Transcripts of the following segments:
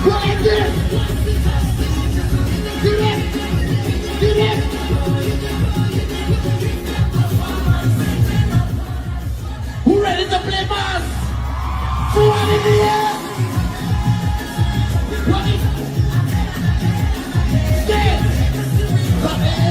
What is this? Get it! Get it! Who ready to play bass? Who want in the air? What is this? Come in!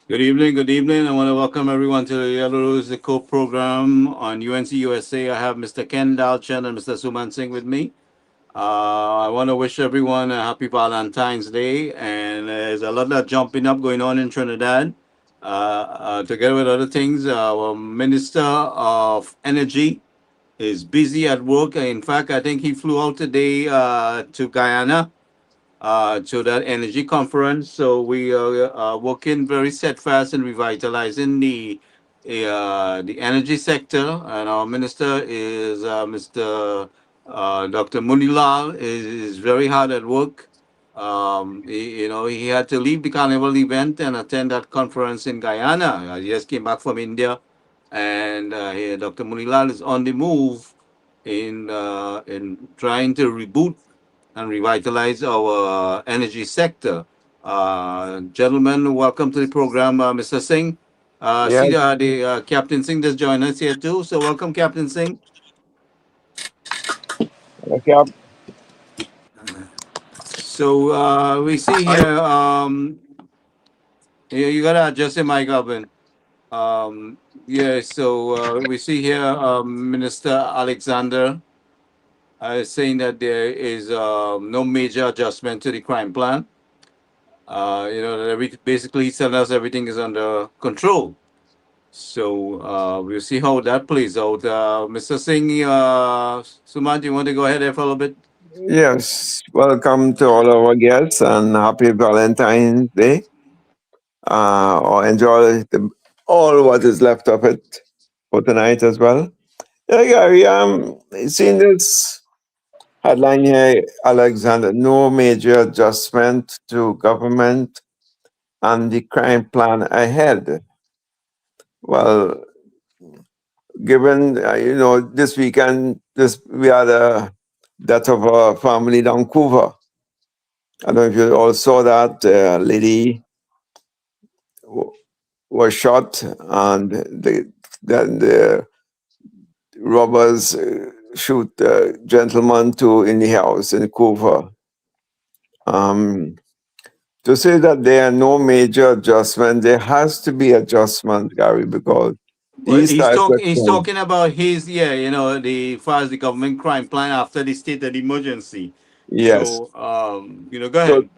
Good evening, good evening. I want to welcome everyone to the Yellow Rose Eco program on UNC USA. I have Mr. Ken Dalchen and Mr. Suman Singh with me. I want to wish everyone a happy Valentine's Day, and there's a lot of jumping up going on in Trinidad. Together with other things, our Minister of Energy is busy at work. In fact, I think he flew out today to Guyana to that energy conference. So we are working very steadfast in revitalizing the energy sector, and our minister is Mr. Dr. Munilal is very hard at work. He had to leave the carnival event and attend that conference in Guyana. He just came back from India, and Dr. Munilal is on the move in trying to reboot and revitalize our energy sector. Gentlemen, welcome to the program, Mr. Singh. Yes, See the Captain Singh just joined us here too. So welcome, Captain Singh. okay. So we see here. You gotta adjust your mic, Alvin. Yeah. So we see here Minister Alexander saying that there is no major adjustment to the crime plan. That basically he's telling us everything is under control. So we'll see how that plays out. Mr. Singh, Sumant, you want to go ahead there for a little bit? Yes, welcome to all our guests and happy Valentine's Day. Or enjoy all what is left of it for tonight as well. Yeah, Gary, seen this headline here, Alexander, no major adjustment to government and the crime plan ahead. Well, given, this weekend, we had a death of a family in Vancouver. I don't know if you all saw that. Lady was shot, and then the robbers shoot the gentleman in the house in Vancouver. To say that there are no major adjustment, there has to be adjustment, Gary, because Well, these types of he's crimes, talking about his the far as the government crime plan after the state of emergency. yes. So go So ahead.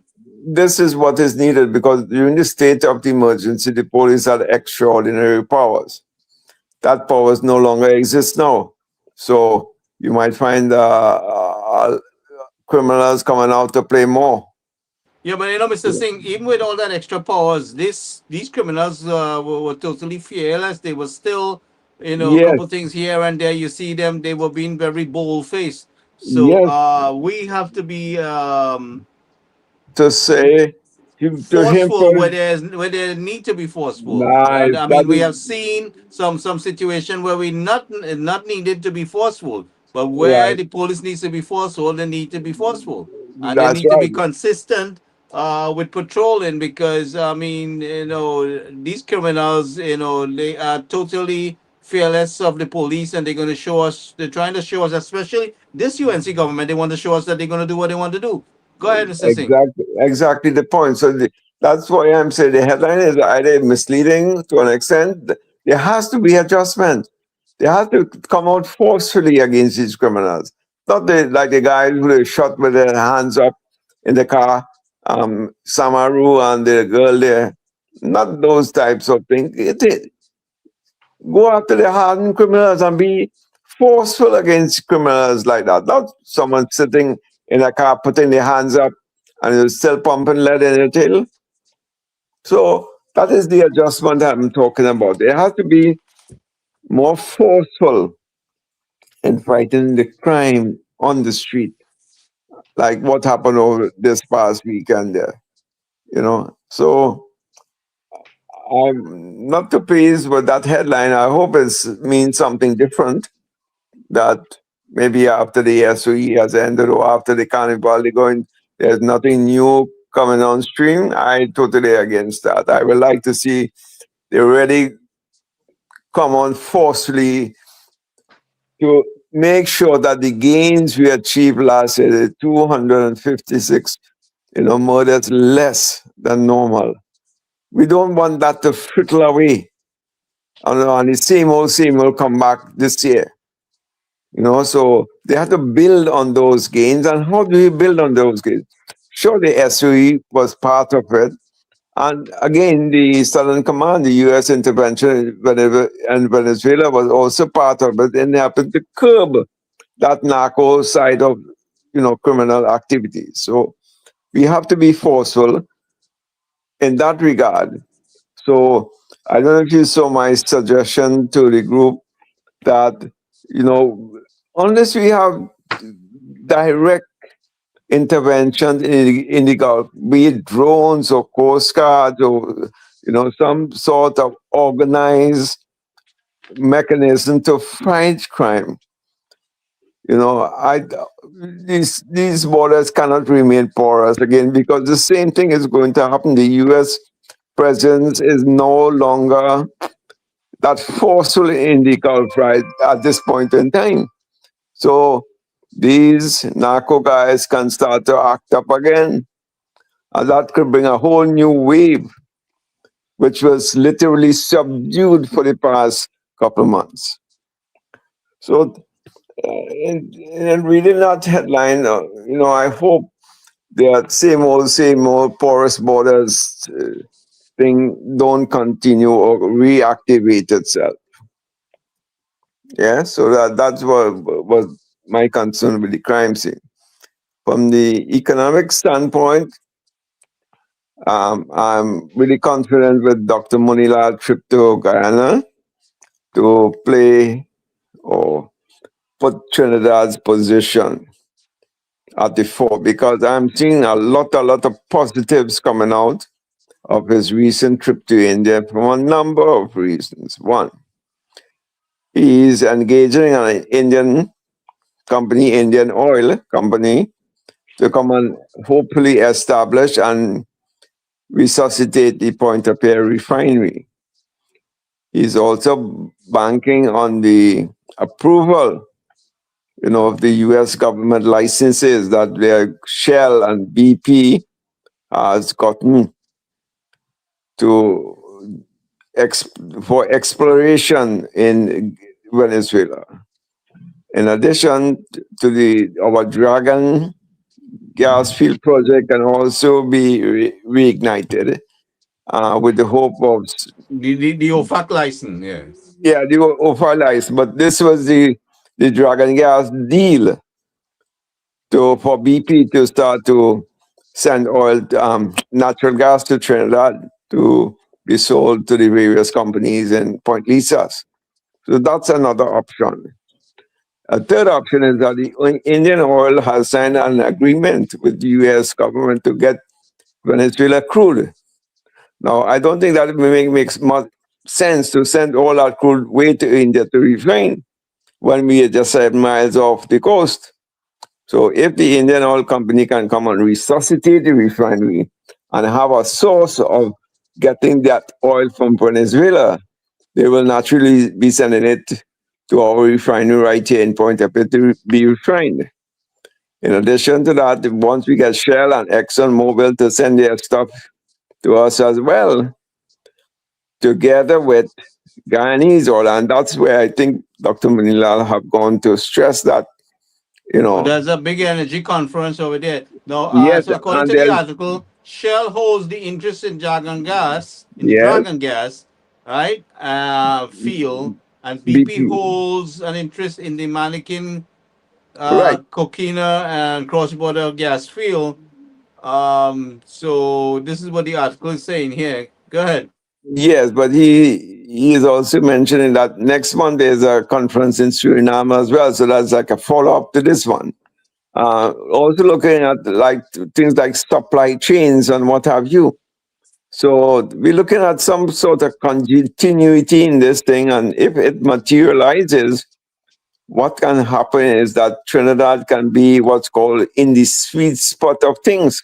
this is what is needed, because during the state of the emergency, the police had extraordinary powers. That powers no longer exist now. So you might find criminals coming out to play more. Yeah, but Mr. Singh, even with all that extra powers, these criminals were totally fearless. They were still, a Yes, couple things here and there. You see them; they were being very bold faced. So yes, we have to be to say to him forceful first. where there need to be forceful. Nice. I That mean, we is have seen some situation where we not needed to be forceful, but where right. the police needs to be forceful, they need to be forceful, and they That's need to be right. consistent with patrolling, because I mean, these criminals, they are totally fearless of the police, and they're going to show us. They're trying to show us, especially this UNC government. They want to show us that they're going to do what they want to do. Go ahead, Mr. Singh. Exactly the point. So that's why I'm saying the headline is either misleading to an extent. There has to be adjustment. They have to come out forcefully against these criminals. Not like the guys who they shot with their hands up in the car, Samaru and the girl there. Not those types of things. Go after the hardened criminals and be forceful against criminals like that. Not someone sitting in a car putting their hands up and you're still pumping lead in your tail. So that is the adjustment I'm talking about. They have to be more forceful in fighting the crime on the street, like what happened over this past weekend there. So I'm not too pleased with that headline. I hope it means something different, that maybe after the SOE has ended or after the carnival, there's nothing new coming on stream. I totally against that. I would like to see they really come on forcefully to make sure that the gains we achieved last year, the 256, murders less than normal. We don't want that to fritter away. And the same old come back this year. So they have to build on those gains. And how do you build on those gains? Sure, the SOE was part of it. And again, the Southern Command, the U.S. intervention in Venezuela was also part of it, and they happened to curb that narco side of, criminal activities. So we have to be forceful in that regard. So I don't know if you saw my suggestion to the group that, unless we have direct intervention in the Gulf, be it drones or Coast Guard or, some sort of organized mechanism to fight crime. These borders cannot remain porous again, because the same thing is going to happen. The U.S. presence is no longer that forceful in the Gulf right at this point in time. So these narco guys can start to act up again. And that could bring a whole new wave, which was literally subdued for the past couple of months. So in reading that headline, I hope that same old porous borders thing don't continue or reactivate itself. Yeah, so that's what was my concern with the crime scene. From the economic standpoint, I'm really confident with Dr. Munila's trip to Guyana to play or put Trinidad's position at the fore, because I'm seeing a lot of positives coming out of his recent trip to India from a number of reasons. One, he's engaging an Indian company, Indian Oil Company, to come and hopefully establish and resuscitate the Point-à-Pierre refinery. He's also banking on the approval, of the U.S. government licenses that their Shell and BP has gotten for exploration in Venezuela. In addition to our Dragon gas field project can also be reignited with the hope of, The OFAC license, yes. yeah, the offer license. But this was the Dragon Gas deal for BP to start to send oil, natural gas to Trinidad to be sold to the various companies in Point Lisas. So that's another option. A third option is that the Indian Oil has signed an agreement with the U.S. government to get Venezuela crude. Now, I don't think that makes much sense to send all that crude way to India to refine when we are just 7 miles off the coast. So, if the Indian Oil Company can come and resuscitate the refinery and have a source of getting that oil from Venezuela, they will naturally be sending it to our refinery right here in Point Epic to be refined. In addition to that, once we get Shell and ExxonMobil to send their stuff to us as well, together with Guyanese oil, and that's where I think Dr. Manilal have gone to stress that, There's a big energy conference over there. Now, yes, so according and to the there's, article, Shell holds the interest in Dragon Gas, in the yes, Dragon Gas, right, field, and BP BP, holds an interest in the Manikin, right. Coquina, and cross-border gas field. So this is what the article is saying here. Go ahead. Yes, but he is also mentioning that next month there's a conference in Suriname as well. So that's like a follow up to this one. Also looking at like things like supply chains and what have you. So we're looking at some sort of continuity in this thing, and if it materializes, what can happen is that Trinidad can be what's called in the sweet spot of things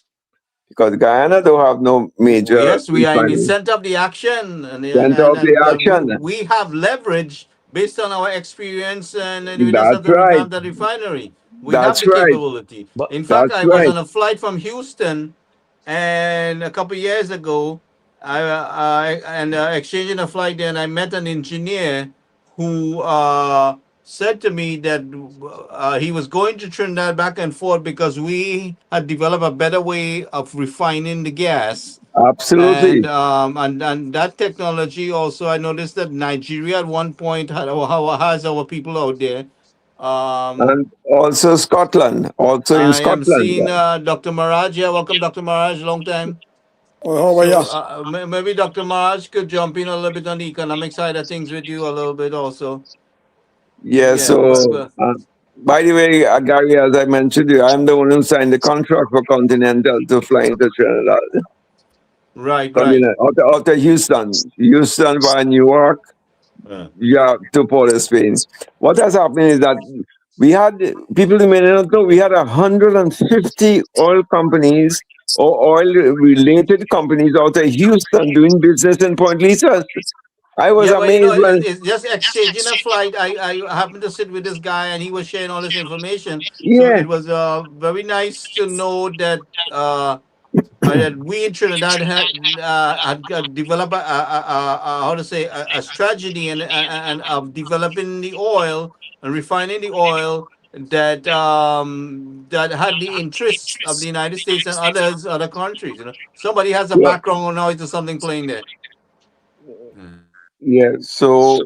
because Guyana don't have no major Yes, we are in the refinery. center of the action, Center of the action. we have leverage based on our experience, and we just have That's to right. revamp the refinery. We have That's the right. capability. But In fact, That's I was right. on a flight from Houston, and a couple of years ago, exchanging a flight there, and I met an engineer who said to me that he was going to Trinidad back and forth because we had developed a better way of refining the gas, Absolutely. and that technology also. I noticed that Nigeria at one point has our people out there. Um, And also Scotland. Also in I am Scotland. seeing Dr. Maraj here. Welcome, Dr. Maraj. Long time. well, how are So you? maybe Dr. Maraj could jump in a little bit on the economic side of things with you a little bit also. Yeah, Yeah. so by the way, Gary, as I mentioned to you, I'm the one who signed the contract for Continental to fly into Trinidad. Right, right. Continental, out of Houston. Houston via New York, Uh, yeah, to Port of Spain. What has happened is that we had people who may not know we had 150 oil companies or oil related companies out of Houston doing business in Point Lisa. I was Yeah, but amazed when, it's just exchanging a flight. I happened to sit with this guy, and he was sharing all this information. So yeah, it was very nice to know that we in Trinidad had developed how to say a strategy and of developing the oil and refining the oil that had the interests of the United States and other countries. Somebody has a well, background noise or something playing there. Mm. yeah. So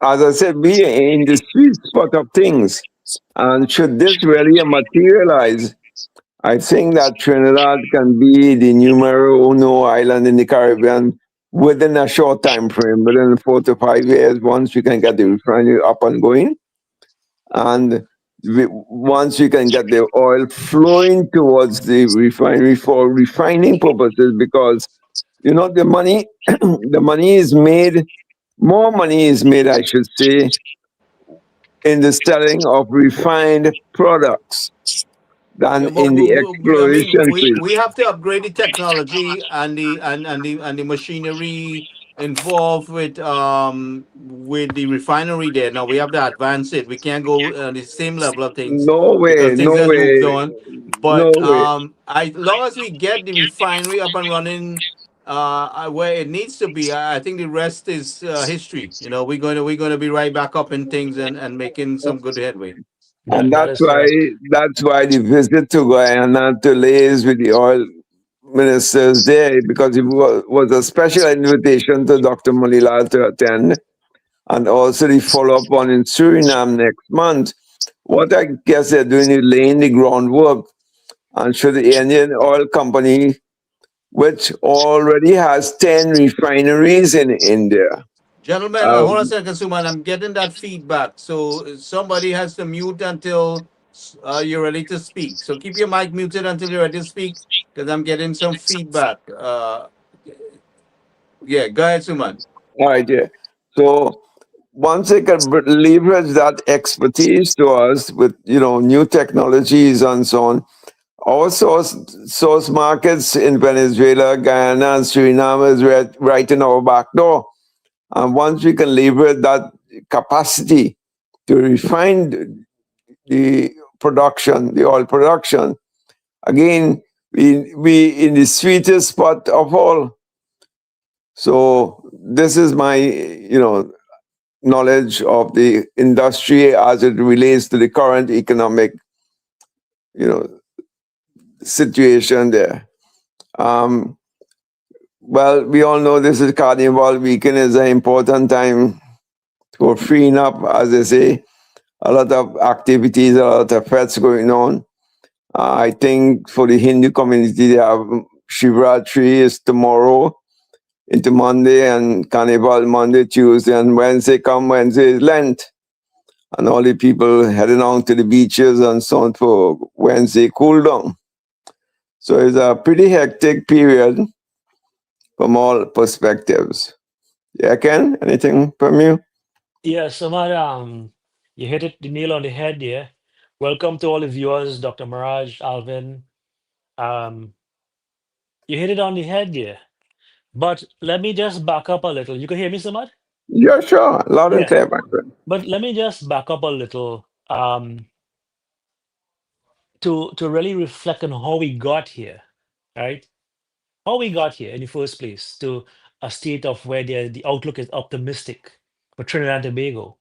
as I said, we are in the sweet spot of things, and should this really materialize, I think that Trinidad can be the numero uno island in the Caribbean within a short time frame, within 4 to 5 years, once we can get the refinery up and going. And once we can get the oil flowing towards the refinery for refining purposes, because the money, the money is made, more money is made, I should say, in the selling of refined products Yeah, than but in the I mean, exploration field. we have to upgrade the technology and the machinery involved with the refinery there. Now we have to advance it. We can't go the same level of things No because way, things no have moved way, on. no But way. as long as we get the refinery up and running where it needs to be, I think the rest is history. We're going to be right back up in things and making some good headway. And That is correct. that's why the visit to Guyana to liaise with the oil ministers there, because it was a special invitation to Dr. Mulilal to attend, and also the follow up one in Suriname next month. What I guess they're doing is laying the groundwork, and should the Indian Oil Company, which already has 10 refineries in India. Gentlemen, Uh, hold on a second, Suman. I'm getting that feedback. So somebody has to mute until you're ready to speak. So keep your mic muted until you're ready to speak because I'm getting some feedback. Yeah, go ahead, Suman. all right, yeah. So once they can leverage that expertise to us with new technologies and so on, our source markets in Venezuela, Guyana, and Suriname is right in our back door. And once we can leverage that capacity to refine the production, the oil production, again, we in the sweetest spot of all. So this is my knowledge of the industry as it relates to the current economic you know situation there. Um, well, we all know this is Carnival weekend is an important time for freeing up, as they say. A lot of activities, a lot of fets going on. I think for the Hindu community, they have Shivratri is tomorrow into Monday, and Carnival Monday, Tuesday, and Wednesday. Come Wednesday is Lent, and all the people heading on to the beaches and so on for Wednesday cool down. So it's a pretty hectic period from all perspectives. Yeah, Ken, anything from you? Yeah, Samad, you hit it the nail on the head there. Welcome to all the viewers, Dr. Mirage, Alvin. Um, you hit it on the head there. But let me just back up a little. You can hear me, Samad? Yeah, sure. Loud and Yeah. clear, my friend. But let me just back up a little to really reflect on how we got here, right? How we got here in the first place to a state of where the outlook is optimistic for Trinidad and Tobago.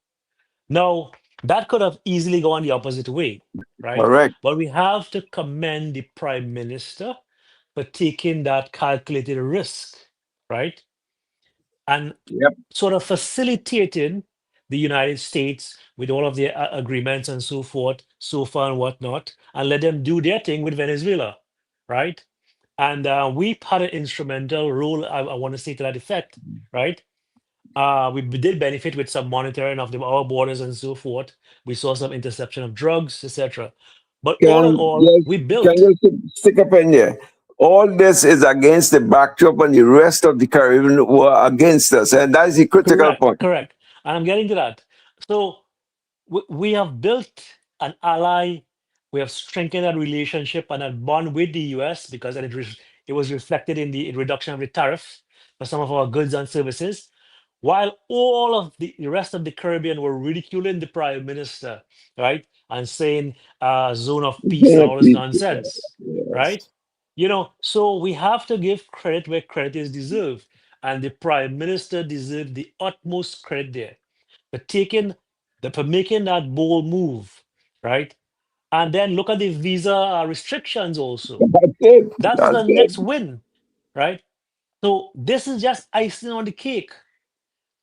Now, that could have easily gone the opposite way, right? Correct. But we have to commend the Prime Minister for taking that calculated risk, right? And Yep. sort of facilitating the United States with all of their agreements and so forth, so far and whatnot, and let them do their thing with Venezuela, right? And we had an instrumental role, I want to say to that effect, right? We did benefit with some monitoring of our borders and so forth. We saw some interception of drugs, etc. But all in all, we Can built. you stick up in there? All this is against the backdrop, and the rest of the Caribbean were against us, and that's the critical Correct, point. correct. And I'm getting to that. So we have built an ally. We have strengthened that relationship and that bond with the US because it was reflected in the reduction of the tariff for some of our goods and services. While all of the rest of the Caribbean were ridiculing the prime minister, right? And saying zone of peace and all this nonsense, right? Yes. So we have to give credit where credit is deserved. And the prime minister deserved the utmost credit there for making that bold move, right? And then look at the visa restrictions also. That's it. That was That's the it. next win, right? So this is just icing on the cake.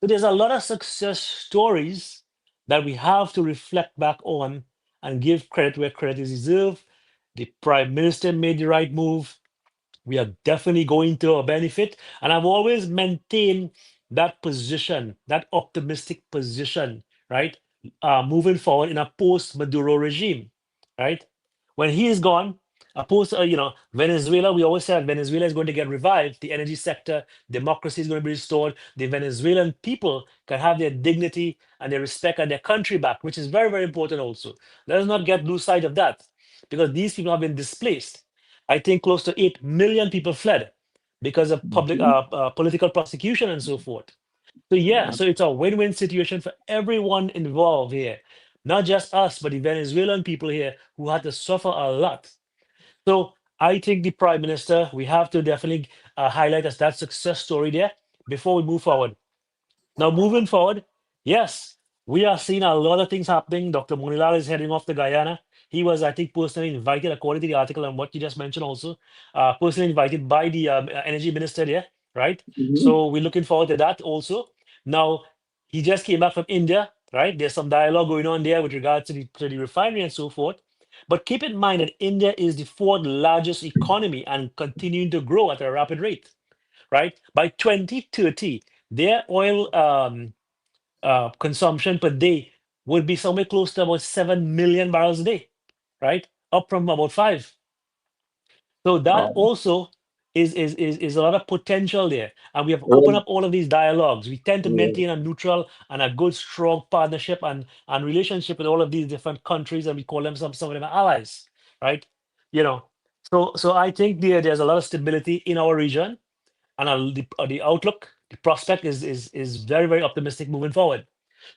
So there's a lot of success stories that we have to reflect back on and give credit where credit is deserved. The prime minister made the right move. We are definitely going to benefit. And I've always maintained that position, that optimistic position, right? Moving forward in a post Maduro regime, right? When he is gone, Venezuela, we always said Venezuela is going to get revived. The energy sector, democracy is going to be restored. The Venezuelan people can have their dignity and their respect and their country back, which is very, very important also. Let us not get lose sight of that because these people have been displaced. I think close to 8 million people fled because of political prosecution and so forth. So yeah, so it's a win-win situation for everyone involved here, not just us, but the Venezuelan people here who had to suffer a lot. So I think the prime minister, we have to definitely highlight as that success story there before we move forward. Now, moving forward, yes, We are seeing a lot of things happening. Dr. Monilal is heading off to Guyana. He was, I think, personally invited, according to the article and what you just mentioned, also personally invited by the energy minister there, right? Mhm. So we're looking forward to that also. Now, he just came back from India, right? There's some dialogue going on there with regards to the refinery and so forth. But keep in mind that India is the fourth largest economy and continuing to grow at a rapid rate, right? By 2030, their oil consumption per day would be somewhere close to about 7 million barrels a day, right? Up from about 5. So that Wow. also is a lot of potential there. And we have opened Well, up all of these dialogues. We tend to yeah. maintain a neutral and a good, strong partnership and relationship with all of these different countries, and we call them some of them are allies, right? You know, so I think there's a lot of stability in our region, and the outlook, the prospect is very, very optimistic moving forward.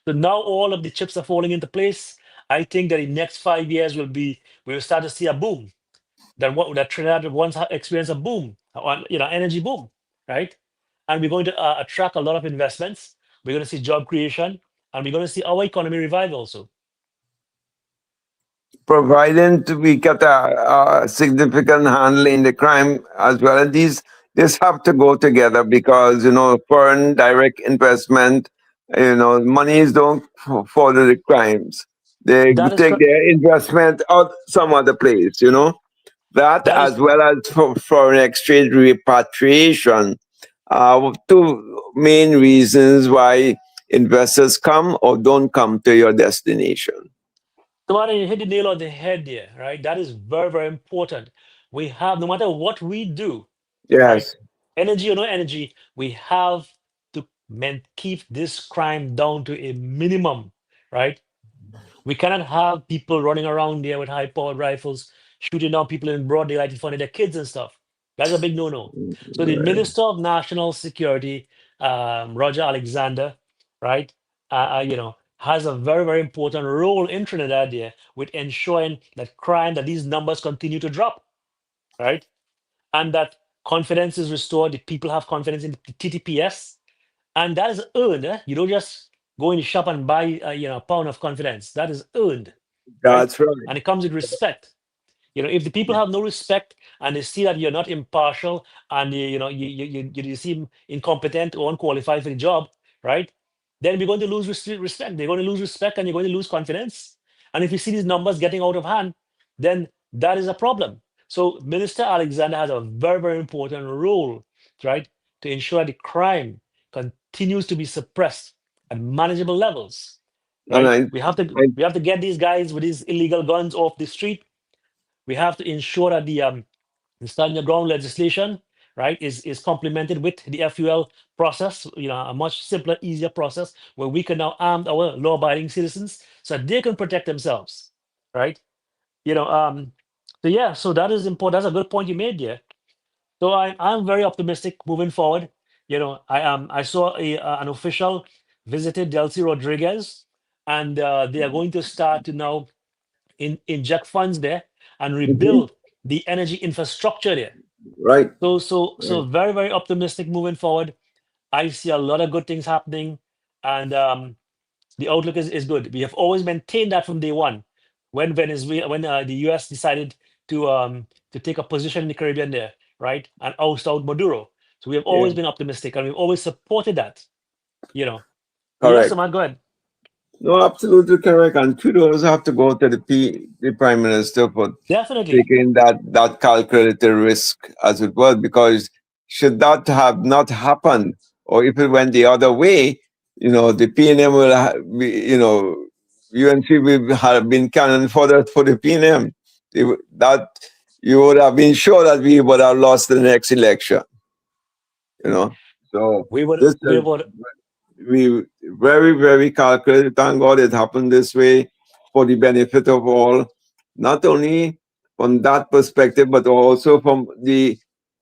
So now all of the chips are falling into place. I think that in next 5 years we'll start to see a boom. That Trinidad once experienced a boom, on energy boom, right? And we're going to attract a lot of investments. We're going to see job creation, and we're going to see our economy revive also. Providing we get a significant handle in the crime as well. And these have to go together because foreign direct investment, monies don't follow the crimes. They That is take correct. their investment out some other place. That That as is well as for foreign exchange repatriation are two main reasons why investors come or don't come to your destination. Tomorrow you hit the nail on the head there, right? That is very, very important. We have, no matter what we do, right? Yes. Energy or no energy, we have to keep this crime down to a minimum, right? We cannot have people running around there with high-powered rifles, shooting down people in broad daylight in front of their kids and stuff. That's a big no-no. So the Right. Minister of National Security, Roger Alexander, right, has a very, very important role in Trinidad there with ensuring that these numbers continue to drop, right, and that confidence is restored. The people have confidence in the TTPS, and that is earned. You don't just go in the shop and buy a pound of confidence. That is earned, right? That's right. And it comes with respect. If the people have no respect and they see that you're not impartial and you seem incompetent or unqualified for the job, right? Then we're going to lose respect. They're going to lose respect and you're going to lose confidence. And if you see these numbers getting out of hand, then that is a problem. So Minister Alexander has a very, very important role, right, to ensure the crime continues to be suppressed at manageable levels, And right? I, I We have to get these guys with these illegal guns off the street. We have to ensure that the stand your ground legislation, right, is complemented with the FUL process, a much simpler, easier process where we can now arm our law-abiding citizens so that they can protect themselves, right? You know, um, so yeah, so that is important. That's a good point you made there. So I'm very optimistic moving forward. I saw an official visited Delcy Rodriguez, and they are going to start to now inject funds there and Mhm. rebuild the energy infrastructure there. Right. So very, very optimistic moving forward. I see a lot of good things happening, and the outlook is good. We have always maintained that from day one. When the US decided to take a position in the Caribbean there, right, and oust out Maduro. So we have Yeah. always been optimistic, and we've always supported that. So yes, Correct. Samad, go ahead. No, absolutely correct. And kudos have to go to the Prime Minister for Definitely. taking that calculated risk, as it was, because should that have not happened, or if it went the other way, the PNM will, UNC will have been cannon fodder for the PNM. That you would have been sure that we would have lost the next election. So We would this we is would we very, very calculated. Thank God it happened this way for the benefit of all, not only from that perspective, but also from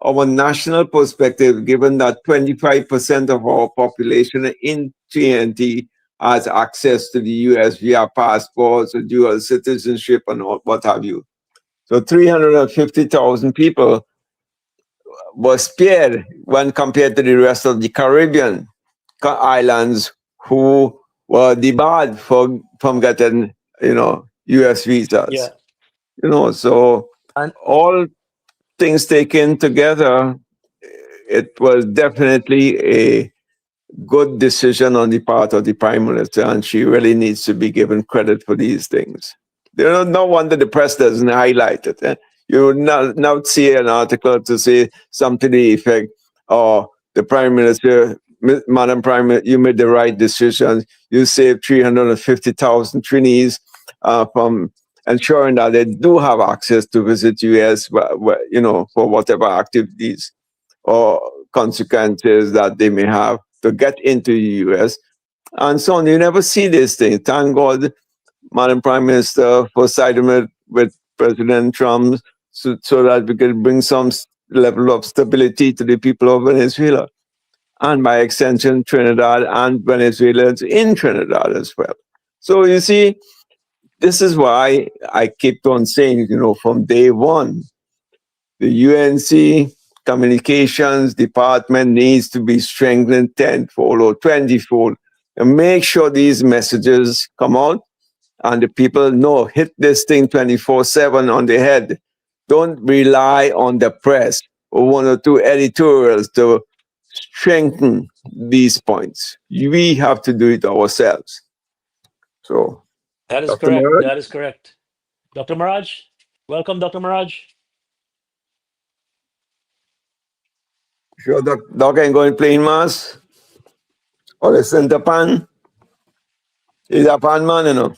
our national perspective, given that 25% of our population in TNT has access to the US via passports, dual citizenship, and what have you. So 350,000 people were spared when compared to the rest of the Caribbean islands who were debarred from getting, U.S. visas. Yeah. So And all things taken together, it was definitely a good decision on the part of the Prime Minister, and she really needs to be given credit for these things. No wonder the press doesn't highlight it. You would not see an article to say something to the effect, "Oh, the Prime Minister, Madam Prime Minister, you made the right decision. You saved 350,000 trainees from ensuring that they do have access to visit US, for whatever activities or consequences that they may have to get into the US." And so on. You never see this thing. Thank God, Madam Prime Minister, for siding with President Trump so that we could bring some level of stability to the people of Venezuela. And by extension, Trinidad and Venezuelans in Trinidad as well. So you see, this is why I keep on saying, from day one, the UNC communications department needs to be strengthened tenfold or 20-fold and make sure these messages come out and the people know, hit this thing 24/7 on the head. Don't rely on the press or one or two editorials to strengthen these points. We have to do it ourselves. So, that is Dr. correct. Maraj? That is correct. Dr. Maraj, welcome, Dr. Maraj. Sure, Doc ain't going plain mass. Or the center pan. He's a pan man,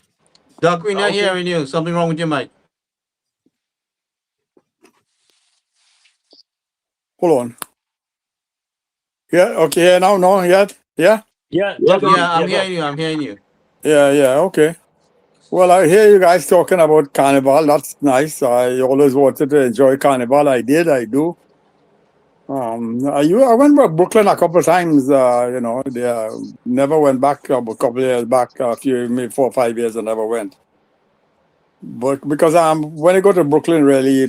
Doc, we're not Okay. hearing you. Something wrong with your mic. Hold on. Yeah, okay, yeah, now, no, yet? Yeah? Yeah, Yeah, definitely. Yeah, I'm go ahead. hearing you. I'm hearing you. Yeah, okay. Well, I hear you guys talking about Carnival. That's nice. I always wanted to enjoy Carnival. I do. I went to Brooklyn a couple of times, they never went back a couple of years back, maybe 4 or 5 years, I never went. But because when I go to Brooklyn, really,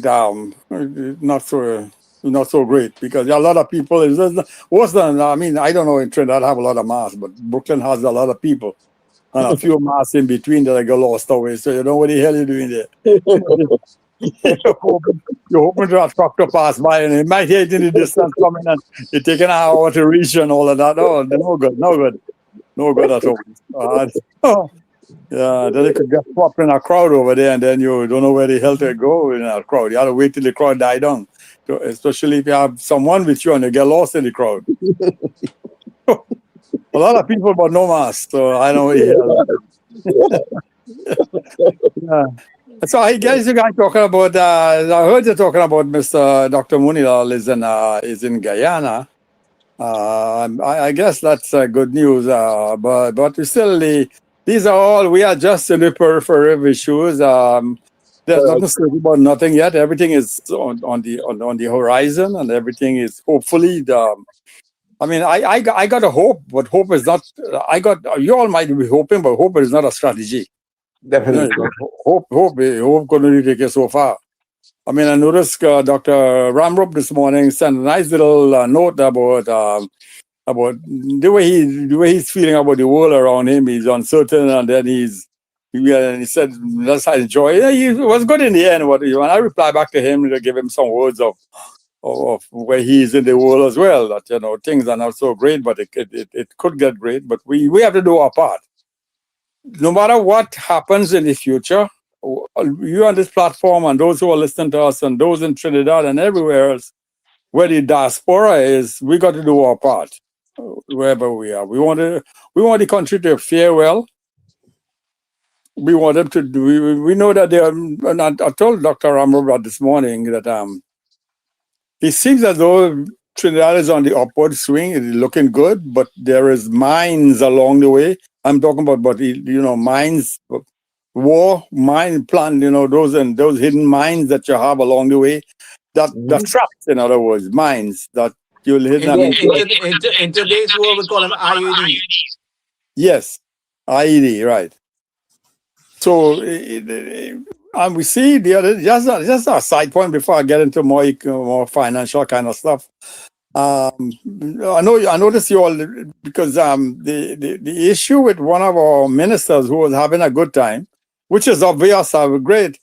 not so great because there are a lot of people. It's just worse than, I don't know, in Trinidad have a lot of mass, but Brooklyn has a lot of people and a few mass in between that I get lost away. So you know what the hell you're doing there. You're hoping to have truck to pass by and it might hit in the distance coming and it's taking an hour to reach and all of that. Oh, no good at all. Yeah, then you could get swapped in a crowd over there and then you don't know where the hell to go in a crowd. You have to wait till the crowd die down. So especially if you have someone with you and you get lost in the crowd. A lot of people but no mask, so I don't know. Yeah. So I guess you guys talking about. I heard you talking about Mr. Dr. Munilal is in Guyana. I guess that's good news. But we still these are all. We are just in the periphery of issues. There's nothing certain about nothing yet. Everything is on the horizon, and everything is hopefully I got a hope, but hope is not. You all might be hoping, but hope is not a strategy. Definitely. Hope couldn't take it so far. I noticed Dr. Ramrup this morning sent a nice little note about the way he's feeling about the world around him. He's uncertain, and then he said, "Let's enjoy." Yeah, he was good in the end. And I replied back to him to give him some words of where he is in the world as well. That things are not so great, but it could get great. But we have to do our part. No matter what happens in the future, you on this platform and those who are listening to us and those in Trinidad and everywhere else, where the diaspora is, we got to do our part wherever we are. We want the country to fare well. We want them to do. We know that they are. And I told Dr. Ramrup this morning that it seems as though Trinidad is on the upward swing. It is looking good, but there is mines along the way. I'm talking about, mines, war, mine plan, those hidden mines that you have along the way, that traps, in other words, mines that you'll hit. In today's world, we call them IED. Yes, IED, right. So, and we see just a side point before I get into more financial kind of stuff. I noticed you all because the issue with one of our ministers who was having a good time, which is obvious, great.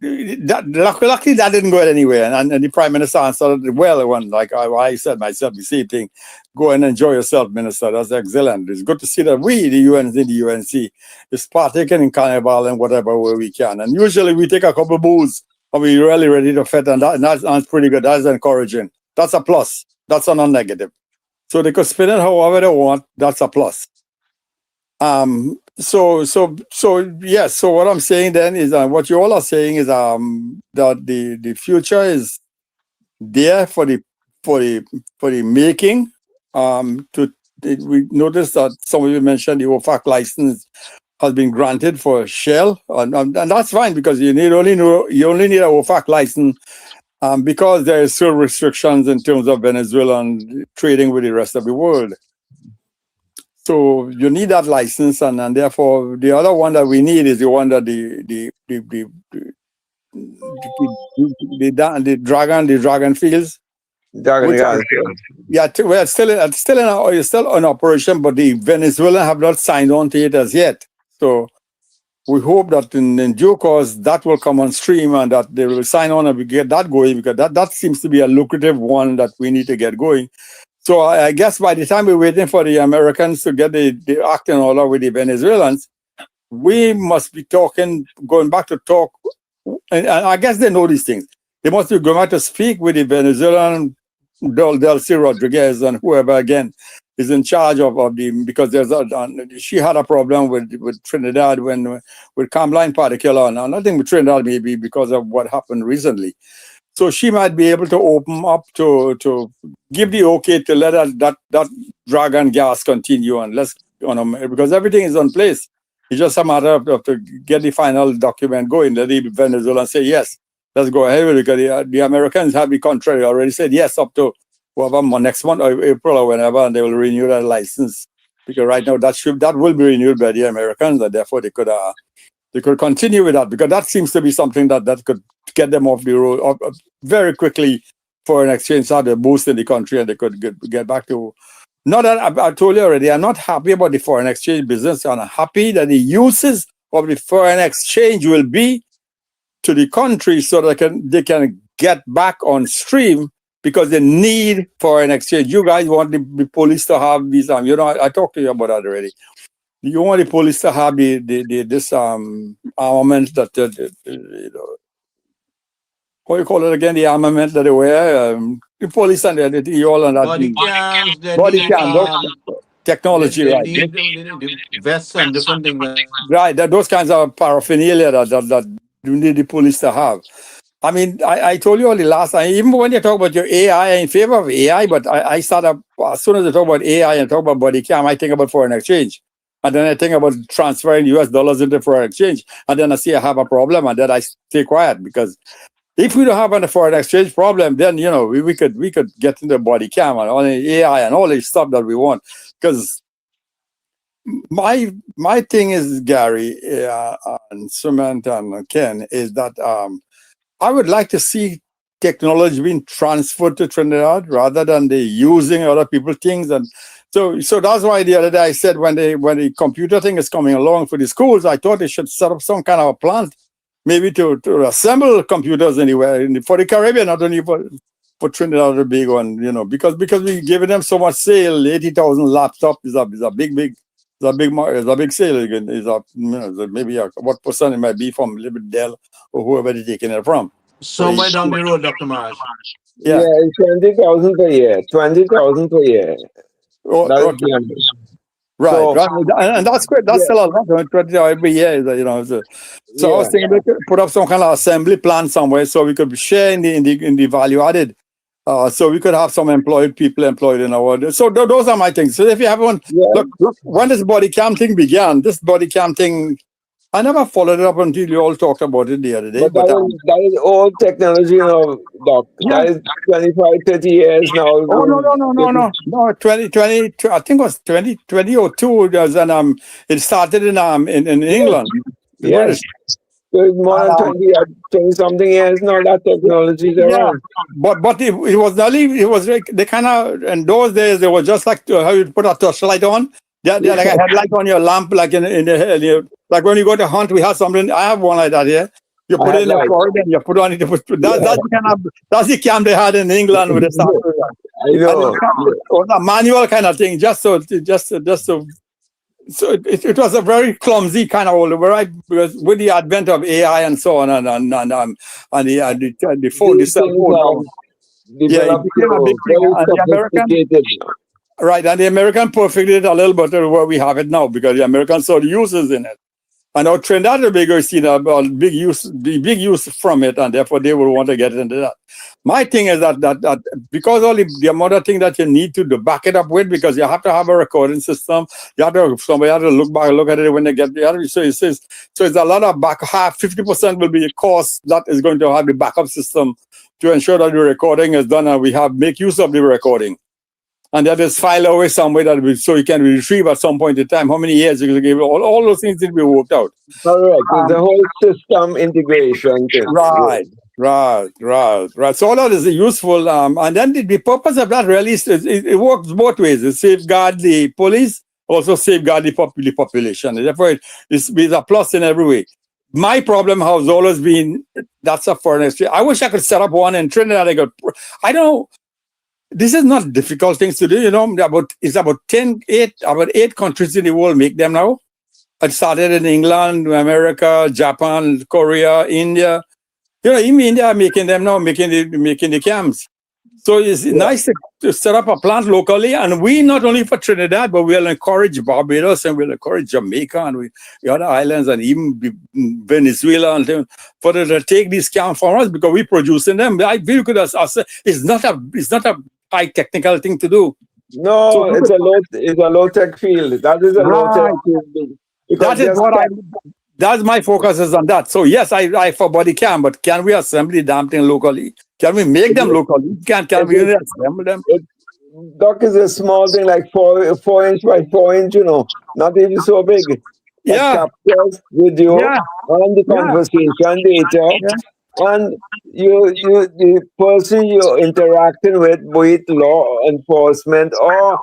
Luckily, that didn't go anywhere, and the prime minister answered well when, like I said myself, the same thing. Go and enjoy yourself, minister. That's excellent. It's good to see that we, the UNC, is partaking in carnival and whatever way we can. And usually we take a couple of booze and we're really ready to fit, and that's pretty good. That's encouraging. That's a plus. That's a non-negative. So they could spin it however they want. That's a plus. So yes. So what I'm saying then is what you all are saying is that the future is there for the making. We noticed that some of you mentioned the OFAC license has been granted for Shell, and that's fine because you only need an OFAC license because there are still restrictions in terms of Venezuelan trading with the rest of the world. So you need that license, and therefore the other one that we need is the one that the Dragon fields. Yeah, well, it's still in operation, but the Venezuelan have not signed on to it as yet. So we hope that in due course that will come on stream and that they will sign on and we get that going, because that seems to be a lucrative one that we need to get going. So I guess by the time we're waiting for the Americans to get the act in order with the Venezuelans, we must be going back to talk, and I guess they know these things. They must be going back to speak with the Venezuelan Delcy Rodriguez and whoever again is in charge of because she had a problem with Trinidad with Carmela in particular. Now nothing with Trinidad maybe because of what happened recently. So she might be able to open up to give the okay to let that Dragon gas continue and because everything is in place. It's just a matter of to get the final document going. Let the Venezuela say yes, let's go ahead with it, because the Americans have the contrary already said yes up to whatever next month or April or whenever, and they will renew that license. Because right now that will be renewed by the Americans, and therefore they could continue with that, because that seems to be something that could get them off the road very quickly. Foreign exchange had a boost in the country, and they could get back to. Not that I told you already, I'm not happy about the foreign exchange business. I'm happy that the uses of the foreign exchange will be to the country so that they can get back on stream, because they need foreign exchange. You guys want the police to have these, I talked to you about that already. You want the police to have this armament that what do you call it again? The armament that they wear. The police and the all and that. Body cams, technology, they right? need vests and different things. Right, those kinds of paraphernalia that you need the police to have. I mean, I told you all the last time, even when you talk about your AI, I'm in favor of AI, but I start up, as soon as I talk about AI and talk about body cam, I think about foreign exchange. And then I think about transferring US dollars into foreign exchange. And then I see I have a problem, and then I stay quiet, because if we don't have a foreign exchange problem, then we could get into body cam and all the AI and all the stuff that we want. Because my thing is, Gary and Samantha and Ken, is that I would like to see technology being transferred to Trinidad rather than they using other people's things. And so that's why the other day I said when the computer thing is coming along for the schools, I thought they should set up some kind of a plant, maybe to assemble computers anywhere for the Caribbean, not only for Trinidad or Tobago, and because we giving them so much sale. 80,000 laptop is a big sale. Maybe what percent it might be from Dell or whoever they're taking it from. Somewhere down the road, Dr. Marsh. Yeah, it's 20,000 per year. 20,000 per year. Oh, okay. Right, and that's great. That's still a lot. 20 every year, So I was thinking we could put up some kind of assembly plan somewhere so we could share in the value added. So we could have some people employed in our. So those are my things. So if you have one, look, when this body cam thing began, I never followed it up until you all talked about it the other day. But that is old technology now, Doc. That is 25, 30 years now. Oh, no. 2020, I think it was 2002. It started in England. Yes. So it's more than 20 something years now that technology is around. But it was only, it was like they kind of, in those days they were just like how you put a torchlight on. They're like a headlight on your lamp, like like when you go to hunt, we have something. I have one like that here. You put it in your forehead and you put on it. That's the cam they had in England with the stuff. I know. Or a manual kind of thing, so it was a very clumsy kind of old, right? Because with the advent of AI and so on, and the phone, the cell phone, it became a big thing. And the American, right, and the American perfected it a little better where we have it now, because the Americans saw the uses in it. And now Trinidad and Tobago seen a big use from it, and therefore they will want to get into that. My thing is that because all the amount of thing that you need to back it up with, because you have to have a recording system, you have to somebody have to look at it when they get there. So it says, so it's a lot of back. 50% will be a cost that is going to have the backup system to ensure that the recording is done and we make use of the recording. And that is filed away somewhere so you can retrieve at some point in time. How many years you can give all those things need to be worked out. Correct. The whole system integration. Right. So all that is useful. And then the purpose of that really is it works both ways. It safeguards the police, also safeguard the population. And therefore, it's a plus in every way. My problem has always been that's a foreign history. I wish I could set up one in Trinidad. I don't know. This is not difficult things to do, it's about 8 countries in the world make them now. It started in England, America, Japan, Korea, India. Even India are making them now, making the cams. So it's nice to set up a plant locally, and we not only for Trinidad, but we'll encourage Barbados and we'll encourage Jamaica and the other islands and even Venezuela and for them to take these cams from us because we're producing them. I feel it's not a high technical thing to do. No, so it's a low tech field. That is a low tech field. That's my focus is on that. So yes, I for body cam, but can we assemble the damn thing locally? Can we make them locally? Can we assemble them? Doc is a small thing like 4 inch by 4 inch, not even so big. Yeah. Captures video and the conversation data. And the person you're interacting with, be it law enforcement or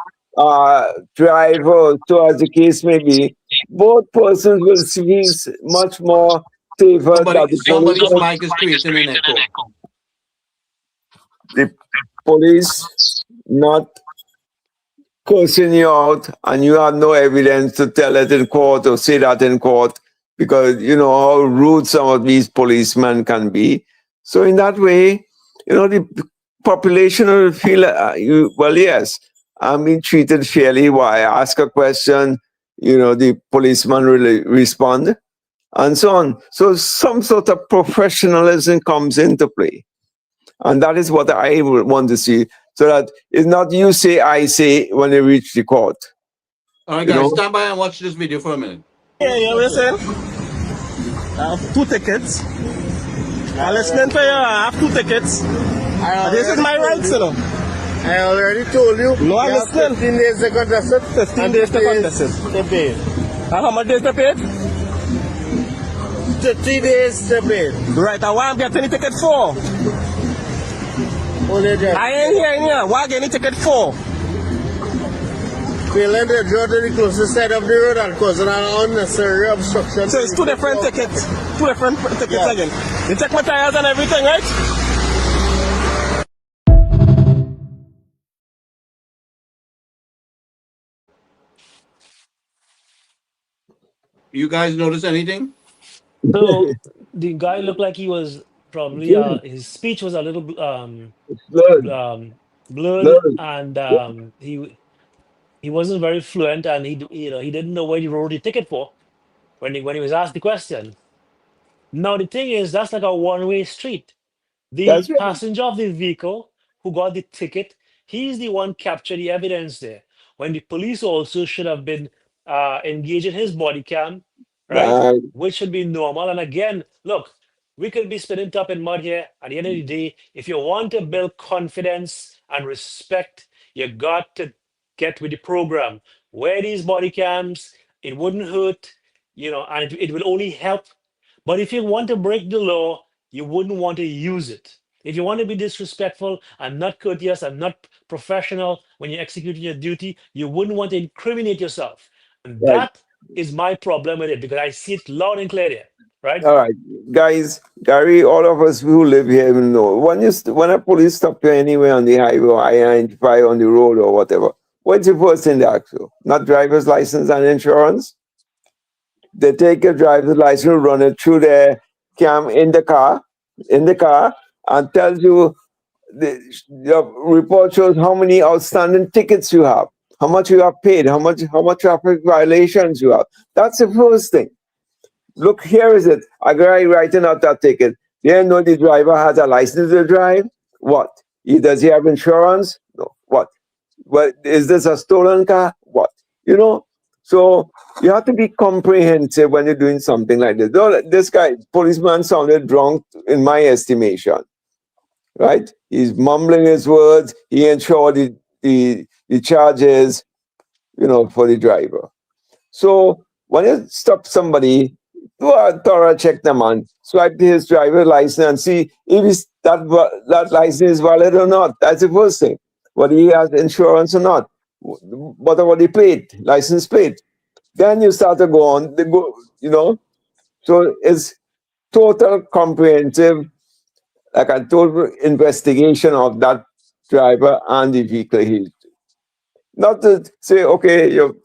driver, so as the case may be, both persons will feel much more safer. Somebody's mic is creating an echo. The police not cursing you out, and you have no evidence to tell it in court or say that in court, because you know how rude some of these policemen can be. So in that way, the population will feel, well, yes, I'm being treated fairly. Why I ask a question, the policeman will respond, and so on. So some sort of professionalism comes into play. And that is what I want to see, so that it's not you say, I say when they reach the court. All right, guys, stand by and watch this video for a minute. Yeah, what you saying? I have 2 tickets. I'm listening to you. I have 2 tickets. This is my rights, I already told you. No, I'm listening. 15 days to contest it. 15 days to contest it. To pay. And how much days to pay it? 30 days to pay. Right, and why I'm getting the ticket for? Only just I ain't here. Why I getting the ticket for? failing to draw to the closest side of the road and causing an unnecessary obstruction. So it's 2 different tickets. 2 different tickets again. You check my tires and everything, right? You guys notice anything? So the guy looked like he was probably his speech was a little Blurred. blurred, and he wasn't very fluent, and he didn't know what he wrote the ticket for when he was asked the question. Now the thing is, that's like a one-way street. The That's right. passenger of the vehicle who got the ticket, he's the one captured the evidence there. When the police also should have been engaged in his body cam, right? Right. Which should be normal. And again, look, we could be spinning top in mud here. At the end of the day, if you want to build confidence and respect, you got to get with the program. Wear these body cams. It wouldn't hurt, and it will only help. But if you want to break the law, you wouldn't want to use it. If you want to be disrespectful and not courteous and not professional when you're executing your duty, you wouldn't want to incriminate yourself. And Right. that is my problem with it because I see it loud and clear there, right? All right, guys, Gary, all of us who live here will know when a police stop you anywhere on the highway or identify on the road or whatever, what's the first thing they ask you? Not driver's license and insurance. They take your driver's license, run it through their cam in the car, and tells you your report shows how many outstanding tickets you have, how much you have paid, how much traffic violations you have. That's the first thing. Look, here is it. A guy writing out that ticket. They know the driver has a license to drive. What? Does he have insurance? No. What? Well, is this a stolen car? What? You know? So you have to be comprehensive when you're doing something like this. This guy, policeman, sounded drunk in my estimation. Right? He's mumbling his words. He ensured the charges, for the driver. So when you stop somebody, do a thorough check them on, swipe his driver's license and see if that license is valid or not. That's the first thing. Whether he has insurance or not. What about the plate, license plate? Then you start to go on, So it's total comprehensive, like a total investigation of that driver and the vehicle he's not to say, okay, you're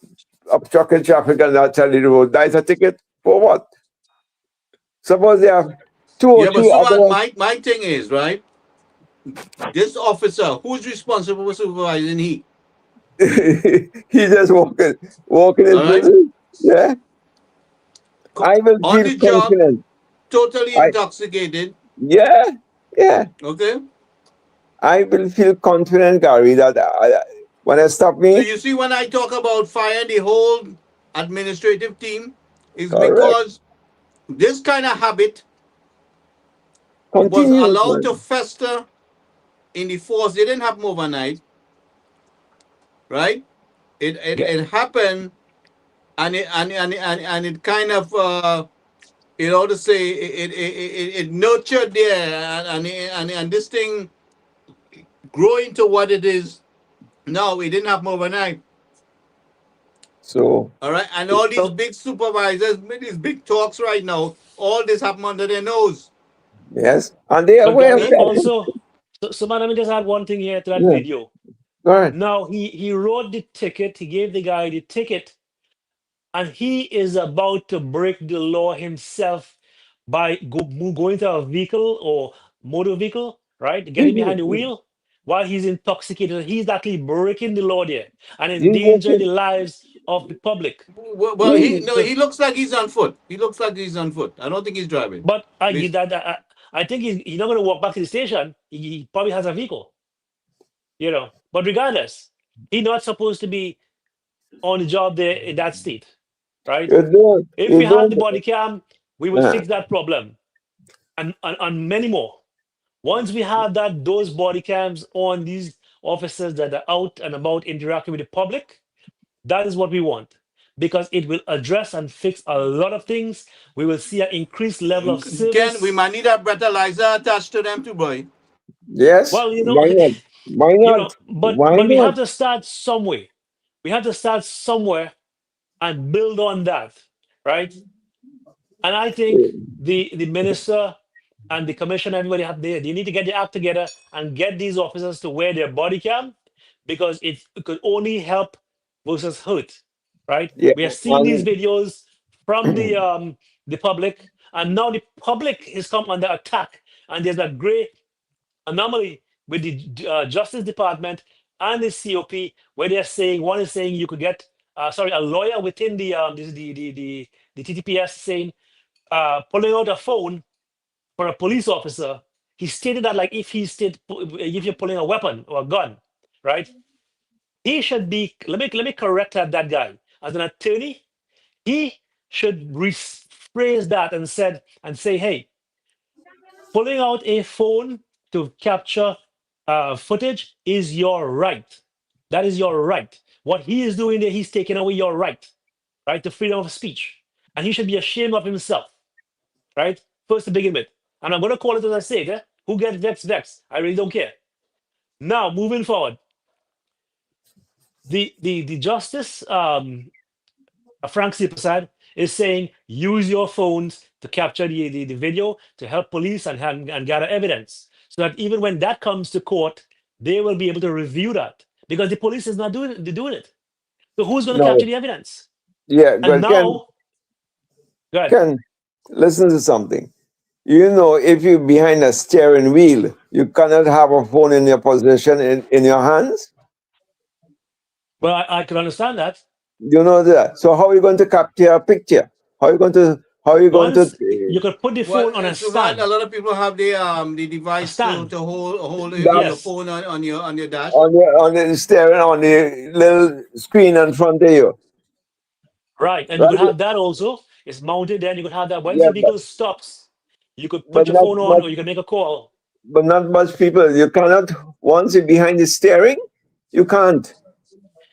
obstructing traffic and that's a little road. That's a ticket for what? Suppose they have two or Yeah, but three other. my thing is, right? This officer, who's responsible for supervising he? He's just walking in All right. prison. Yeah. I will On feel the job, confident. totally I- intoxicated. Yeah. Okay. I will feel confident, Gary, that when I stop So me, you see, when I talk about fire the whole administrative team, is Correct. because this kind of habit was continue. allowed to man. fester in the force. It didn't happen overnight, right? It happened, and it kind of to say it nurtured there, and this thing grow into what it is now. It didn't happen overnight. So, All right, and all these So- big supervisors, these big talks right now, all this happen under their nose. yes. And they are But aware of Gary, that. also, so man, let me just add one thing here to that Yeah. video. Go ahead. Now he wrote the ticket. He gave the guy the ticket, and he is about to break the law himself by going to a vehicle or motor vehicle, right? Getting behind the wheel while he's intoxicated. He's actually breaking the law there and endangering the lives of the public. Well, he looks like he's on foot. He looks like he's on foot. I don't think he's driving. But I Please. I think he's not going to walk back to the station. He probably has a vehicle, But regardless, he's not supposed to be on the job there in that state, right? If we have the body cam, we will Yeah. fix that problem, and many more. Once we have those body cams on these officers that are out and about interacting with the public, that is what we want, because it will address and fix a lot of things. We will see an increased level of service. Ken, we might need a breathalyzer attached to them too, boy. Yes. Well, Why not? Why not? but Why we not? have to start somewhere. We have to start somewhere and build on that, right? And I think the minister and the commission, everybody they need to get the act together and get these officers to wear their body cam, because it could only help versus hurt, right? Yeah, We have seen these videos from the public, and now the public is come under attack, and there's a great anomaly with the Justice Department and the COP, where they're saying one is saying you could get a lawyer within the TTPS saying pulling out a phone for a police officer. He stated that like if you're pulling a weapon or a gun, right? He should be. Let me correct that guy. As an attorney, he should rephrase that and say, hey, pulling out a phone to capture footage is your right. That is your right. What he is doing there, he's taking away your right to freedom of speech, and he should be ashamed of himself. right? First to begin with. And I'm going to call it as I say it. Eh? Who gets vexed, vexed. I really don't care. Now, moving forward, the justice, Frank C. Prasad, is saying use your phones to capture the video to help police and gather evidence. So that even when that comes to court, they will be able to review that because the police is not doing it. So who's going to No. capture the evidence? Yeah, And but now, go ahead. Ken, listen to something. You know, if you're behind a steering wheel, you cannot have a phone in your possession in your hands. Well, I can understand that. You know that. So how are you going to capture a picture? How are you going to? Once you could put the phone on a Suman, stand. a lot of people have the device to stand. hold Yes. your phone on your dash. on the steering on the little screen in front of you. Right, and you could Right. have that also. It's mounted. Then you could have that. Once Yeah, the vehicle stops, you could put but your not phone on, much, or you can make a call. but not much people. You cannot once you're behind the steering, you can't.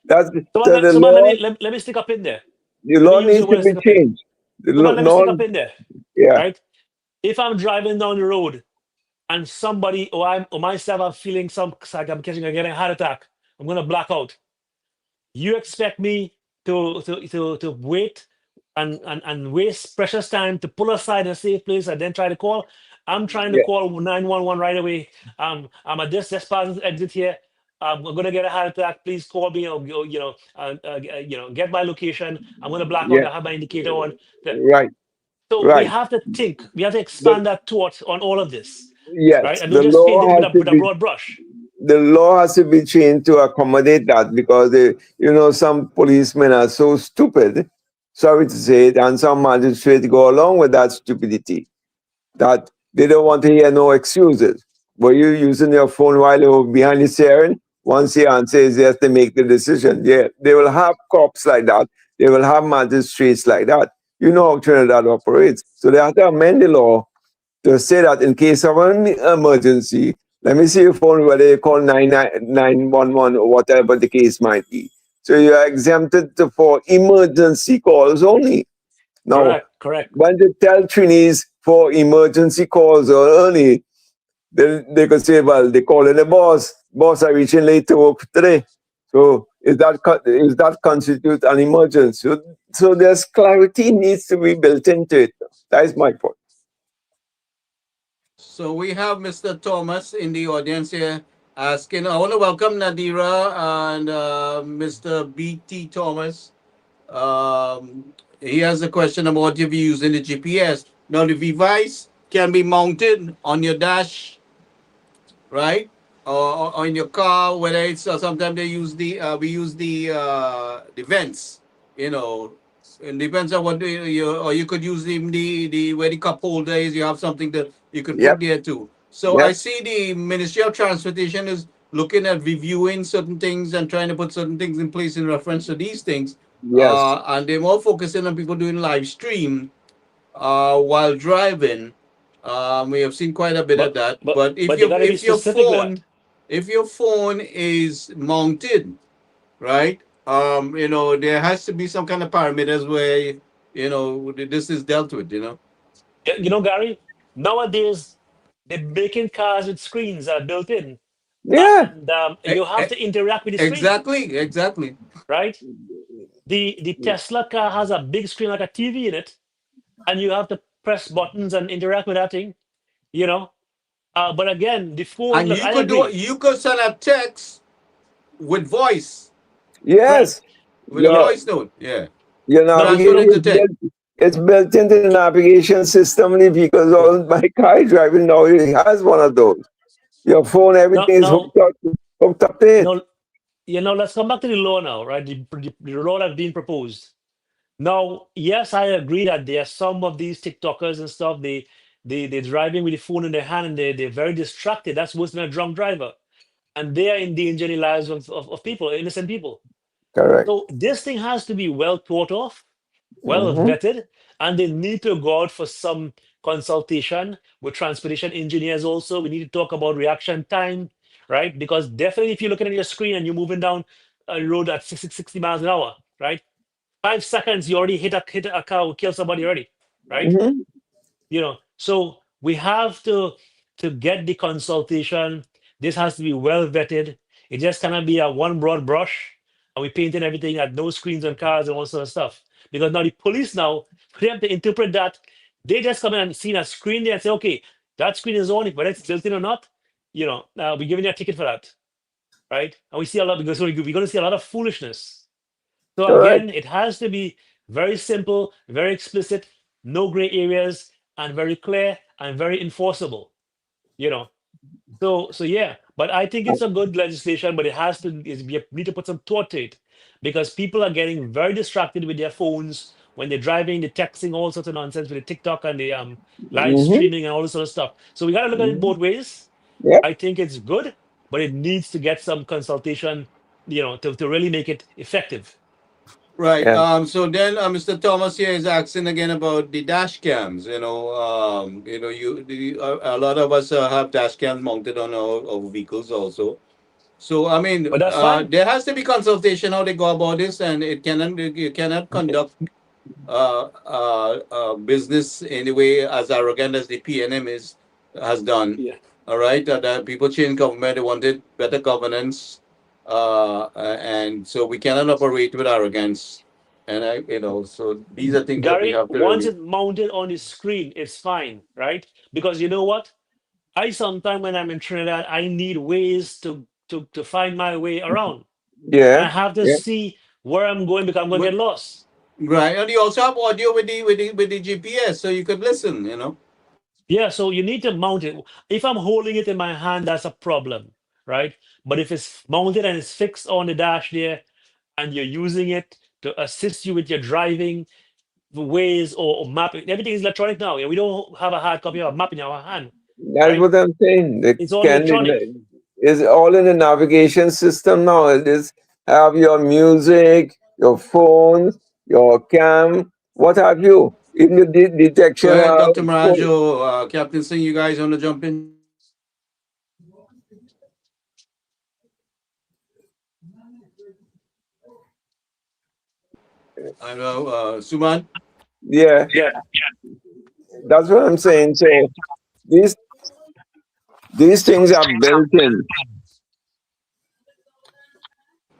That's So, so the let law. me let me stick up in there. The Let me law use needs your to word, be stick up in. changed. The Come on, let me stick law, up in there. yeah, Right. If I'm driving down the road and somebody or myself, I'm feeling like I'm getting a heart attack, I'm gonna black out. You expect me to wait and waste precious time to pull aside a safe place and then try to call? I'm trying to yeah, call 911 right away. I'm at this person's exit here. I'm gonna get a heart attack. Please call me, or get my location. I'm gonna black out. yeah. I have my indicator on. Right, So we right. have to think. We have to The, expand that thought on all of this, right? yes, And don't the just paint it law with has to with a be broad brush. the law has to be changed to accommodate that because some policemen are so stupid. Sorry to say it, and some magistrates go along with that stupidity. That they don't want to hear no excuses. Were you using your phone while you were behind the steering? Once the answer is yes, they make the decision. Yeah, they will have cops like that. They will have magistrates like that. You know how Trinidad operates. So they have to amend the law to say that in case of an emergency, let me see your phone whether you call 911 or whatever the case might be. So you are exempted for emergency calls only. Now, Correct. when they tell Trinis for emergency calls or early, then they could say, well, they call in the boss. Boss, I reaching late to work today. So is that constitute an emergency? So there's clarity needs to be built into it. That is my point. So we have Mr. Thomas in the audience here asking. I want to welcome Nadira and Mr. B.T. Thomas. He has a question about if you're using the GPS. Now the device can be mounted on your dash, right? Or in your car, whether it's sometimes they use we use the vents, you know. It depends on what or you could use the where the cup holder is. You have something that you could Yep. put there too. So I Yep. see the Ministry of Transportation is looking at reviewing certain things and trying to put certain things in place in reference to these things. Yes. And they're more focusing on people doing live stream while driving. We have seen quite a bit of that. But But you gotta be specific with that. if your phone is mounted, right? There has to be some kind of parameters where this is dealt with. Gary, nowadays they're making cars with screens that are built in, Yeah. and you have to interact with the screen, Exactly. right? The Tesla car has a big screen like a TV in it, and you have to press buttons and interact with that thing, you know. But again, the phone. And Look, I agree. you could send a text with voice, Yes. with a Your voice note. Yeah. your Transfer navigation it to is text. it's built into the navigation system in the vehicles. All my car driving now it has one of those. Your phone, everything is Now, hooked up to it. let's come back to the law now, right? The law that's being proposed. Now, yes, I agree that there are some of these TikTokers and stuff, they're driving with the phone in their hand and they're very distracted. That's worse than a drunk driver. And they are endangering the lives of people, innocent people. Correct. So this thing has to be well thought of, well Mhm. vetted, and they need to go out for some consultation with transportation engineers also. We need to talk about reaction time, right? Because definitely if you're looking at your screen and you're moving down a road at 60 miles an hour, right? 5 seconds, you already hit a car, kill somebody already, right? Mhm. So we have to get the consultation. This has to be well vetted. It just cannot be a one broad brush and we painting everything at no screens on cars and all sort of stuff. Because now the police now, they have to interpret that. They just come in and see a screen there and say, okay, that screen is on, whether it's built in or not, we're giving you a ticket for that. Right? And we see a lot because we're going to see a lot of foolishness. So Correct. again, it has to be very simple, very explicit, no gray areas, and very clear and very enforceable. So yeah, but I think it's a good legislation, but it has to we need to put some thought to it because people are getting very distracted with their phones when they're driving, they're texting all sorts of nonsense with the TikTok and the live Mm-hmm. streaming and all this sort of stuff. So we got to look at it both ways. Yep. I think it's good, but it needs to get some consultation, to really make it effective. Right. Yeah. So then, Mr. Thomas here is asking again about the dash cams. A lot of us have dash cams mounted on our vehicles also. So I mean, But that's fine. there has to be consultation how they go about this, and you cannot conduct business anyway as arrogant as the PNM has done. Yeah. All right, that people change government, they wanted better governance, and so we cannot operate with arrogance. And so these are things that we Gary, have to once really. it's mounted on the screen, it's fine, right? Because you know what? I sometimes when I'm in Trinidad, I need ways to find my way around. And I Yeah. have to Yeah. see where I'm going because I'm gonna But, get lost. right, and you also have audio with the GPS, so you could listen. Yeah, so you need to mount it. If I'm holding it in my hand, that's a problem, right? But if it's mounted and it's fixed on the dash there, and you're using it to assist you with your driving, ways or mapping, everything is electronic now. We don't have a hard copy of a map in our hand, That's right? what I'm saying. They It's all can electronic. is all in the navigation system now. It is have your music, your phone, your cam, what have you. Even the Go detection ahead, Dr. phone. Marajo, Captain Singh, you guys want to jump in? I know, Suman. Yeah, Yeah. that's what I'm saying. So these these things are built in.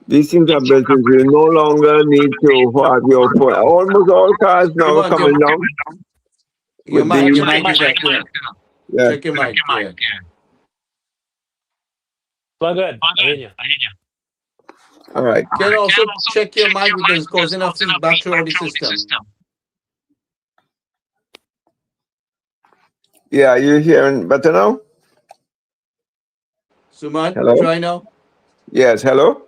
These things are built in. You no longer need to have your phone. Almost all cars now are Suman, coming down your with mic, the your mic is active. yeah. Check your mic. Yeah. Well, good. I hear you. All right. Can also check your mic because it's causing us feedback throughout the system. Yeah, you hearing better now? Suman, Hello? try now. Yes, hello?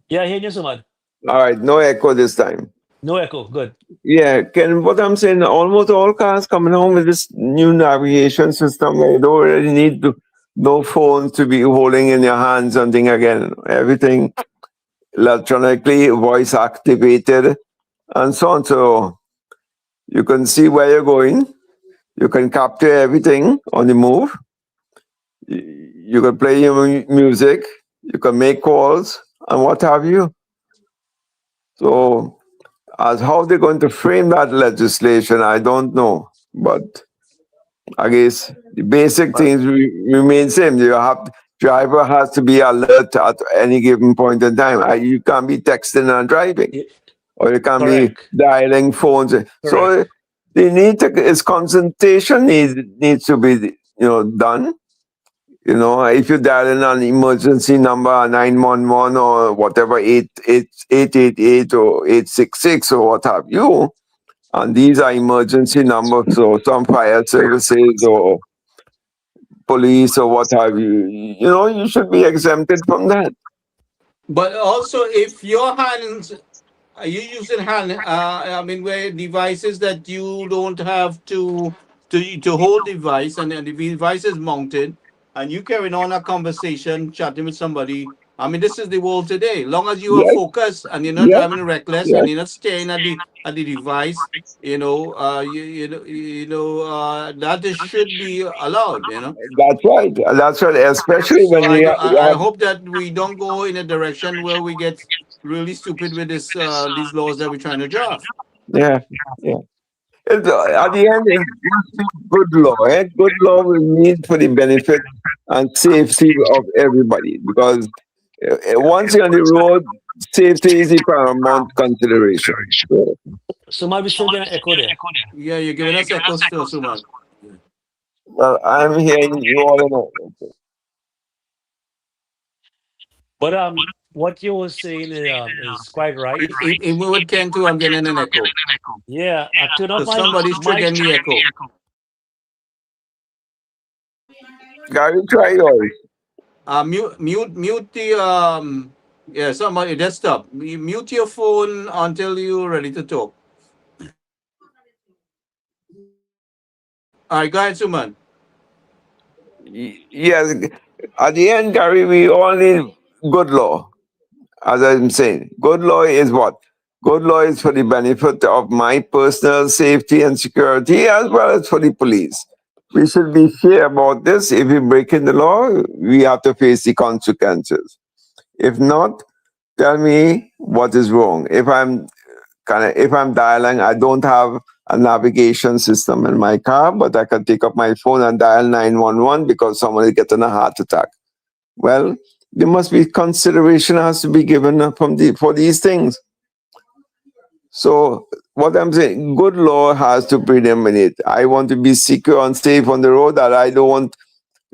Yeah, I hear you, Sumad. All right, no echo this time. No echo. Good. Yeah, what I'm saying, almost all cars coming home with this new navigation system where you don't really need no phone to be holding in your hands and thing again. Everything electronically, voice activated, and so on. So you can see where you're going. You can capture everything on the move. You can play your music. You can make calls and what have you. So as how they're going to frame that legislation, I don't know. But I guess the basic things remain same. Driver has to be alert at any given point in time. You can't be texting and driving, Yeah, or you can't correct. be dialing phones. So its concentration needs to be done. If you're dialing an emergency number 911 or whatever 888 or 866 or what have you, and these are emergency numbers or some fire services or police or what have you, you should be exempted from that. But also, if your hands, are you using where devices that you don't have to hold device and then the device is mounted and you carrying on a conversation, chatting with somebody. I mean, this is the world today. Long as you are Yes, focused and you're not yes, driving reckless yes. and you're not staring at the device, that should be allowed. That's right. That's right. Especially So when I, you do, have, I I hope that we don't go in a direction where we get really stupid with these laws that we're trying to draft. yeah, yeah. At the end, it must be good law. Good law we need for the benefit and safety of everybody because once you're on the road, safety is the paramount consideration. So, Suman, we still get an echo there. Yeah, you're giving us echoes still, Suman. well, I'm hearing you all in all. But what you were saying is quite right. Even with Ken too, I'm getting an echo. Yeah, I turn So off somebody's my triggering the echo. Gary, try yours. Mute the yeah, somebody desktop. Mute your phone until you're ready to talk. All right, go ahead, Suman. Yes, at the end, Gary, we all need good law. As I'm saying, good law is what? Good law is for the benefit of my personal safety and security as well as for the police. We should be fair about this. If we break in the law, we have to face the consequences. If not, tell me what is wrong. If I'm dialing, I don't have a navigation system in my car, but I can take up my phone and dial 911 because someone is getting a heart attack. Well, there must be consideration has to be given for these things. So what I'm saying, good law has to predominate. I want to be secure and safe on the road, that I don't want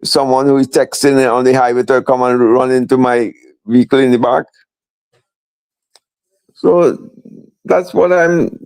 someone who is texting on the highway to come and run into my vehicle in the back. So that's what I'm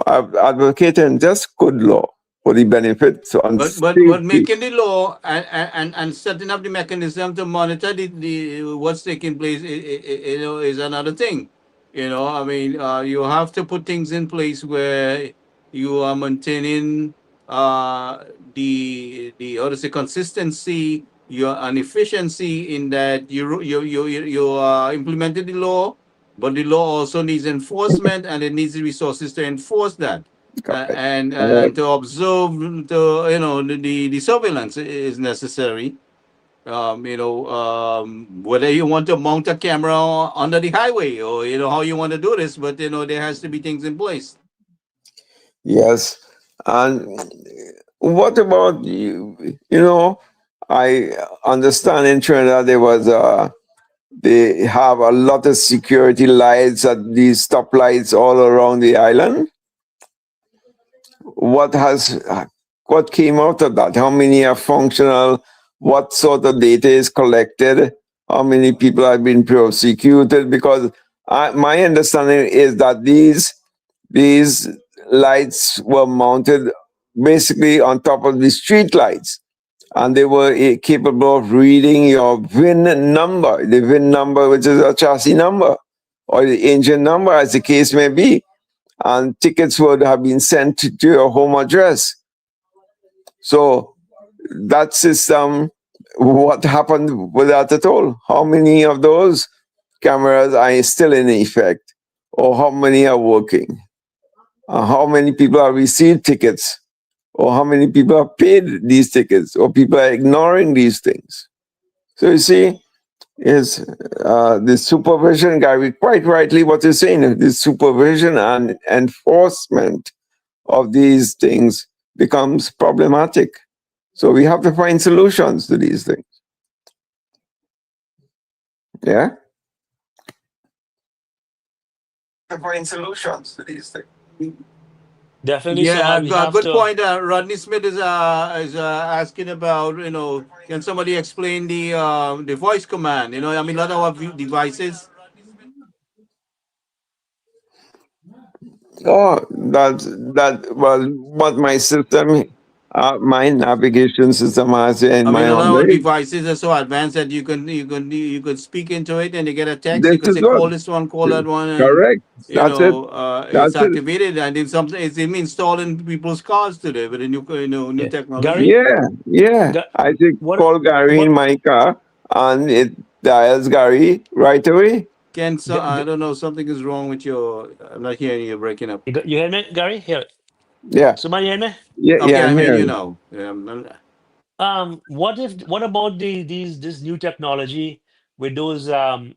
advocating, just good law for the benefits and But safety. making the law and setting up the mechanism to monitor the what's taking place, is another thing. I mean, you have to put things in place where you are maintaining the how to say consistency, an efficiency in that you are implementing the law, but the law also needs enforcement and it needs the resources to enforce that. And to observe the surveillance is necessary. Whether you want to mount a camera under the highway or how you want to do this, but there has to be things in place. Yes. And what about you? I understand in Trinidad they have a lot of security lights at these stoplights all around the island. What came out of that? How many are functional? What sort of data is collected? How many people have been prosecuted? Because my understanding is that these lights were mounted basically on top of the street lights, and they were capable of reading your VIN number, the VIN number, which is a chassis number, or the engine number, as the case may be, and tickets would have been sent to your home address. So that system, what happened with that at all? How many of those cameras are still in effect, or how many are working? How many people have received tickets, or how many people have paid these tickets, or people are ignoring these things? So you see, is the supervision, Gary, quite rightly what you're saying, the supervision and enforcement of these things becomes problematic. So we have to find solutions to these things. Yeah? To find solutions to these things. Definitely, Yeah, Suman. I've We got a have good to. point. Rodney Smith is asking about, can somebody explain the voice command? I mean, a lot of our devices. Oh, what my system, my navigation system has in I my mean, a lot own of our way. devices are so advanced that you could speak into it and you get a text. This You could is say what, call this one, call that one, and correct. That's it. it's That's it. activated. And if something it's even installed in people's cars today with the new Yeah. technology. Gary, Yeah. I think call Gary in my car and it dials Gary right away. I don't know, something is wrong with your. I'm not hearing you, breaking up. you hear me, Gary? Here. Yeah. Suman, you hear me? Okay, I'm I'm hearing you hearing. now. What about this new technology with those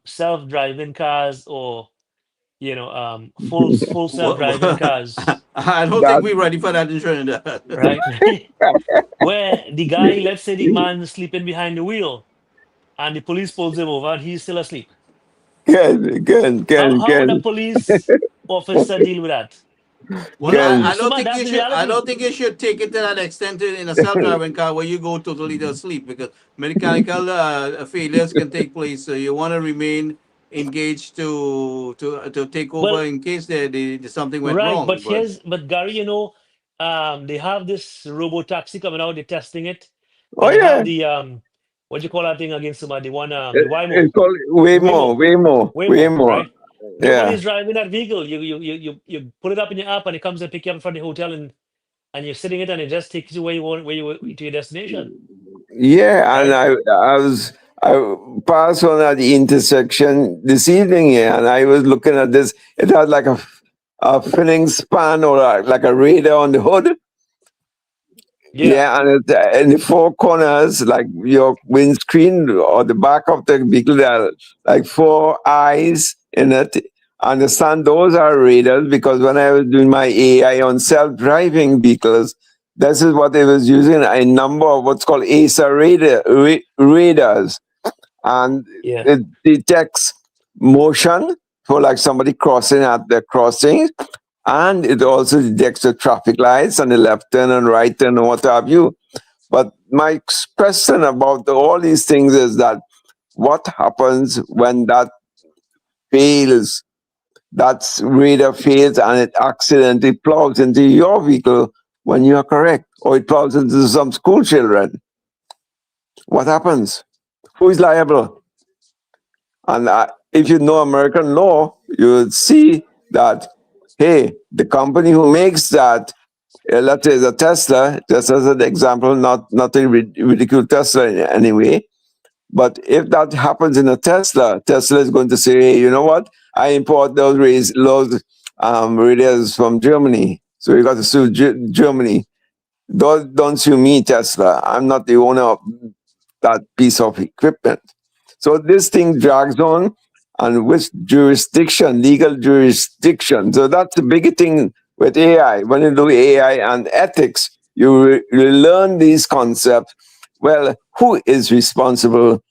self-driving cars or full self-driving cars, I don't That think we're ready for that in Trinidad. right? Where the guy, let's say the man is sleeping behind the wheel, and the police pulls him over, and he's still asleep. How would a Ken. police officer deal with that? Well, Ken. I don't Suma, think that's you the should. I reality. don't think you should take it to that extent in a self-driving car where you go totally to sleep, because mechanical failures can take place. So you want to remain engaged to take over Well, in case there something went right, wrong. But but Gary, they have this robo taxi coming out. They're testing it, Oh and they yeah, have the what do you call that thing again? Somebody, the one the Waymo, it's called way more, Waymo, way more, way Waymo, more. right? Yeah, Nobody's driving that vehicle. You put it up in your app, and it comes and pick you up from the hotel, and you're sitting it, and it just takes you where you want, to your destination, yeah. And right? I passed on at the intersection this evening here, and I was looking at this. It had like a filling span or like a radar on the hood. Yeah, Yeah, and in the four corners, like your windscreen or the back of the vehicle, there are like four eyes in it. Understand those are radars because when I was doing my AI on self-driving vehicles, this is what they was using a number of what's called ASA radars, and yeah. it detects motion for like somebody crossing at the crossing, and it also detects the traffic lights and the left turn and right turn and what have you. But my question about all these things is that what happens when that fails, that radar fails and it accidentally plows into your vehicle when you are correct, or it plows into some school children? What happens? Who is liable? And if you know American law, you would see that, hey, the company who makes that, let's say the Tesla, just as an example, not to ridicule Tesla in any way, but if that happens in a Tesla, Tesla is going to say, hey, you know what? I import those radios from Germany. So you got to sue Germany. Don't sue me, Tesla. I'm not the owner of that piece of equipment. So this thing drags on, and which jurisdiction, legal jurisdiction. So that's the big thing with AI. When you do AI and ethics, you learn these concepts. Well, who is responsible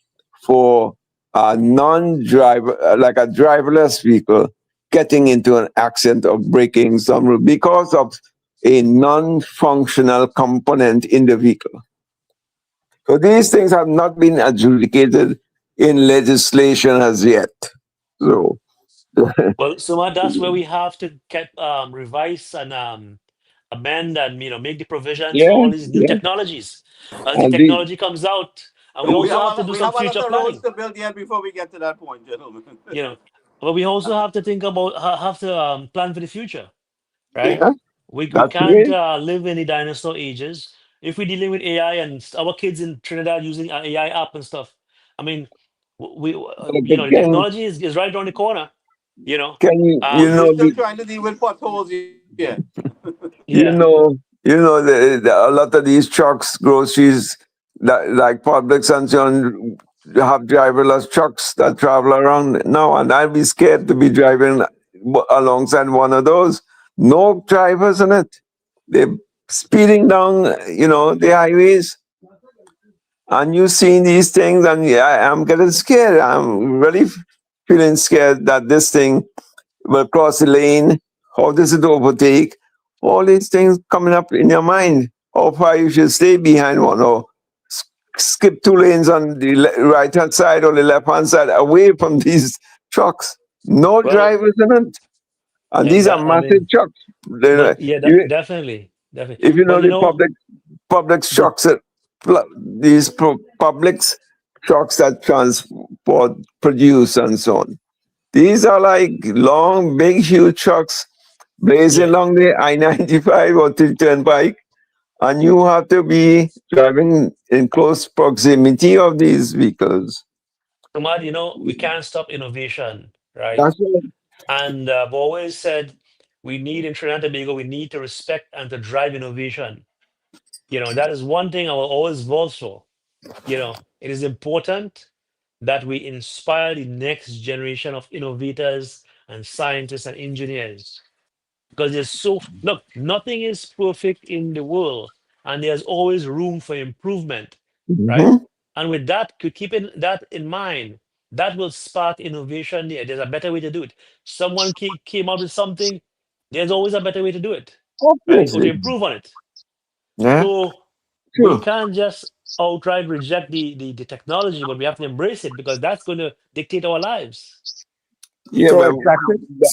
for a non-driver, like a driverless vehicle, getting into an accident or breaking some rule because of a non-functional component in the vehicle? So these things have not been adjudicated in legislation as yet. So Well, Suma, that's where we have to revise and amend and make the provisions for yeah, all these new yeah. technologies as the And technology comes out, and we also have to do we some have a lot future of roads planning. to build yet before we get to that point, gentlemen. You know, but we also have to think about have to plan for the future, right? yeah, We that's the can't way. live in the dinosaur ages if we're dealing with AI and our kids in Trinidad using AI app and stuff. I mean, the Can technology is right around the corner. You know, you um, We're know still trying to deal with potholes yet. you yeah. know a lot of these trucks, groceries, like Publix and so on, have driverless trucks that travel around now, and I'd be scared to be driving alongside one of those. No drivers in it. They're speeding down, the highways, and you seeing these things, and yeah, I'm getting scared. I'm really feeling scared that this thing will cross the lane. How does it overtake? All these things coming up in your mind. How far you should stay behind one, or skip 2 lanes on the right hand side or the left hand side away from these trucks. No Well, drivers in it, and yeah, these are that, I massive mean, trucks. but yeah, You- definitely, definitely. if you know But the public the trucks, these public trucks that transport produce and so on. These are like long, big, huge trucks blazing yeah, along the I-95 or the turnpike, and you have to be driving in close proximity of these vehicles. Samad, we can't stop innovation, right? That's what, And I've always said we need in Trinidad and Tobago, we need to respect and to drive innovation. That is one thing I will always vote for. It is important that we inspire the next generation of innovators and scientists and engineers. Because there's so, look, nothing is perfect in the world, and there's always room for improvement, right? Mhm. And with that, keeping that in mind, that will spark innovation there. There's a better way to do it. Someone came up with something, there's always a better way to do it, right? Or to Obviously. improve on it. Yeah, So we true. can't just outright reject the technology, but we have to embrace it because that's going to dictate our lives. Yeah, So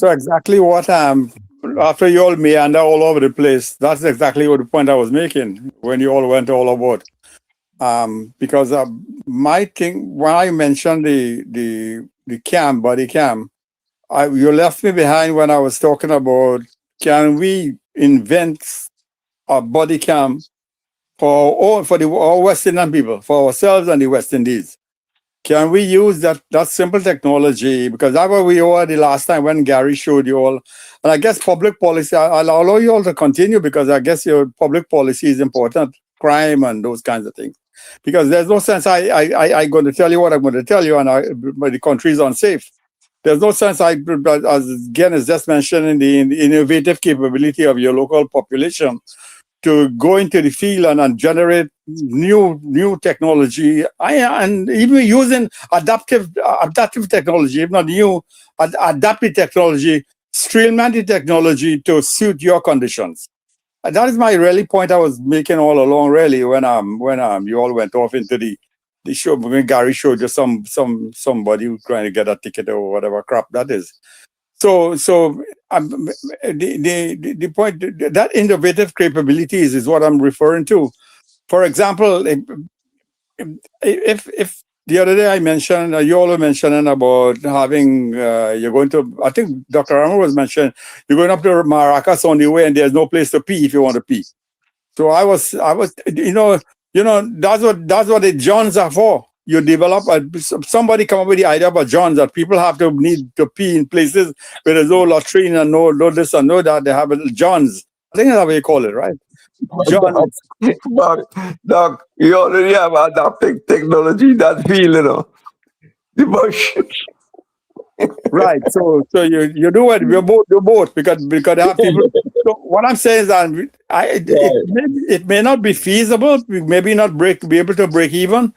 but exactly what after you all meander all over the place, that's exactly what the point I was making when you all went all about. Because my thing when I mentioned the body cam, you left me behind when I was talking about can we invent a body cam for all West Indian people, for ourselves and the West Indies. Can we use that simple technology? Because that's what we heard the last time when Gary showed you all. And I guess public policy, I'll allow you all to continue because I guess your public policy is important, crime and those kinds of things. Because there's no sense I'm going to tell you what I'm going to tell you, and the country is unsafe. There's no sense, as again, as just mentioned, in the innovative capability of your local population to go into the field and generate new technology, and even using adaptive technology, if not new, adaptive technology, streamlined technology to suit your conditions. And that is my really point I was making all along, really, when you all went off into the show, when Gary showed you somebody who's trying to get a ticket or whatever crap that is. So the point that innovative capabilities is what I'm referring to. For example, if the other day I mentioned, you all were mentioning about having you're going to, I think Dr. Ramar was mentioning, you're going up to Maracas on the way and there's no place to pee if you want to pee. So I was that's what the Johns are for. You develop somebody come up with the idea about Johns that people have to need to pee in places where there's no latrine and no this and no that. They have Johns. I think that's what you call it, right? Johns. Doc, you already have adaptive technology in that field, you know. The bush. Right. So you do it. You both because they have people. So what I'm saying is that it may not be feasible. Maybe not be able to break even.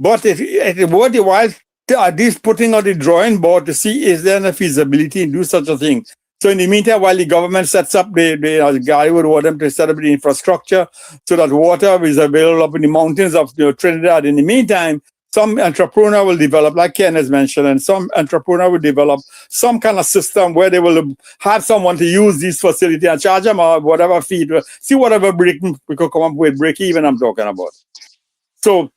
But it worth the while at least putting on the drawing board to see is there a feasibility to do such a thing. So in the meantime, while the government sets up, the guy would want them to set up the infrastructure so that water is available up in the mountains of Trinidad. In the meantime, some entrepreneur will develop, like Ken has mentioned, and some entrepreneur will develop some kind of system where they will have someone to use this facility and charge them or whatever fee, see whatever we could come up with, break even I'm talking about. So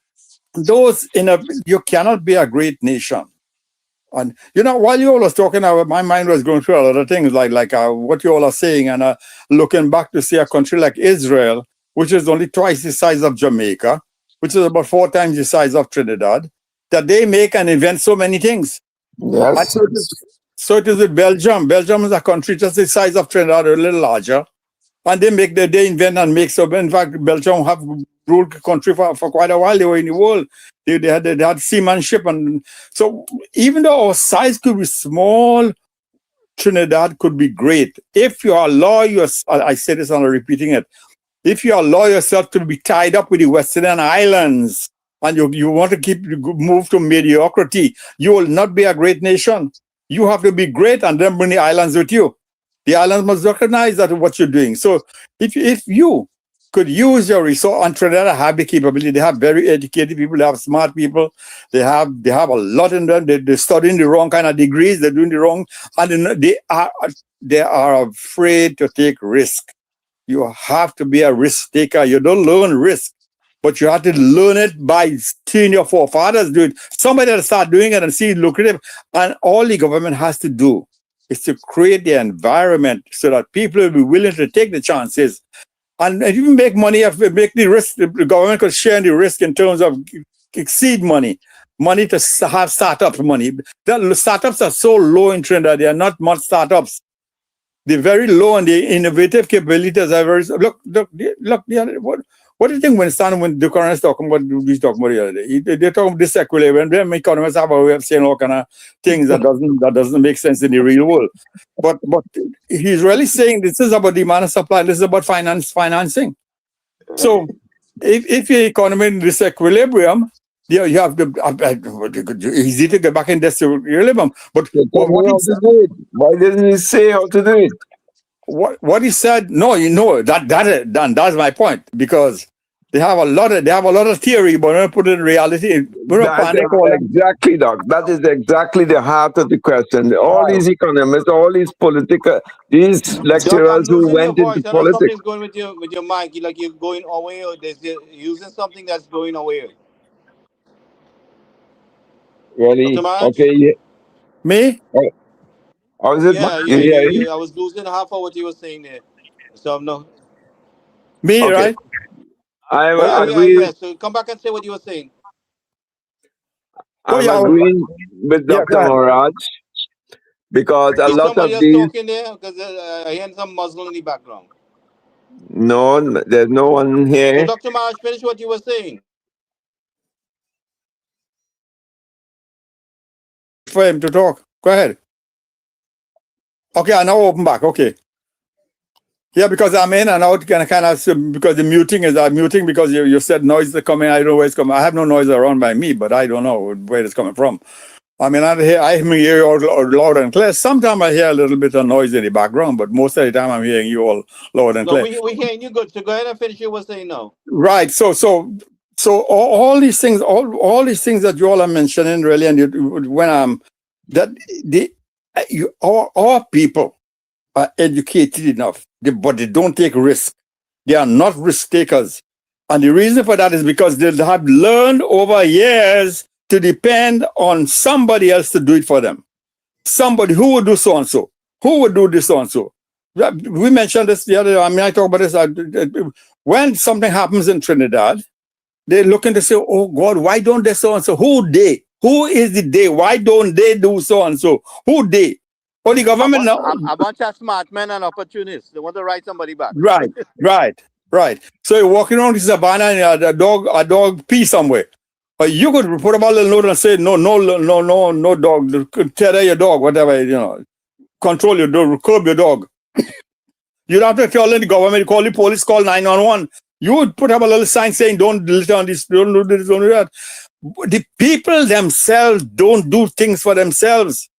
you cannot be a great nation. And while you all was talking, my mind was going through a lot of things like what you all are saying, and looking back to see a country like Israel, which is only twice the size of Jamaica, which is about 4 times the size of Trinidad, that they make and invent so many things. Yes. So it is with Belgium. Belgium is a country just the size of Trinidad, a little larger, and they invent and make. So in fact, Belgium have ruled the country for quite a while. They were in the world. They had seamanship, and so even though our size could be small, Trinidad could be great if you allow I say this and I'm repeating it. If you allow yourself to be tied up with the Western Islands and you want to move to mediocrity, you will not be a great nation. You have to be great and then bring the islands with you. The islands must recognize that what you're doing. So if you could use your resource, and Trinidad have the capability, they have very educated people, they have smart people, they have a lot in them, they're studying the wrong kind of degrees, they're doing the wrong, and they are afraid to take risk. You have to be a risk taker. You don't learn risk, but you have to learn it by seeing your forefathers do it. Somebody will start doing it and see it lucrative. And all the government has to do is to create the environment so that people will be willing to take the chances. And if you make money, make the risk, the government could share the risk in terms of seed money to have startup money. The startups are so low in Trinidad. They are not much startups. They're very low, and the innovative capabilities are very look. What do you think when the current is talking about, he's talking about the other day? They're talking about disequilibrium. Them economists have a way of saying all kind of things that doesn't make sense in the real world. But he's really saying this is about demand and supply. This is about financing. So if your economy in disequilibrium, you have to easy to get back in disequilibrium. But why didn't he say how to do it? What he said? No, that's my point, because they have a lot of theory, but when put it in reality, exactly, Doc. That is exactly the heart of the question. All these economists, all these these lecturers who went into politics. Something's going with your mic, like you're going away, or you're using something that's going away. Really? Okay. Yeah. Me? How is it? Yeah, I was losing half of what you were saying there. So no. Me, okay. Right? I agree. Yeah. So come back and say what you were saying. I'm agreeing with Dr. Maharaj, because a lot of these. Talking there, because I hear some Muslim in the background. No, there's no one here. So Dr. Maharaj, finish what you were saying. For him to talk. Go ahead. Okay, I now open back. Okay. Yeah, because I'm in and out, kind of because the muting is muting because you said noise is coming. I don't know where it's coming. I have no noise around by me, but I don't know where it's coming from. I mean, I hear you all loud and clear. Sometimes I hear a little bit of noise in the background, but most of the time I'm hearing you all loud and clear. We're hearing you good. So go ahead and finish what you were saying now. Right. So all these things, all these things that you all are mentioning, really, and our people are educated enough, but they don't take risk. They are not risk takers. And the reason for that is because they have learned over years to depend on somebody else to do it for them. Somebody who would do so and so, who would do this so and so. We mentioned this the other day. I mean, I talk about this. When something happens in Trinidad, they're looking to say, oh God, why don't they so and so? Who they? Who is the they? Why don't they do so and so? Who they? Oh, the government now. A bunch of smart men and opportunists. They want to write somebody back. Right. So you're walking around the savannah and a dog pee somewhere. You could put up a little note and say, no dog. Tether your dog, whatever, control your dog, curb your dog. You don't have to call the government, call the police, call 911. You would put up a little sign saying, don't litter on this, don't do this, don't do that. The people themselves don't do things for themselves.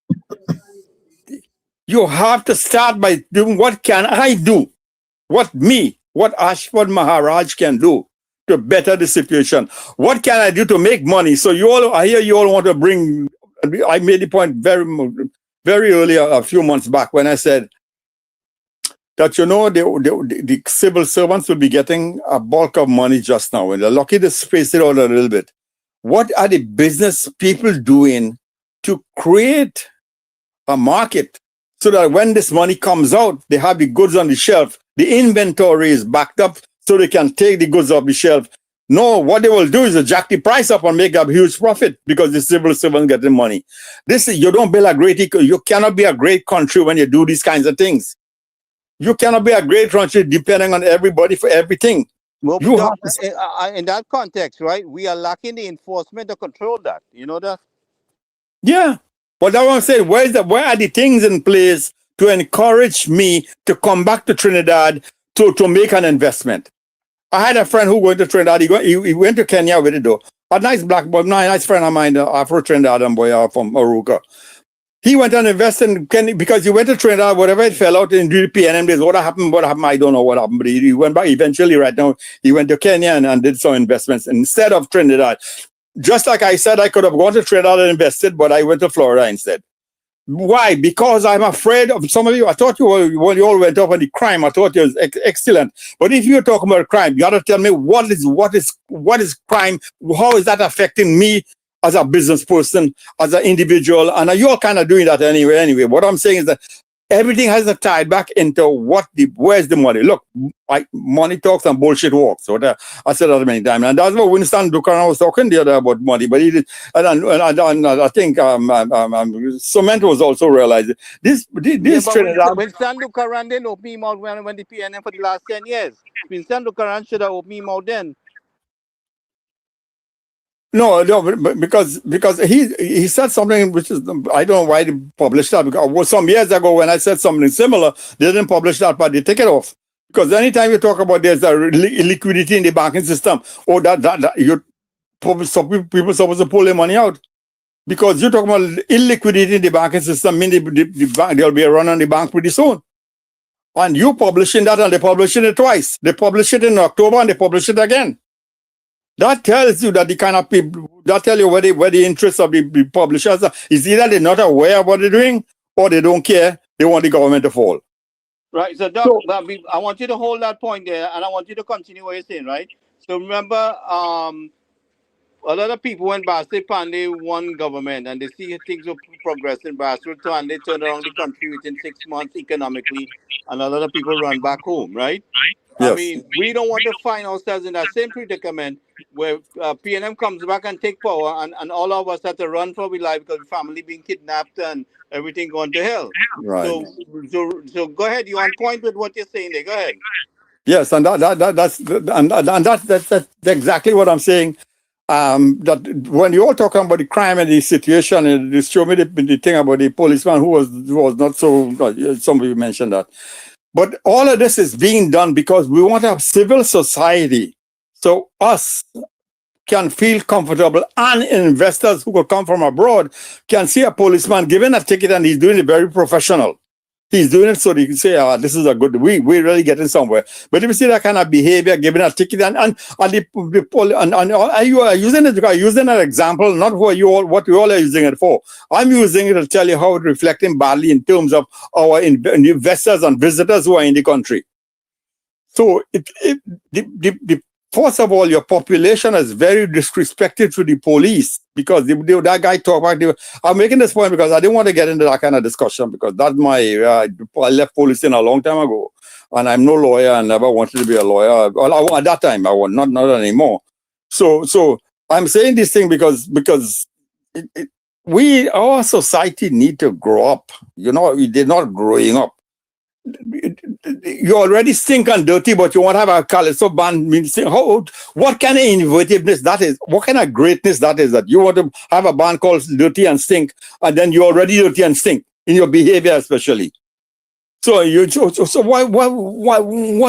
You have to start by doing, what can I do? What Ashford Maharaj can do to better the situation? What can I do to make money? So I hear you all want to bring, I made the point very, very early, a few months back, when I said that, the civil servants will be getting a bulk of money just now, and they're lucky to space it out a little bit. What are the business people doing to create a market so that when this money comes out, they have the goods on the shelf, the inventory is backed up so they can take the goods off the shelf? No, what they will do is jack the price up and make a huge profit because the civil servants get the money. You don't build a great, you cannot be a great country when you do these kinds of things. You cannot be a great country depending on everybody for everything. Well, in that context, right, we are lacking the enforcement to control that. You know that? Yeah. But that's what I'm saying. Where are the things in place to encourage me to come back to Trinidad to make an investment? I had a friend who went to Trinidad. He went to Kenya with it, though. A nice black boy, nice friend of mine, Afro-Trinidadian boy from Aruca. He went and invested in Kenya because he went to Trinidad, whatever it fell out in the PNM days. What happened, I don't know what happened. But he went back eventually. Right now, he went to Kenya and did some investments instead of Trinidad. Just like I said, I could have gone to Trinidad and invested, but I went to Florida instead. Why? Because I'm afraid of some of you. I thought when you all went up on the crime, I thought it was excellent. But if you're talking about crime, you got to tell me what is crime? How is that affecting me as a business person, as an individual? And you're kind of doing that anyway. What I'm saying is that everything has to tie back into where's the money. Look, money talks and bullshit walks. So I said that many times, and that's what Winston Buchanan was talking the other about money. But he did, and I think Cement was also realizing this. Trinidad. Winston Buchanan didn't open him out when the PNM for the last 10 years. Winston Buchanan should have opened him out then. No, because he said something which is, I don't know why they published that, because some years ago when I said something similar, they didn't publish that, but they take it off. Because anytime you talk about there's a liquidity in the banking system, or that you people supposed to pull their money out. Because you're talking about illiquidity in the banking system, meaning the bank, there'll be a run on the bank pretty soon. And you publishing that, and they publishing it twice. They publish it in October and they publish it again. That tells you that the kind of people, that tell you where the interests of the publishers are. Is either they're not aware of what they're doing, or they don't care, they want the government to fall. Right, so Doc, I want you to hold that point there, and I want you to continue what you're saying, right? So remember, a lot of people when Basi Pandey won government, and they see things were progressing, Basi and they turn around the country within 6 months economically, and a lot of people run back home, right? Yes. I mean, we don't want to find ourselves in that same predicament where PNM comes back and take power, and all of us have to run for our life because the family being kidnapped and everything going to hell. Right. So go ahead. You're on point with what you're saying there. Go ahead. Yes, and that's exactly what I'm saying. That when you're all talking about the crime and the situation, and they show me the thing about the policeman who was not so. Somebody mentioned that. But all of this is being done because we want to have civil society. So us can feel comfortable, and investors who could come from abroad can see a policeman giving a ticket and he's doing it very professional. He's doing it so they can say, this is a good, we're really getting somewhere. But if you see that kind of behavior, giving a ticket, and you are using it because using an example, not what you all are using it for. I'm using it to tell you how it's reflecting badly in terms of our investors and visitors who are in the country. So first of all, your population is very disrespected to the police because that guy talked about. I'm making this point because I didn't want to get into that kind of discussion because that's I left policing a long time ago, and I'm no lawyer and never wanted to be a lawyer. Well, at that time I was not anymore. So I'm saying this thing because our society need to grow up. You know, they're not growing up. You already stink and dirty, but you want to have a color. So band means what kind of innovativeness that is? What kind of greatness that is? That you want to have a band called Dirty and Stink, and then you're already dirty and stink in your behavior, especially. So why are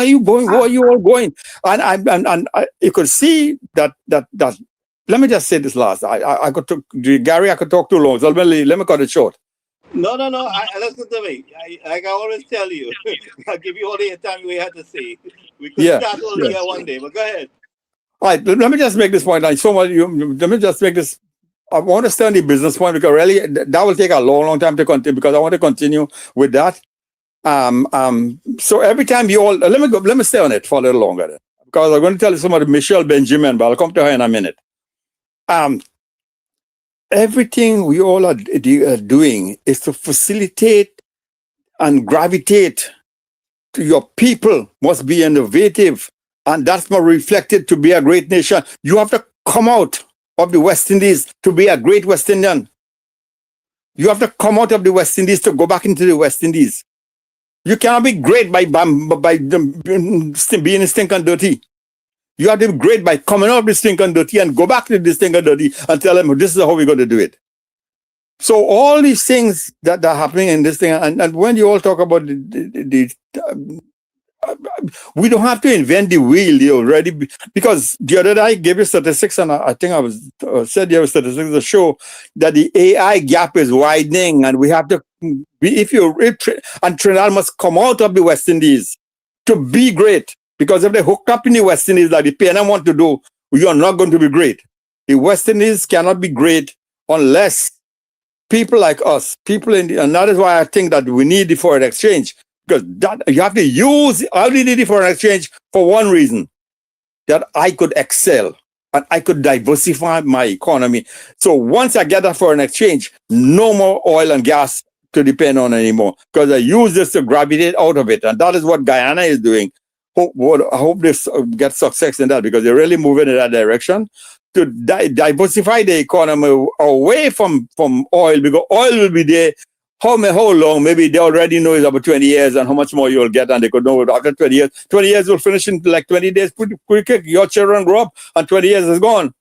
you going? Where are you all going? And you could see that. Let me just say this last. I could talk, Gary. I could talk too long. So let me cut it short. No. Listen to me. Like I always tell you, I'll give you all the time we had to say. We could start all here one day, but go ahead. All right, let me just make this point. Let me just make this. I want to stay on the business point because really that will take a long time to continue because I want to continue with that. So every time you all, let me stay on it for a little longer then, because I'm going to tell you somebody, Michelle Benjamin, but I'll come to her in a minute. Everything we all are doing is to facilitate and gravitate to your people must be innovative, and that's more reflected to be a great nation. You have to come out of the West Indies to be a great West Indian. You have to come out of the West Indies to go back into the West Indies. You cannot be great by being stink and dirty. You have to be great by coming out of this stink and dirty and go back to this stink and dirty and tell them this is how we're going to do it. So all these things that are happening in this thing, and when you all talk about we don't have to invent the wheel already, because the other day I gave you statistics, and I think I said there were statistics that show that the AI gap is widening, and we have to be, and Trinidad must come out of the West Indies to be great. Because if they hook up in the West Indies like the PNM want to do, you are not going to be great. The West Indies cannot be great unless people like us, and that is why I think that we need the foreign exchange. Because that you have to use, I only need the foreign exchange for one reason, that I could excel and I could diversify my economy. So once I get that foreign exchange, no more oil and gas to depend on anymore, because they use this to gravitate out of it. And that is what Guyana is doing. I hope this gets success in that, because they're really moving in that direction to diversify the economy away from oil, because oil will be there. How long? Maybe they already know it's about 20 years and how much more you'll get, and they could know it after 20 years. 20 years will finish in like 20 days. Pretty quick, your children grow up and 20 years is gone.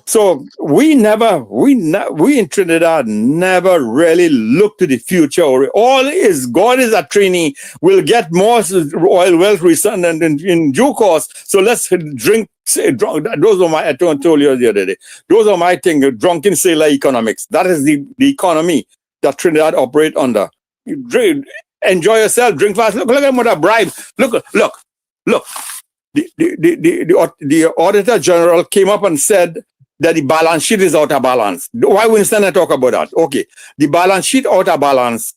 So we in Trinidad never really look to the future. All is God is a Trini. We'll get more oil wealth recent and in due course. So let's drink. Those are my, I told you the other day. Those are my thing. Drunken sailor economics. That is the economy that Trinidad operate under. You drink, enjoy yourself, drink fast. Look at what a bribe. Look. The Auditor General came up and said that the balance sheet is out of balance. Why we stand and talk about that? Okay, the balance sheet out of balance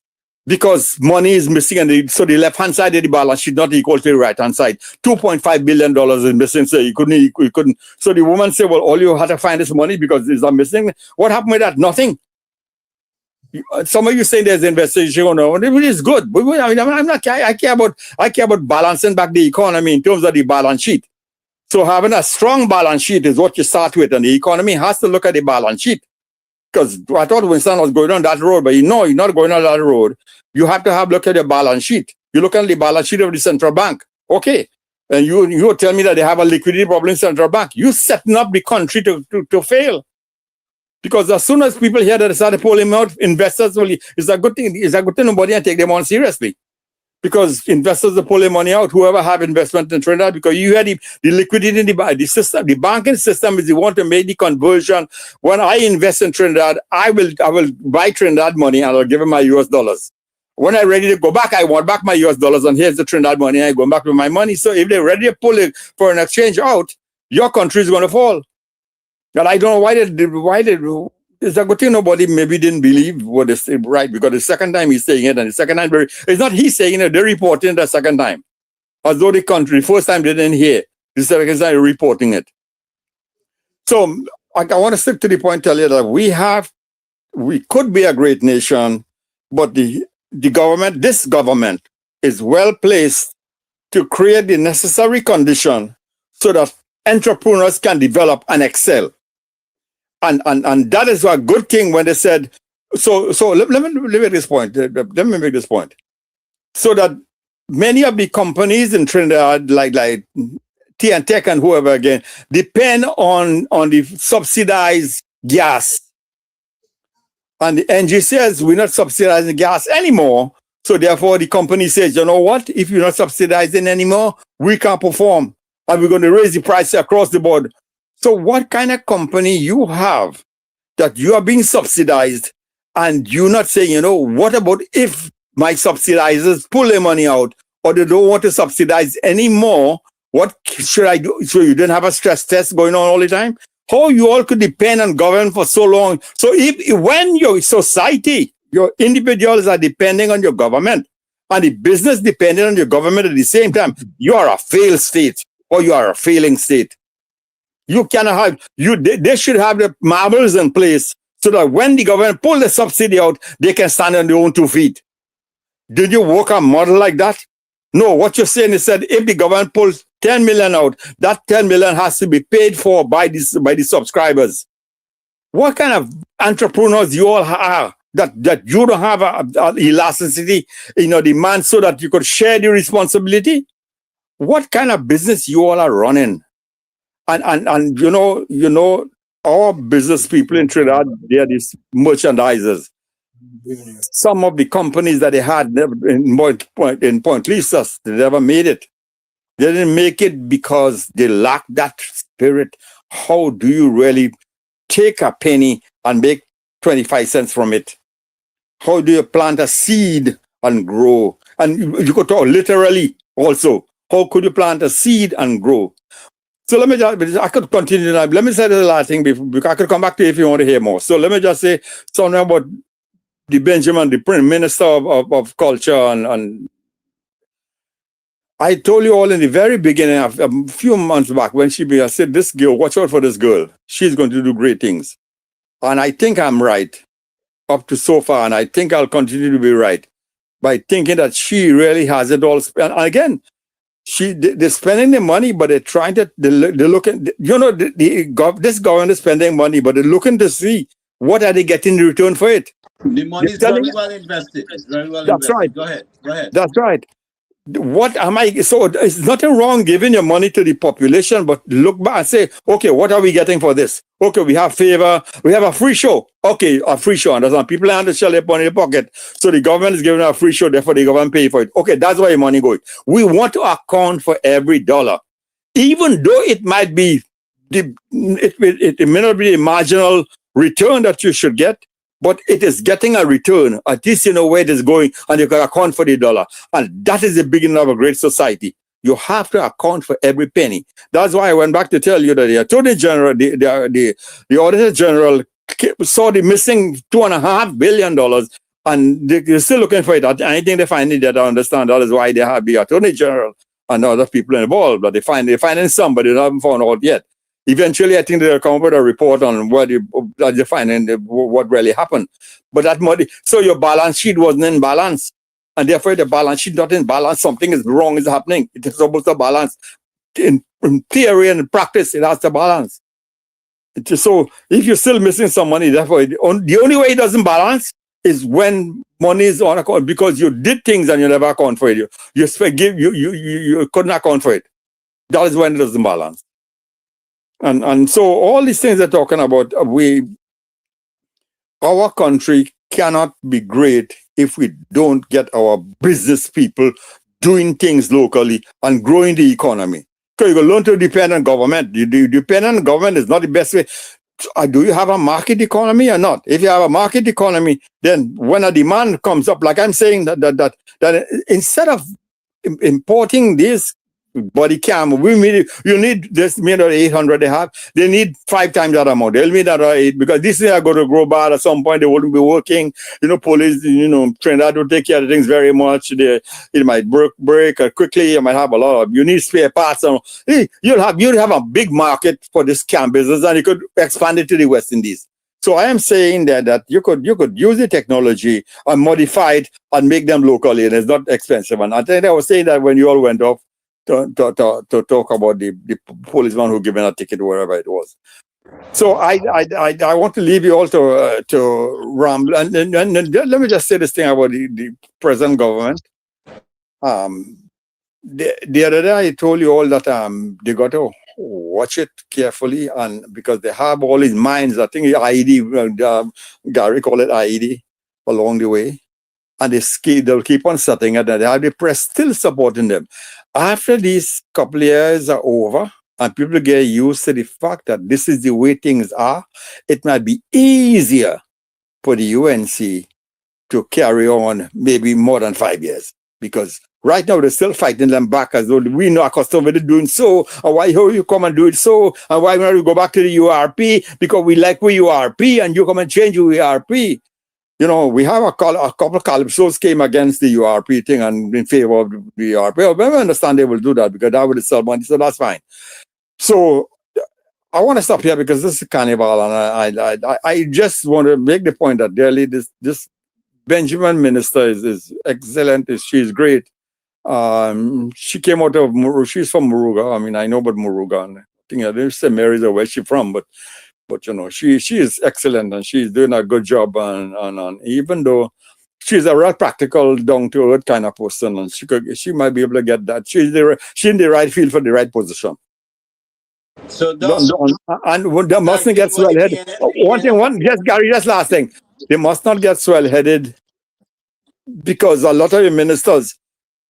because money is missing, and so the left-hand side of the balance sheet not equal to the right-hand side. $2.5 billion is missing, so you couldn't. So the woman said, well, all you had to find is money because it's not missing. What happened with that? Nothing. Some of you saying there's investigation going on, which is good. But I care about balancing back the economy in terms of the balance sheet. So having a strong balance sheet is what you start with, and the economy has to look at the balance sheet. Because I thought Winston was going on that road, but you're not going on that road. You have to look at the balance sheet. You look at the balance sheet of the central bank. Okay. And you tell me that they have a liquidity problem in central bank. You setting up the country to fail. Because as soon as people hear that they start pulling out, investors will, it's a good thing nobody and take them on seriously. Because investors are pulling money out, whoever have investment in Trinidad, because you had the liquidity in the system. The banking system is you want to make the conversion. When I invest in Trinidad, I will buy Trinidad money and I'll give them my US dollars. When I'm ready to go back, I want back my US dollars, and here's the Trinidad money, I go back with my money. So if they're ready to pull it for an exchange out, your country is going to fall. And I don't know why they it's a good thing nobody maybe didn't believe what they said, right? Because the second time he's saying it, and the second time it's not he saying it, they're reporting the second time. As though the country, first time they didn't hear, the second time they're reporting it. So I want to stick to the point, tell you that we could be a great nation, but the government, this government is well placed to create the necessary condition so that entrepreneurs can develop and excel. And that is a good thing when they said, so let me make this point. Let me make this point. So that many of the companies in Trinidad, like TNTech and whoever again, depend on the subsidized gas. And the NG says we're not subsidizing gas anymore. So therefore the company says, you know what? If you're not subsidizing anymore, we can't perform. And we're going to raise the price across the board. So what kind of company you have that you are being subsidized and you're not saying, you know, what about if my subsidizers pull their money out or they don't want to subsidize anymore? What should I do? So you didn't have a stress test going on all the time? How you all could depend on government for so long? So when your society, your individuals are depending on your government and the business depending on your government at the same time, you are a failed state or you are a failing state. You cannot have, they should have the marbles in place so that when the government pull the subsidy out, they can stand on their own 2 feet. Did you work a model like that? No, what you're saying is that if the government pulls 10 million out, that 10 million has to be paid for by the subscribers. What kind of entrepreneurs you all are that you don't have a elasticity in your demand so that you could share the responsibility? What kind of business you all are running? And you know, our business people in Trinidad, they are these merchandisers. Some of the companies that they had in Point Lisa, they never made it. They didn't make it because they lacked that spirit. How do you really take a penny and make 25 cents from it? How do you plant a seed and grow? And you could talk literally also. How could you plant a seed and grow? So I could continue. Let me say the last thing because I could come back to you if you want to hear more. So let me just say something about the Benjamin, the Prime Minister of Culture. And I told you all in the very beginning, a few months back, when I said, this girl, watch out for this girl. She's going to do great things. And I think I'm right. up to so far, and I think I'll continue to be right, by thinking that she really has it all spent. And again, they're spending the money, but they're trying to, they're looking, this government is spending money, but they're looking to see what are they getting in return for it. The money is very well invested. It's very well That's invested. right. Go ahead. Go ahead. That's right. What am I? So it's nothing wrong giving your money to the population, but look back and say, okay, what are we getting for this? Okay, we have favor, we have a free show. Okay, a free show. Understand? People have to shell their money in the pocket. So the government is giving a free show, therefore the government pay for it. Okay, that's where your money goes. We want to account for every dollar. Even though it might be, it may not be a marginal return that you should get, but it is getting a return. At least you know where it is going, and you can account for the dollar. And that is the beginning of a great society. You have to account for every penny. That's why I went back to tell you that the Attorney General, the Auditor General saw the missing $2.5 billion, and they're still looking for it. I think they find it, that I understand that is why they have the Attorney General and other people involved. But they're finding some, but they haven't found out yet. Eventually, I think they'll come up with a report on what they're finding, what really happened. But that money, so your balance sheet wasn't in balance. And therefore, the balance sheet not in balance, something is wrong is happening. It is supposed to balance. In theory and in practice, it has to balance. So if you're still missing some money, therefore, the only way it doesn't balance is when money is on account, because you did things and you never account for it. You couldn't account for it. That is when it doesn't balance. And so all these things they're talking about, our country cannot be great if we don't get our business people doing things locally and growing the economy. Because you learn to depend on government. You depend on government is not the best way. Do you have a market economy or not? If you have a market economy, then when a demand comes up, like I'm saying that instead of importing this body cam, you need this 800 they have. They need 5 times that amount. They'll need that 8 because this thing are going to grow bad at some point. They wouldn't be working. Police, Trinidad will take care of things very much. It might break quickly. You might have a lot of. You need spare parts. You'll have a big market for this cam business, and you could expand it to the West Indies. So I am saying that you could use the technology and modify it and make them locally, and it's not expensive. And I think I was saying that when you all went off to talk about the policeman who given a ticket, wherever it was. So I want to leave you all to ramble. And let me just say this thing about the present government. The other day I told you all that they got to watch it carefully, and because they have all these mines, I think IED, Gary called it IED along the way. And they'll keep on setting it, and they have the press still supporting them. After these couple of years are over, and people get used to the fact that this is the way things are, it might be easier for the UNC to carry on maybe more than 5 years. Because right now they're still fighting them back as though we know accustomed with it doing so, and why you come and do it so, and why not we go back to the URP because we like we URP, and you come and change your URP. We have a couple of calypsos came against the URP thing and in favor of the URP. Well, I understand they will do that because that would sell money, so that's fine. So I want to stop here because this is carnival, and I just want to make the point that really this Benjamin minister is excellent. She's great. She came out of she's from Moruga. I mean, I know about Moruga. And I think I didn't say Mary's where she's from, but she is excellent, and she's doing a good job. And even though she's a real practical, down to earth kind of person, and she might be able to get that. She's in the right field for the right position. So and they mustn't get swell-headed. Gary, just last thing. They must not get swell-headed because a lot of the ministers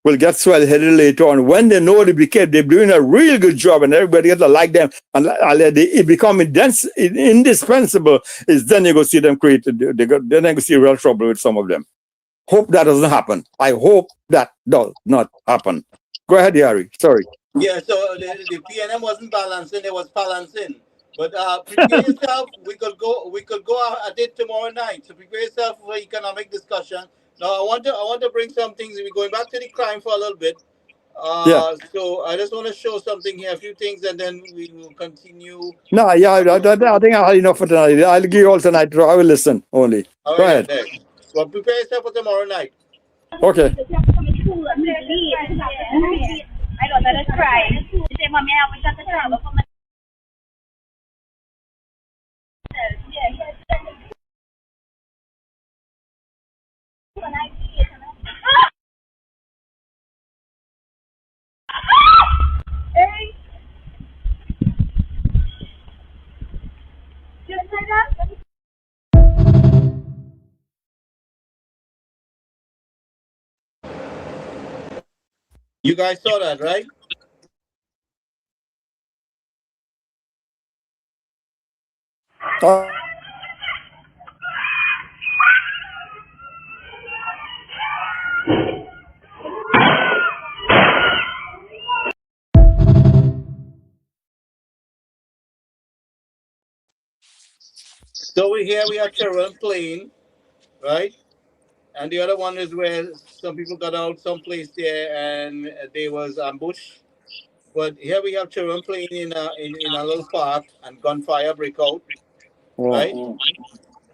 will get swell-headed later on when they know they're doing a really good job and everybody gets to like them and they become indispensable. Is then you go see them created. Then you go see real trouble with some of them. Hope that doesn't happen. I hope that does not happen. Go ahead, Harry. Sorry. Yeah, so the PNM wasn't balancing; it was balancing. But prepare yourself. We could go at it tomorrow night. So prepare yourself for economic discussion. Now I want to bring some things. We're going back to the crime for a little bit. So I just want to show something here, a few things, and then we will continue. No, yeah, I think I had enough for tonight. I'll give you all tonight. I will listen only. All Go right, ahead. then. Well, prepare yourself for tomorrow night. Okay. I don't let us try. Say, Mommy, I wish I could travel for my. Hey! Just like that? You guys saw that, right? So we have children playing, right? And the other one is where some people got out someplace there and they was ambushed. But here we have children playing in a little park and gunfire break out, right?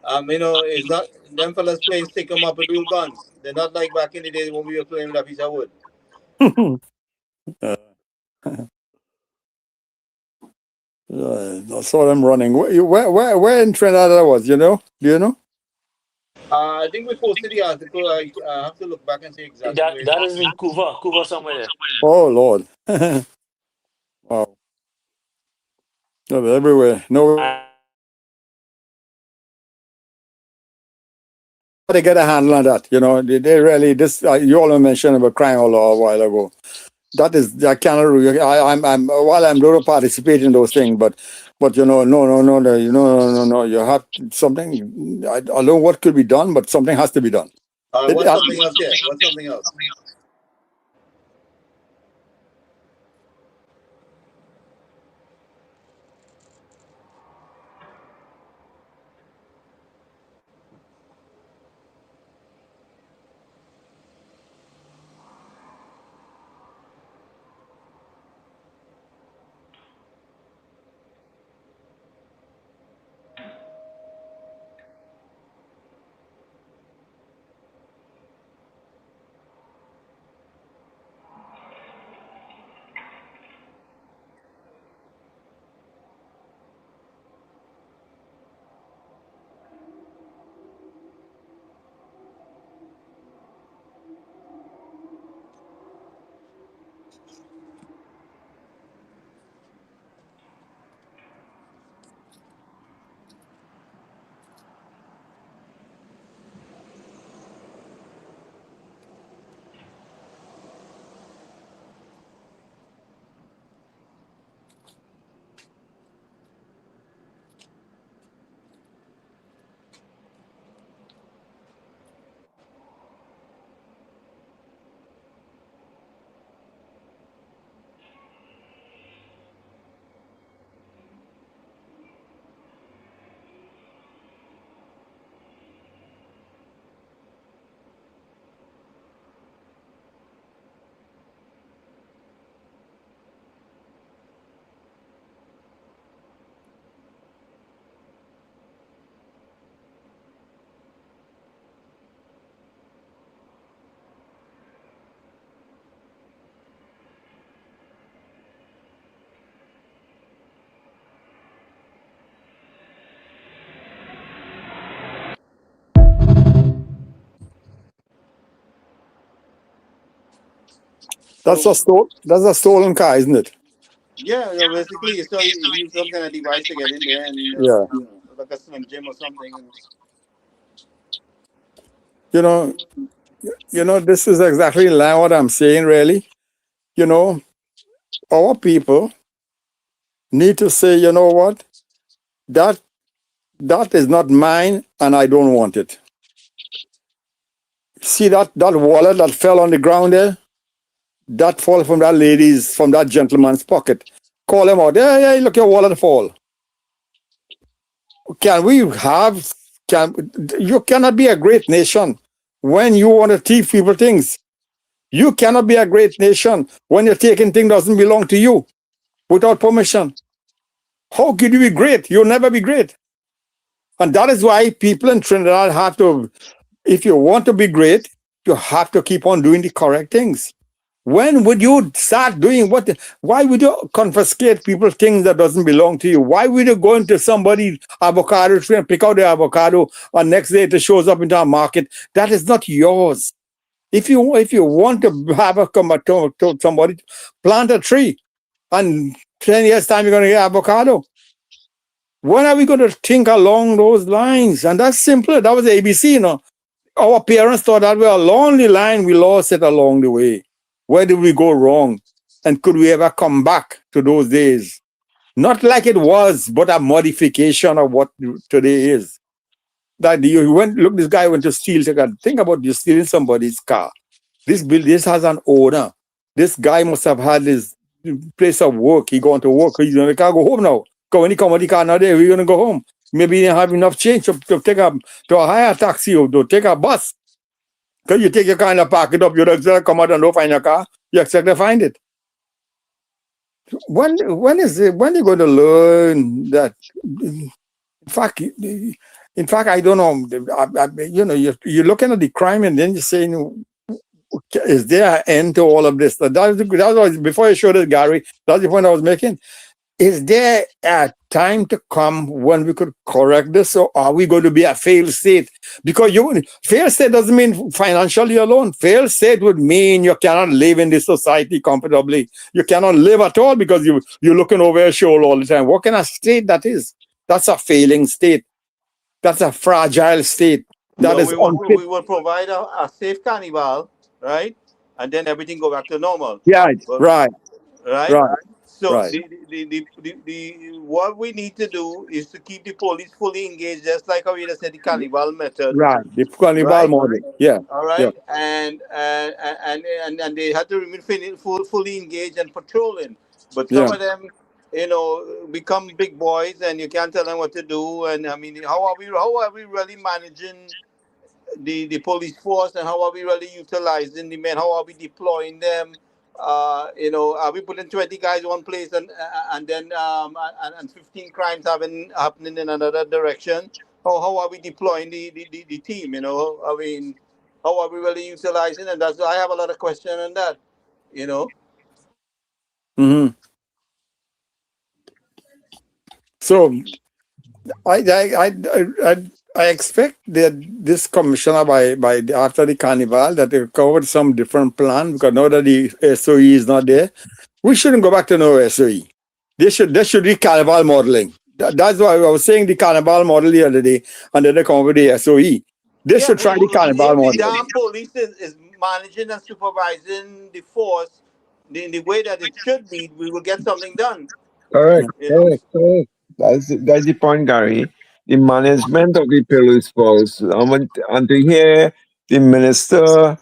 It's not them fellas playing stick 'em up with real guns. They're not like back in the days when we were playing with a piece of wood. I saw them running. Where in Trinidad that was? You know? Do you know? I think we posted the article. I have to look back and see exactly where it That was. is in Cuba somewhere there. Oh Lord! Wow. No, but everywhere. No, And they get a handle on that. You know, they really this. You all mentioned about crime law a while ago. That is, I cannot. I'm while I'm going to participate in those things, but you know, no. You have something. I don't know what could be done, but something has to be done. What's something else here? What's something else? That's a stolen car, isn't it? Yeah, basically, so you use some kind of device to get in there, and Yeah. like a Slim Jim or something. You know, this is exactly like what I'm saying. Really, you know, our people need to say, you know what, that is not mine, and I don't want it. See that wallet that fell on the ground there? That fell from that gentleman's pocket. Call him out. Yeah, look, your wallet fall. You cannot be a great nation when you want to teach people things. You cannot be a great nation when you're taking things that doesn't belong to you without permission. How could you be great? You'll never be great. And that is why people in Trinidad have to, if you want to be great, you have to keep on doing the correct things. When would you start doing why would you confiscate people things that doesn't belong to you? Why would you go into somebody's avocado tree and pick out the avocado and next day it shows up into a market? That is not yours. If you want to have to somebody, plant a tree and 10 years time you're going to get avocado. When are we going to think along those lines? And that's simpler. That was the ABC, you know. Our parents thought that we were along the line, we lost it along the way. Where did we go wrong? And could we ever come back to those days? Not like it was, but a modification of what today is. That this guy went to steal. Think about you stealing somebody's car. This has an owner. This guy must have had his place of work. He gone to work. He's going to go home now. When he come with the car now there, we're going to go home. Maybe he didn't have enough change to take to a higher taxi or to take a bus. Because you take your car and park it up, you don't come out and don't find your car. You expect to find it. When are you going to learn that? In fact, I don't know. You're looking at the crime and then you're saying, is there an end to all of this? That was before you showed it, Gary. That's the point I was making. Is there a time to come when we could correct this, or are we going to be a failed state? Because failed state doesn't mean financially alone. Failed state would mean you cannot live in this society comfortably. You cannot live at all because you're looking over your shoulder all the time. What kind of state that is? That's a failing state. That's a fragile state. We will provide a safe carnival, right? And then everything go back to normal. Yeah, Right. So Right. the what we need to do is to keep the police fully engaged, just like how we just said the carnival method. Right, the carnival Right. model. Yeah. All right, Yeah. and they had to remain fully engaged and patrolling. But some Yeah. of them, become big boys, and you can't tell them what to do. And I mean, how are we really managing the police force, and how are we really utilizing the men? How are we deploying them? Are we putting 20 guys in one place and then 15 crimes happening in another direction? How are we deploying the team? I mean, how are we really utilizing? And that's I have a lot of questions on that. Mm-hmm. So I expect that this commissioner by after the carnival that they covered some different plan, because now that the SOE is not there, we shouldn't go back to no SOE. They should be carnival modeling. That's why I was saying the carnival model the other day, and then they come up with the SOE. They should try the carnival model. The damn police is managing and supervising the force in the way that it should be. We will get something done. Correct. That's the point, Gary. The management of the police force. And to hear the minister,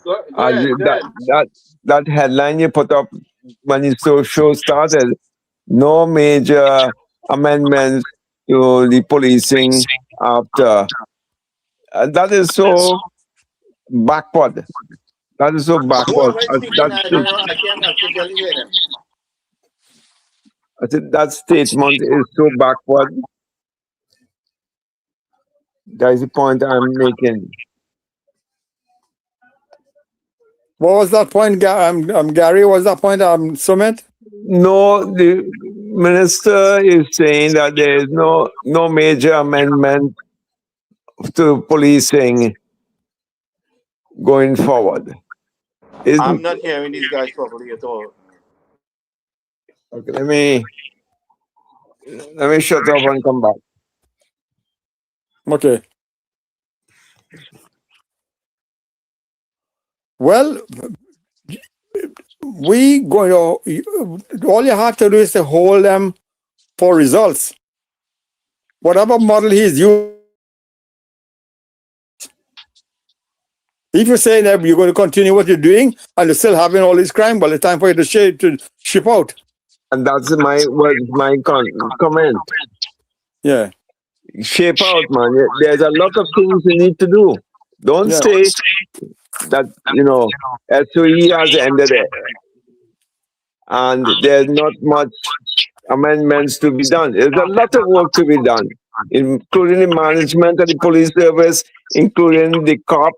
that headline you put up when the show started, no major amendments to the policing after. That is so backward. That is so backward. I think that statement is so backward. That is the point I'm making. What was that point, Gary? What was that point, Sumit? No, the minister is saying that there is no major amendment to policing going forward. I'm not hearing these guys properly at all. Okay, let me shut up and come back. Okay. Well, all you have to do is to hold them for results. Whatever model he is using. If you say that you're going to continue what you're doing and you're still having all this crime, well, it's time for you to ship out. And that's my comment. Yeah. Shape out, man. There's a lot of things you need to do. Don't say that, SOE has ended it. And there's not much amendments to be done. There's a lot of work to be done, including the management of the police service, including the cop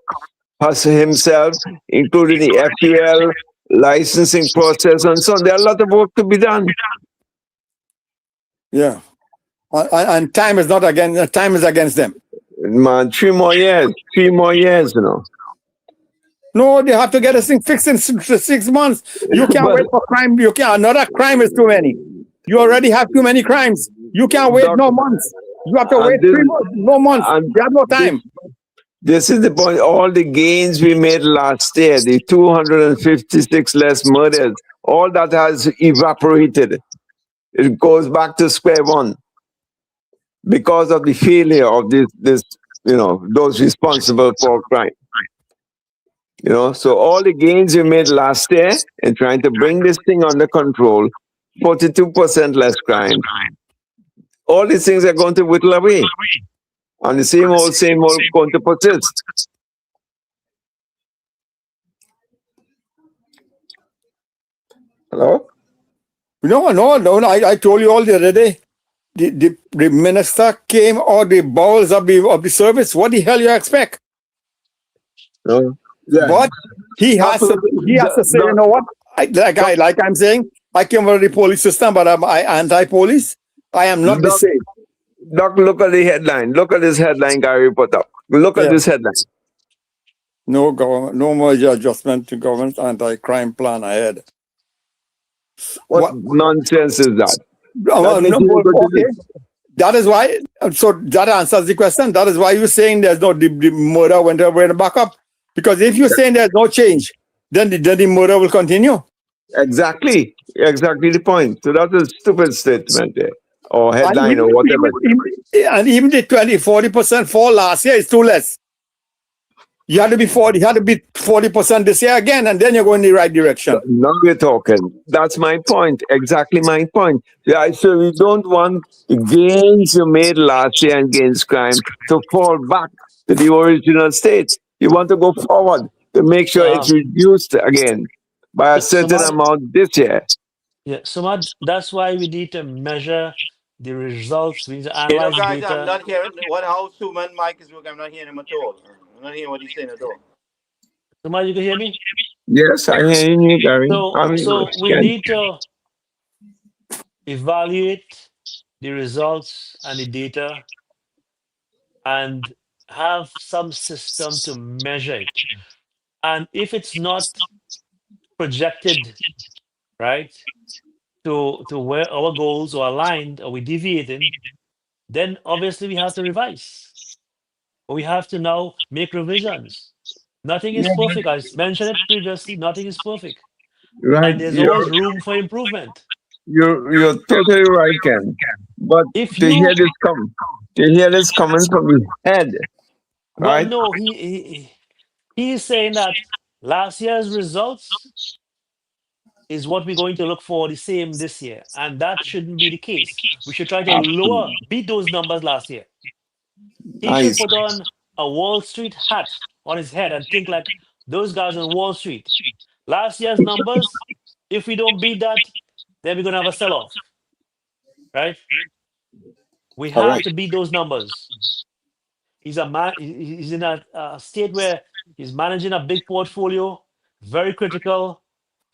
himself, including the FUL licensing process, and so on. There's a lot of work to be done. Yeah. And time is not against, time is against them. Man, 3 more years, No, they have to get this thing fixed in 6 months. You can't wait for crime. You can't. Another crime is too many. You already have too many crimes. You can't wait no months. You have to wait 3 months, no months. You have no time. This is the point. All the gains we made last year, the 256 less murders, all that has evaporated. It goes back to square one because of the failure of those responsible for crime. So all the gains we made last year in trying to bring this thing under control, 42% less crime. All these things are going to whittle away. And the same old going to persist. Hello? No. I told you all the other day. The minister came out the bowels of the service. What the hell you expect? No. Yeah. But he has to say, you know what? Like I'm saying, I came out of the police system, but I'm anti-police. I am not the same. Doc, look at the headline. Look at this headline Gary put up. Look at this headline. No government, no more adjustment to government anti-crime plan ahead. What nonsense is that? That is why. So that answers the question. That is why you're saying there's no the murder went back up. Because if you're saying there's no change, then the murder will continue. Exactly the point. So that's a stupid statement there. Or headline or whatever. And even the 40% fall last year is too less. You had to be 40% this year again, and then you're going in the right direction. Now we're talking. That's my point. Exactly my point. Yeah, so we don't want the gains you made last year against crime to fall back to the original state. You want to go forward to make sure it's reduced again by a certain amount this year. Yeah, so that's why we need to measure the results. We need to analyze guys, data. I'm not hearing how Suman mic is working. I'm not hearing him at all. I'm not hearing what he's saying at all. Somebody, you can hear me? Yes, I hear you, Gary. So we need to evaluate the results and the data and have some system to measure it. And if it's not projected, right, to where our goals are aligned or we're deviating, then obviously we have to revise. Or we have to now make revisions. Nothing is perfect. I mentioned it previously, nothing is perfect. Right. And there's always room for improvement. You're totally right, Ken. But to hear this coming from his head, right? Well, no, he's saying that last year's results is what we're going to look for the same this year. And that shouldn't be the case. We should try to beat those numbers last year. He should put on a Wall Street hat on his head and think like those guys on Wall Street. Last year's numbers, if we don't beat that, then we're going to have a sell-off. Right? We have to beat those numbers. He's in a state where he's managing a big portfolio, very critical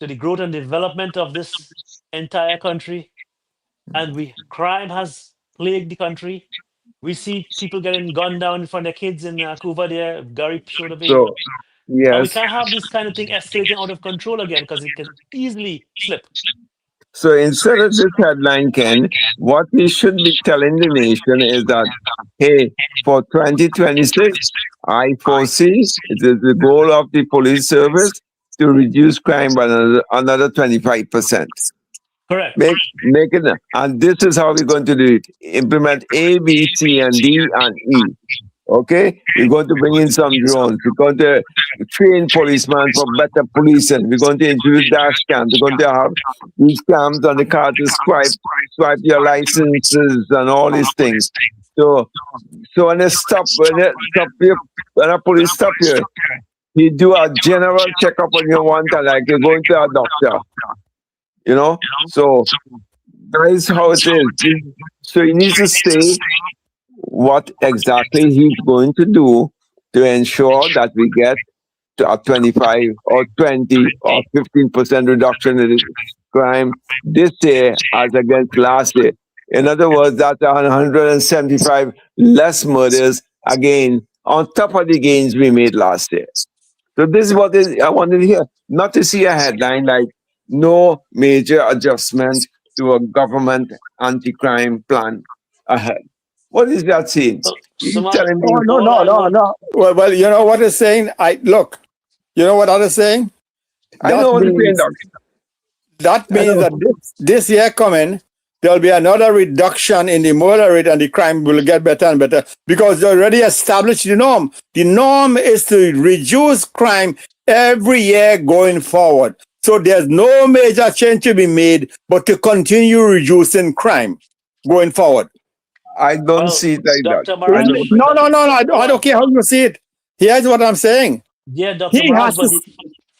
to the growth and development of this entire country. And crime has plagued the country. We see people getting gunned down in front of their kids in Cuba there. Gary showed a video. So, yes. And we can't have this kind of thing escalating out of control again because it can easily slip. So instead of this headline, Ken, what we should be telling the nation is that, hey, for 2026, I foresee it is the goal of the police service to reduce crime by another 25%. Correct. Make it, and this is how we're going to do it. Implement A, B, C, and D, and E. Okay? We're going to bring in some drones. We're going to train policemen for better policing. We're going to introduce dash cams. We're going to have these cams on the car to swipe your licenses and all these things. So when a police stop you, he do a general checkup on you one time, like you're going to a doctor. You know? So that is how it is. So he needs to say what exactly he's going to do to ensure that we get to a 25 or 20 or 15% reduction in crime this year as against last year. In other words, that's 175 less murders again on top of the gains we made last year. So this is what I wanted to hear, not to see a headline like no major adjustment to a government anti-crime plan ahead. What is that saying? He's Sumant, telling me, No. Well, you know what it's saying? Look, you know what others saying? I know what you're saying, Doctor. That means that this year coming, there'll be another reduction in the murder rate and the crime will get better and better because they already established the norm. The norm is to reduce crime every year going forward. So there's no major change to be made, but to continue reducing crime going forward. I don't see it like Dr. that. Maharaj, No. I don't care how you see it. Here's what I'm saying. yeah, Dr. He Maharaj, has but to,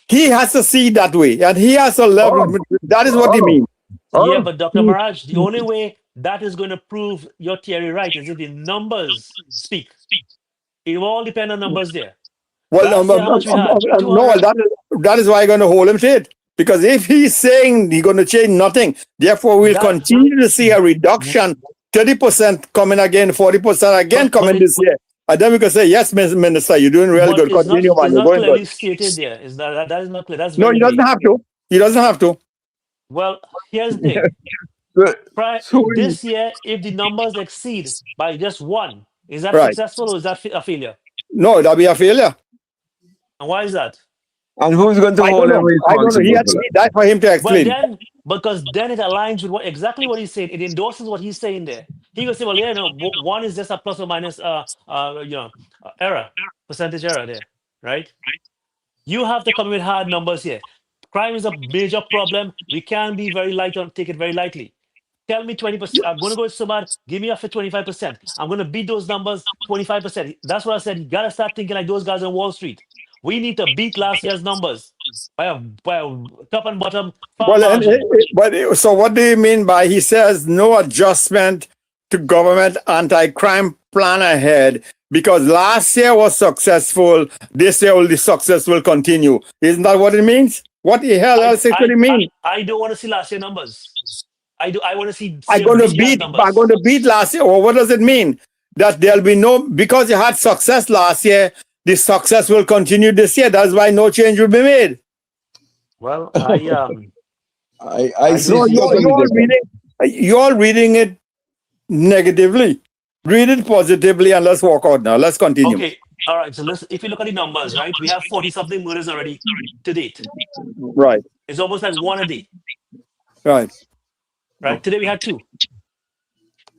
he has to see it that way, and he has to level. That is what he means. yeah, but Dr. Maharaj, the only way that is going to prove your theory right is if the numbers speak. It will all depend on numbers there. Well, Last year, how much we had? no, 200. that is why I'm going to hold him to it. Because if he's saying he's going to change nothing, therefore we'll continue to see a reduction, 30% coming again, 40% again coming this year. And then we can say, yes, Minister, you're doing really good. It's Continue, man. it's You're not going clearly good. stated there. Is that is not clear. That's No, very he doesn't vague. have to. He doesn't have to. Well, here's the thing. So This year, if the numbers exceed by just one, is that Right. successful or is that a failure? No, that'll be a failure. And why is that? and who's going to I hold don't him know. I don't know. responsible He for had to that? be that for him to Well, explain. then, because then it aligns with exactly what he's saying. It endorses what he's saying there. He will say, well, yeah, no, one is just a plus or minus, error, percentage error there, right? You have to come with hard numbers here. Crime is a major problem. We can't be very light on, take it very lightly. Tell me 20%. I'm going to go with Sumad. Give me up for 25%. I'm going to beat those numbers 25%. That's what I said. You got to start thinking like those guys on Wall Street. We need to beat last year's numbers by a top and bottom far margin. So what do you mean by he says no adjustment to government anti-crime plan ahead because last year was successful, this year the success will continue. Isn't that what it means? What the hell else it could mean? I don't want to see last year numbers. I want to see. I'm going to beat last year. Or what does it mean? That there'll be no, because you had success last year, the success will continue this year. That's why no change will be made. Well, I see. No, you're reading it negatively. Read it positively and let's walk out now. Let's continue. Okay. All right. So if you look at the numbers, right, we have 40-something murders already to date. Right. It's almost like one a day. Right. Right. Today we had 2.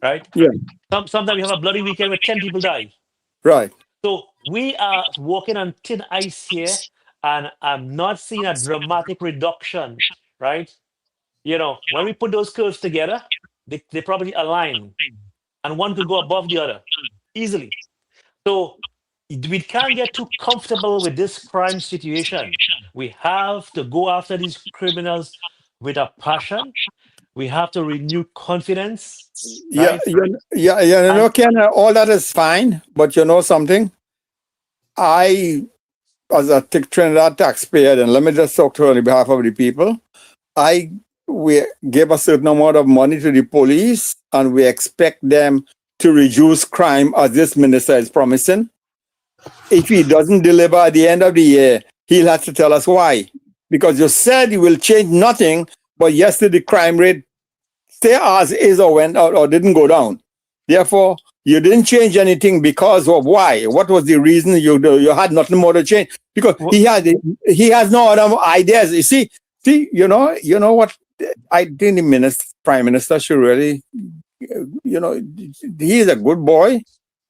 Right. Yeah. Sometimes we have a bloody weekend where 10 people die. Right. So we are walking on thin ice here, and I'm not seeing a dramatic reduction. Right. You know, when we put those curves together, they probably align, and one could go above the other easily. So we can't get too comfortable with this crime situation. We have to go after these criminals with a passion. We have to renew confidence. Right? Ken, all that is fine, but you know something? I, as a Trinidad taxpayer, and let me just talk to on behalf of the people, we give a certain amount of money to the police, and we expect them to reduce crime as this minister is promising. If he doesn't deliver at the end of the year, he'll have to tell us why. Because you said you will change nothing, but yesterday the crime rate stay as is or went out or didn't go down. Therefore, you didn't change anything because of why? What was the reason you had nothing more to change? Because he has no other ideas. You see, you know what? I think the prime minister should really, he's a good boy,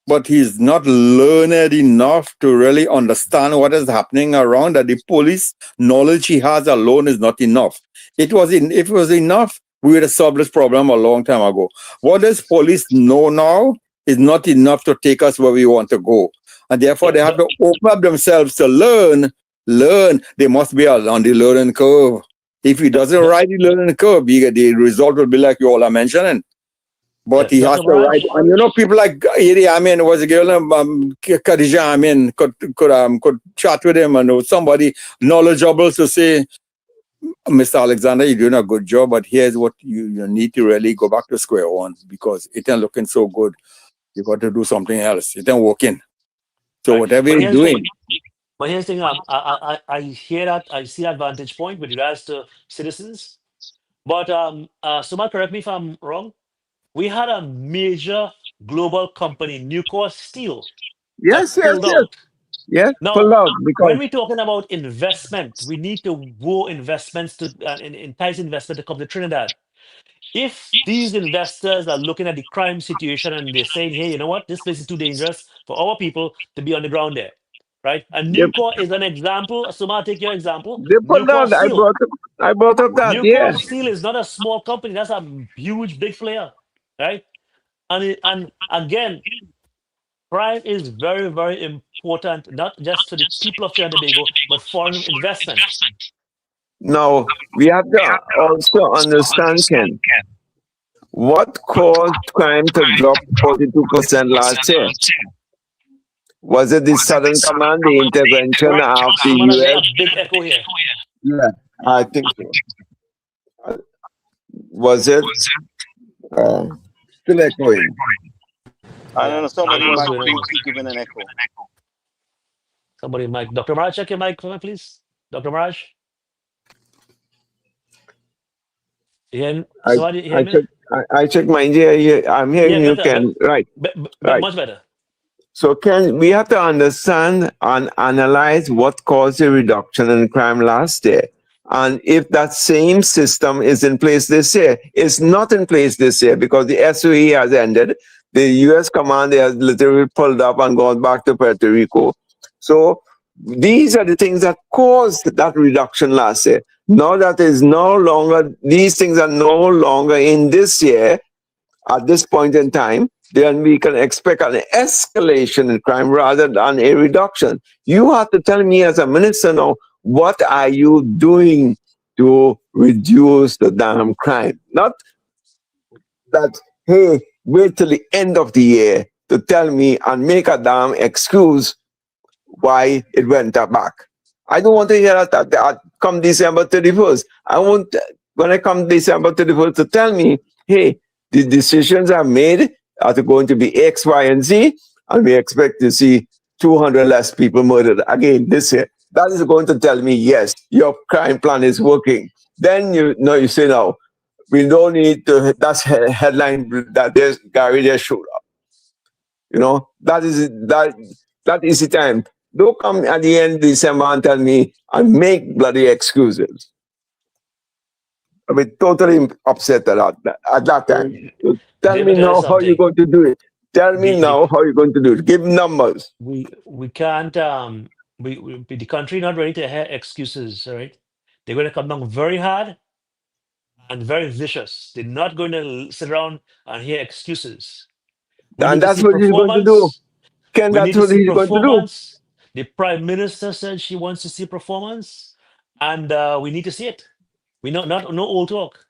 but he's not learned enough to really understand what is happening around, that the police knowledge he has alone is not enough. If it was enough, we would have solved this problem a long time ago. What does police know now is not enough to take us where we want to go. and therefore they Yeah, have to open up themselves to learn. They must be on the learning curve. If he doesn't ride the learning curve, the result will be like you all are mentioning. But he has Dr. to ride, Raj, and people like Idi Amin was a girl, Khadija Amin could chat with him, and there was somebody knowledgeable to say, Mr. Alexander, you're doing a good job, but here's what you need to really go back to square one, because it ain't looking so good. You got to do something else. It ain't working. So right. whatever But you're here's the doing, thing. But here's the thing. I hear that. I see that vantage point with regards to citizens. But Suma, correct me if I'm wrong. We had a major global company, Nucor Steel, that Yes, yes, pulled yes, out. yes. Now, Pull out because when we're talking about investment, we need to woo investments to entice investment to come to Trinidad. If these investors are looking at the crime situation and they're saying, hey, you know what, this place is too dangerous for our people to be on the ground there, right? And they, Nucor is an example. Suma, take your example. they pulled Nucor out. Steel. I brought up that. Nucor Yeah. Steel is not a small company. That's a huge, big player, right? And again, crime is very, very important, not just to the people of Trinidad and Tobago, but foreign investment. Now we have to also understand, Ken, what caused crime to drop 42% last year. Was it the Southern Command, the intervention of the Someone has US? a big echo here. Yeah, I think so. Was it still echoing? I don't Yeah, know, somebody what's might going on? keep giving an echo. Somebody, mic. Dr. Maraj, check your mic for me, please. Dr. Maraj? I Somebody hear I me? check I check my ear. I'm hearing Yeah, you, better. Ken. Right, right. Much better. So, Ken, we have to understand and analyze what caused the reduction in crime last year. And if that same system is in place this year, it's not in place this year because the SOE has ended. The US command has literally pulled up and gone back to Puerto Rico. So these are the things that caused that reduction last year. Now that is no longer, these things are no longer in this year at this point in time, then we can expect an escalation in crime rather than a reduction. You have to tell me as a minister now, what are you doing to reduce the damn crime? Not that, hey, wait till the end of the year to tell me and make a damn excuse why it went back. I don't want to hear that come December 31st. I want, when I come December 31st, to tell me, hey, the decisions are made are going to be X, Y, and Z, and we expect to see 200 less people murdered again this year. That is going to tell me, yes, your crime plan is working. Then you say, no, we don't need to, that's headline that there's Gary there showed up. You know, that is the time. Don't come at the end of December and tell me and make bloody excuses. I'll be totally upset at that time. So tell Let me me tell you now how you're something. going to do it. Tell me now how you're going to do it. Give numbers. We can't the country not ready to hear excuses, all right? They're going to come down very hard and very vicious. They're not going to sit around and hear excuses. We need And to that's see what he's going to do. performance. Ken, We need that's to what see he's going to do. performance. The Prime Minister said she wants to see performance, and we need to see it. We no old talk.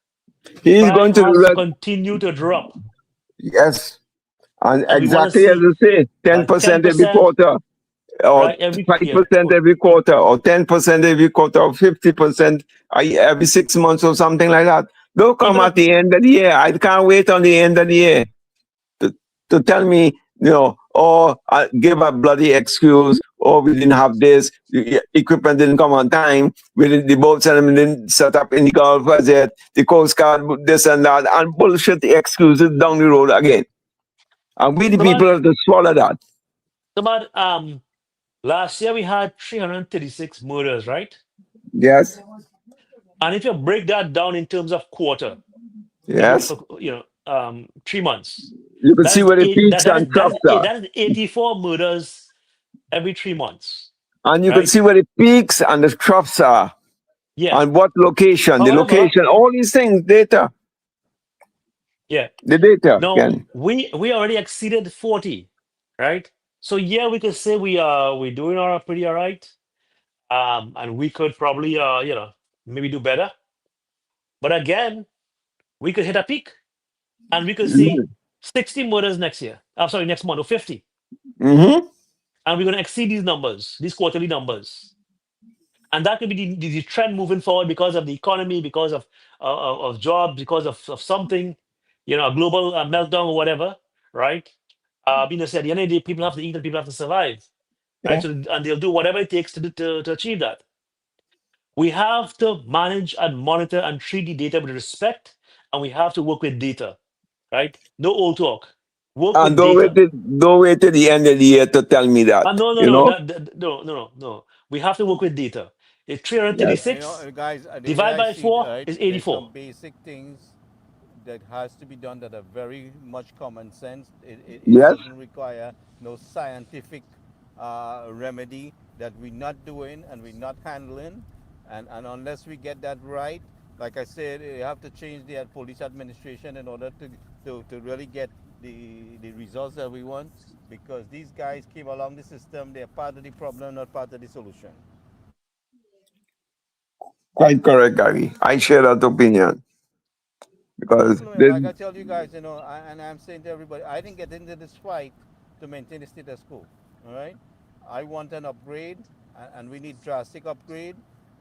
He's Crime going to do has to that. continue to drop, Yes. And and we want to exactly as see you say, 10% every 10%, quarter, or right? Every 5% every quarter, or 10% every quarter, or 50% every 6 months, or something like that. Don't come Even at the end of the year. I can't wait on the end of the year to tell me, or give a bloody excuse, or we didn't have this, the equipment didn't come on time, the boats didn't set up in the Gulf as yet, the Coast Guard, this and that, and bullshit excuses down the road again. And we the people have to swallow that. last year we had 336 murders, right? Yes. And if you break that down in terms of quarter, Yes. 3 months. You can see where the peaks and troughs are. That is 84 murders every 3 months. And you can right? see where the peaks and the troughs are. Yeah. And what location, the However, location, all these things, data. Yeah. The data. No, Again. we already exceeded 40, right? So yeah, we could say we're doing pretty all right. And we could probably maybe do better. But again, we could hit a peak and we could see 60 murders next year. I'm sorry, next month or 50. Mm-hmm. And we're going to exceed these numbers, these quarterly numbers. And that could be the trend moving forward because of the economy, because of jobs, because of something, a global meltdown or whatever, right? Being said, at the end of the day, people have to eat and people have to survive, right? Yeah. So, and they'll do whatever it takes to achieve that. We have to manage and monitor and treat the data with respect, and we have to work with data, right? No old talk. Work And with data. don't wait till the end of the year to tell me that. No, You know? no. We have to work with data. If Yes. 336 guys, the way divided I by see it, 4 right, is there's 84. some basic things that has to be done that are very much common sense. It Yes. doesn't require no scientific remedy that we're not doing and we're not handling. And unless we get that right, like I said, you have to change the police administration in order to really get the results that we want, because these guys came along the system, they're part of the problem, not part of the solution. Quite correct, Gary. I share that opinion because Like I tell you guys, and I'm saying to everybody, I didn't get into this fight to maintain the status quo. All right, I want an upgrade, and we need drastic upgrade.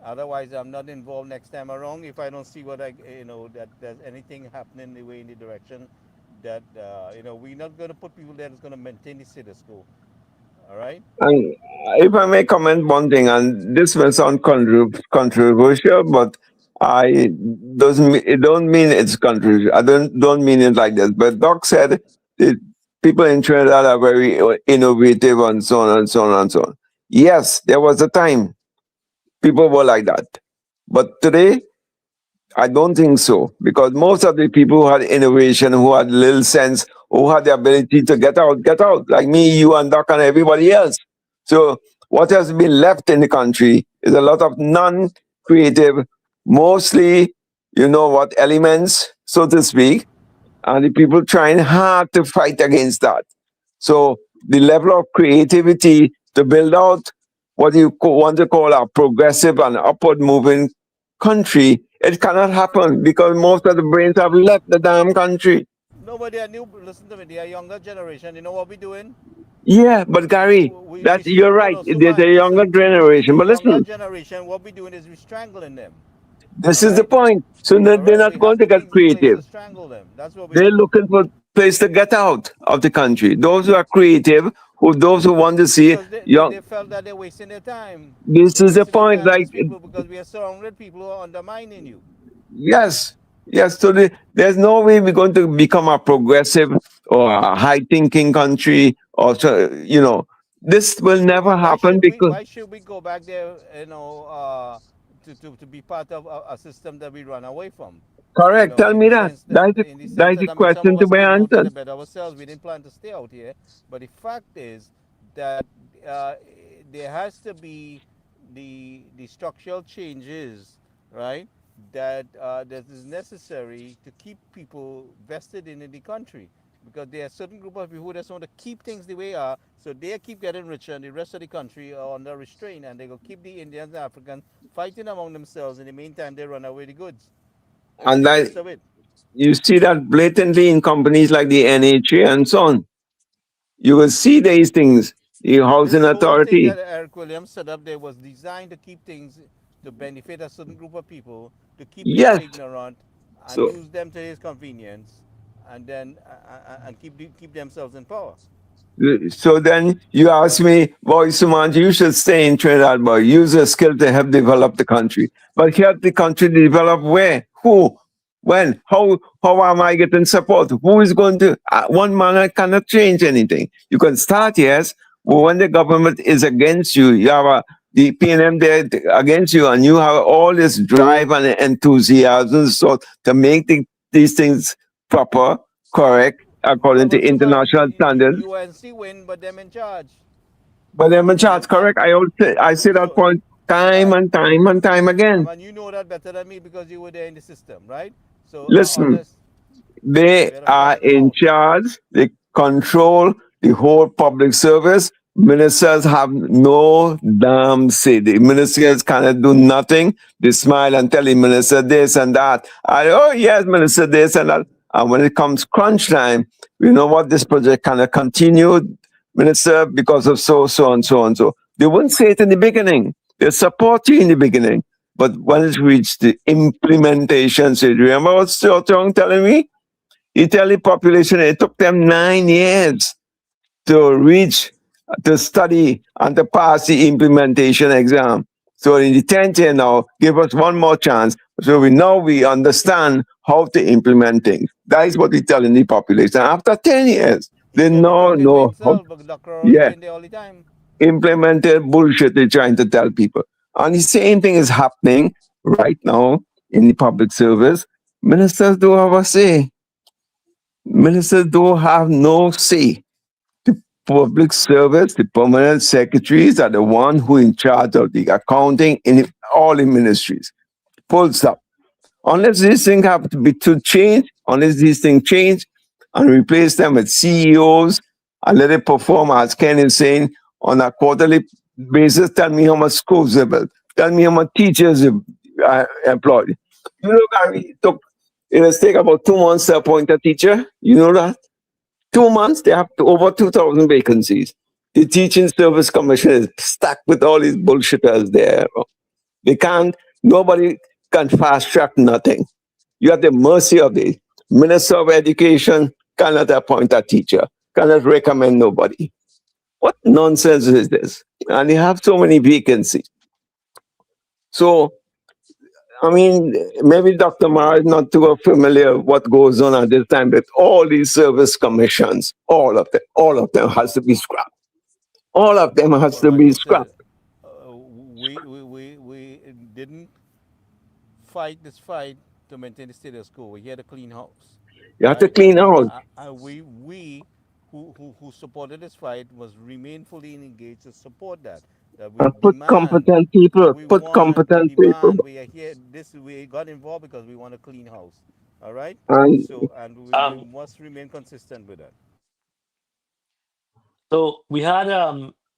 Otherwise, I'm not involved next time around if I don't see that there's anything happening in the direction that we're not going to put people there that's going to maintain the status quo. All right. And if I may comment one thing, and this may sound controversial, but it don't mean it's controversial. I don't mean it like this. But Doc said that people in Trinidad are very innovative and so on and so on and so on. Yes, there was a time people were like that, but today I don't think so, because most of the people who had innovation, who had little sense, who had the ability to get out, like me, you, and Doc, and everybody else. So what has been left in the country is a lot of non-creative, mostly, elements, so to speak, and the people trying hard to fight against that. So the level of creativity to build out what you want to call a progressive and upward moving country, it cannot happen because most of the brains have left the damn country. Nobody are new. Listen to me. They are younger generation. You know what we're doing? Yeah, but Gary, you're right. There's a younger generation. But listen, younger generation, what we're doing is we're strangling them. this is the point. So they're not going to get creative. To strangle them. That's what They're looking for a place to get out of the country. Those who are creative, those who want to see they felt that they're wasting their time. This is the point. Like, because we are surrounded with people who are undermining you. Yes. So there's no way we're going to become a progressive or a high-thinking country, or this will never happen because. Why should we go back there? To be part of a system that we run away from. Correct. Tell me that. That's the question to be answered. Ourselves, we didn't plan to stay out here, but the fact is that there has to be the structural changes, right? That is necessary to keep people vested in the country, because there are certain group of people who just want to keep things the way they are, so they keep getting richer and the rest of the country are under restraint, and they will keep the Indians and Africans fighting among themselves. In the meantime, they run away the goods. And that, you see that blatantly in companies like the NHA and so on. You will see these things. The Housing Authority. That Eric Williams set up there was designed to keep things to benefit a certain group of people, to keep people ignorant, and use them to his convenience, and then and keep themselves in power. So then you ask me, boy, Sumanji, you should stay in Trinidad, boy. Use your skill to help develop the country. But help the country develop where? Who? When? How am I getting support? Who is going to? One man cannot change anything. You can start, yes, but when the government is against you, you have the PNM there against you, and you have all this drive and enthusiasm so to make these things proper, correct, according to international standards. UNC win, but them in charge. But them in charge, correct. I say that point time and time again. And you know that better than me because you were there in the system, right? So listen, they are in charge. They control the whole public service, ministers have no damn say. The ministers cannot do nothing. They smile and tell the minister this and that. Oh, yes, minister this and that. And when it comes crunch time, you know what, this project cannot continue, minister, because of so and so. They wouldn't say it in the beginning. They support you in the beginning. But when it reached the implementation stage, remember what Stuart Young telling me? He tell the population it took them 9 years to study and to pass the implementation exam. So in the 10th year now, give us one more chance. So we understand how to implement things. That is what we telling the population. After 10 years, they know how, yeah, implemented bullshit they're trying to tell people. And the same thing is happening right now in the public service. Ministers don't have a say. Ministers don't have no say. The public service, the permanent secretaries are the one who in charge of the accounting in all the ministries. Full stop. Unless these things have to be to change, unless these things change and replace them with CEOs and let it perform, as Ken is saying, on a quarterly basis, tell me how much schools are built. Tell me how much teachers are employed. You know, Gary, it has taken about 2 months to appoint a teacher. You know that? 2 months, they have over 2,000 vacancies. The Teaching Service Commission is stacked with all these bullshitters there. They can't, nobody can fast track nothing. You at the mercy of the Minister of Education, cannot appoint a teacher, cannot recommend nobody. What nonsense is this? And they have so many vacancies. So, I mean, maybe Dr. Mara is not too familiar with what goes on at this time, but all these service commissions, all of them has to be scrapped. All of them has to be scrapped. We didn't fight this fight to maintain the status quo. We had to clean house. You have to clean house. We who supported this fight was remain fully engaged to support that. And put competent people. We are here. We got involved because we want a clean house. All right. And we must remain consistent with that. So we had,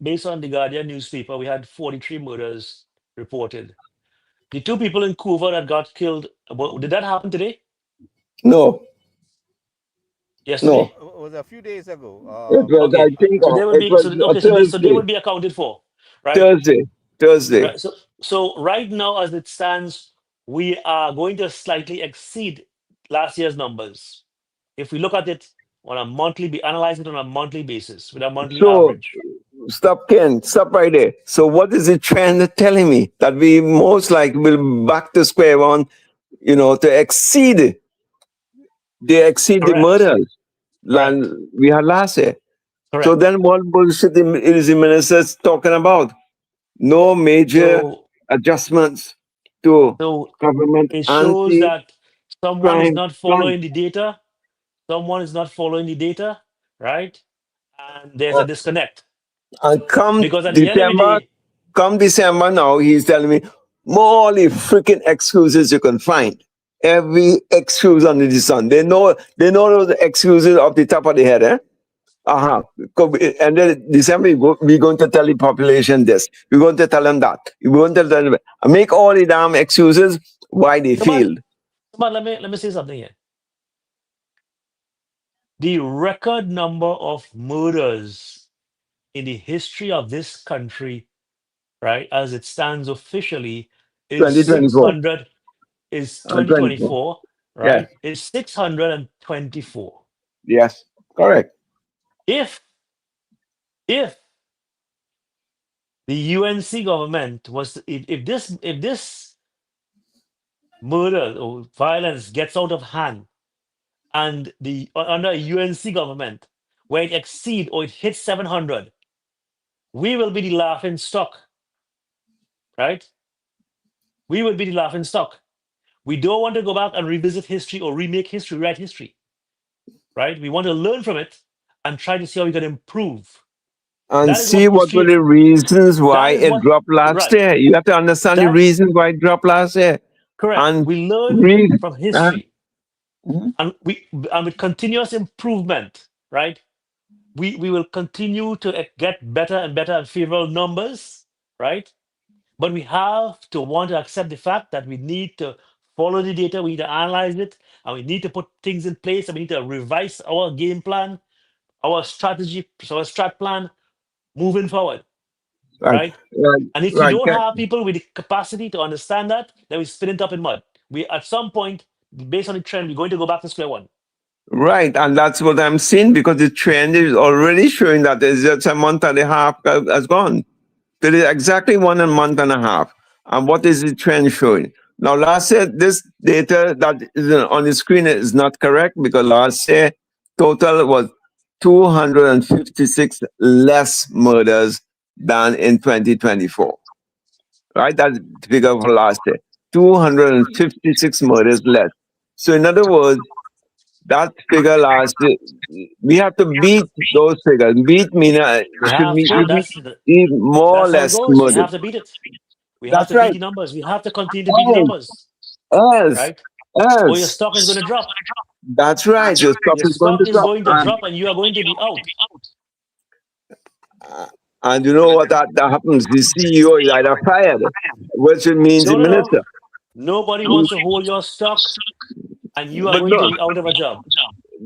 based on the Guardian newspaper, we had 43 murders reported. The 2 people in Couva that got killed, did that happen today? No. Yesterday? No. It was a few days ago. It was, I think, so they will be, so they will be accounted for, right? Thursday. Right. So right now, as it stands, we are going to slightly exceed last year's numbers. If we look at it on a monthly, analyze it on a monthly basis with a monthly average. Stop, Ken. Stop right there. So what is the trend telling me? That we most likely will back to square one, to exceed. They exceed Correct. the murders than we had last year. Correct. So then what bullshit is the ministers talking about? No major adjustments to government. It shows that someone is not following the data. Someone is not following the data, right? And there's a disconnect. And come because at the end of the day, come December now, he's telling me more the freaking excuses you can find. Every excuse under the sun. They know those excuses off the top of the head, eh? And then December, we're going to tell the population this. We're going to tell them that. We're going to tell them, make all the damn excuses why they failed. But let me say something here. The record number of murders in the history of this country, right, as it stands officially, is 600. Is 2024, right? Yeah. Is 624. Yes, correct. If the UNC government was, if this murder or violence gets out of hand, and under a UNC government where it exceeds or it hits 700, we will be the laughing stock, right? We will be the laughing stock. We don't want to go back and revisit history or remake history, write history, right? We want to learn from it and try to see how we can improve. And see what were the reasons why it dropped last year. You have to understand the reasons why it dropped last year. Correct. And we learn from history. And with continuous improvement, right? we will continue to get better and better and favorable numbers, right? But we have to want to accept the fact that we need to follow the data, we need to analyze it, and we need to put things in place, and we need to revise our game plan, our strategy, our strat plan moving forward, Right. right? And if you Right. don't have people with the capacity to understand that, then we spin it up in mud. We at some point, based on the trend, we're going to go back to square one. Right, and that's what I'm seeing because the trend is already showing that there's just a month and a half has gone. There is exactly 1 month and a half. And what is the trend showing? Now, last year, this data that is on the screen is not correct because last year total was 256 less murders than in 2024. Right, that's the figure for last year. 256 murders less. So in other words, that figure last year, we have to beat those figures. Beat means We should have be to. more or That's less how it goes. We murders. have to beat it. We have That's to beat right. the numbers. We have to continue to beat the numbers, Yes, right? Or your yes, stock is going to drop. that's right. Your stock Your is going stock to is drop. going to drop, and you are going to be out. And you know what that happens? The CEO is either fired, which means the No. minister. Nobody wants to hold your stock, and you are But going no, to be out of a job.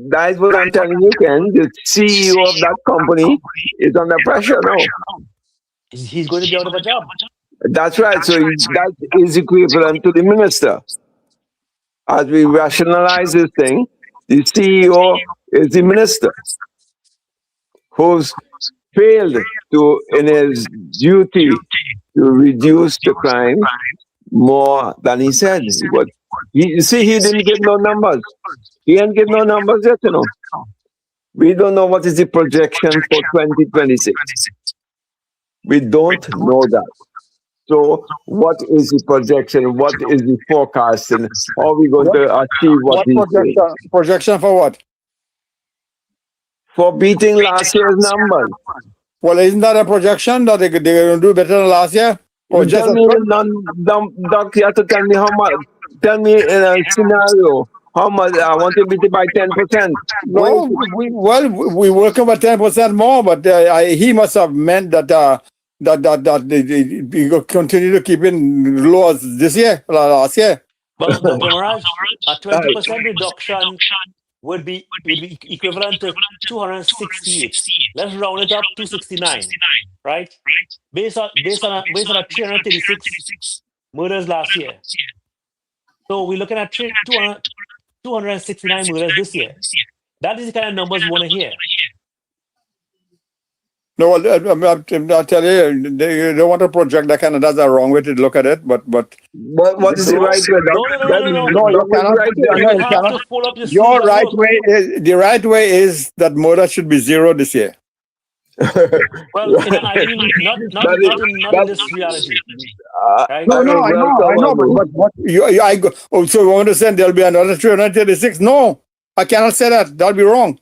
that is what I'm telling you, Ken. The CEO of that company is under pressure now. He's going to be out of a job. That's right. So that is equivalent to the minister. As we rationalize this thing, the CEO is the minister who's failed to, in his duty, to reduce the crime more than he said he would. You see, he didn't give no numbers. He didn't give no numbers yet, you know. We don't know what is the projection for 2026. We don't know that. So what is the projection? What is the forecasting? How are we going to achieve what he said? Projection for what? For beating last year's numbers. Well, isn't that a projection that they're going to do better than last year? Or just Tell me, Doc, you have to tell me how much. Tell me in a scenario how much. I want to beat it by 10%. no, we working with 10% more, but he must have meant that we go continue to keep in low as this year, last year. But Dr. Mirage, a 20% reduction would be equivalent to 268. Let's round it up to 269, right? Based on a 336 murders last year. So we're looking at 269 murders this year. That is the kind of numbers we want to hear. No, I'll tell you, they don't want to project that kind of. That's a wrong way to look at it. But What is the right way? No, you cannot. You have to pull up your Your right way is the right way is that murder should be zero this year. Well, in an ideal, not in this reality. Right? No, I know, but so you understand there'll be another 336? No, I cannot say that. That'll be wrong.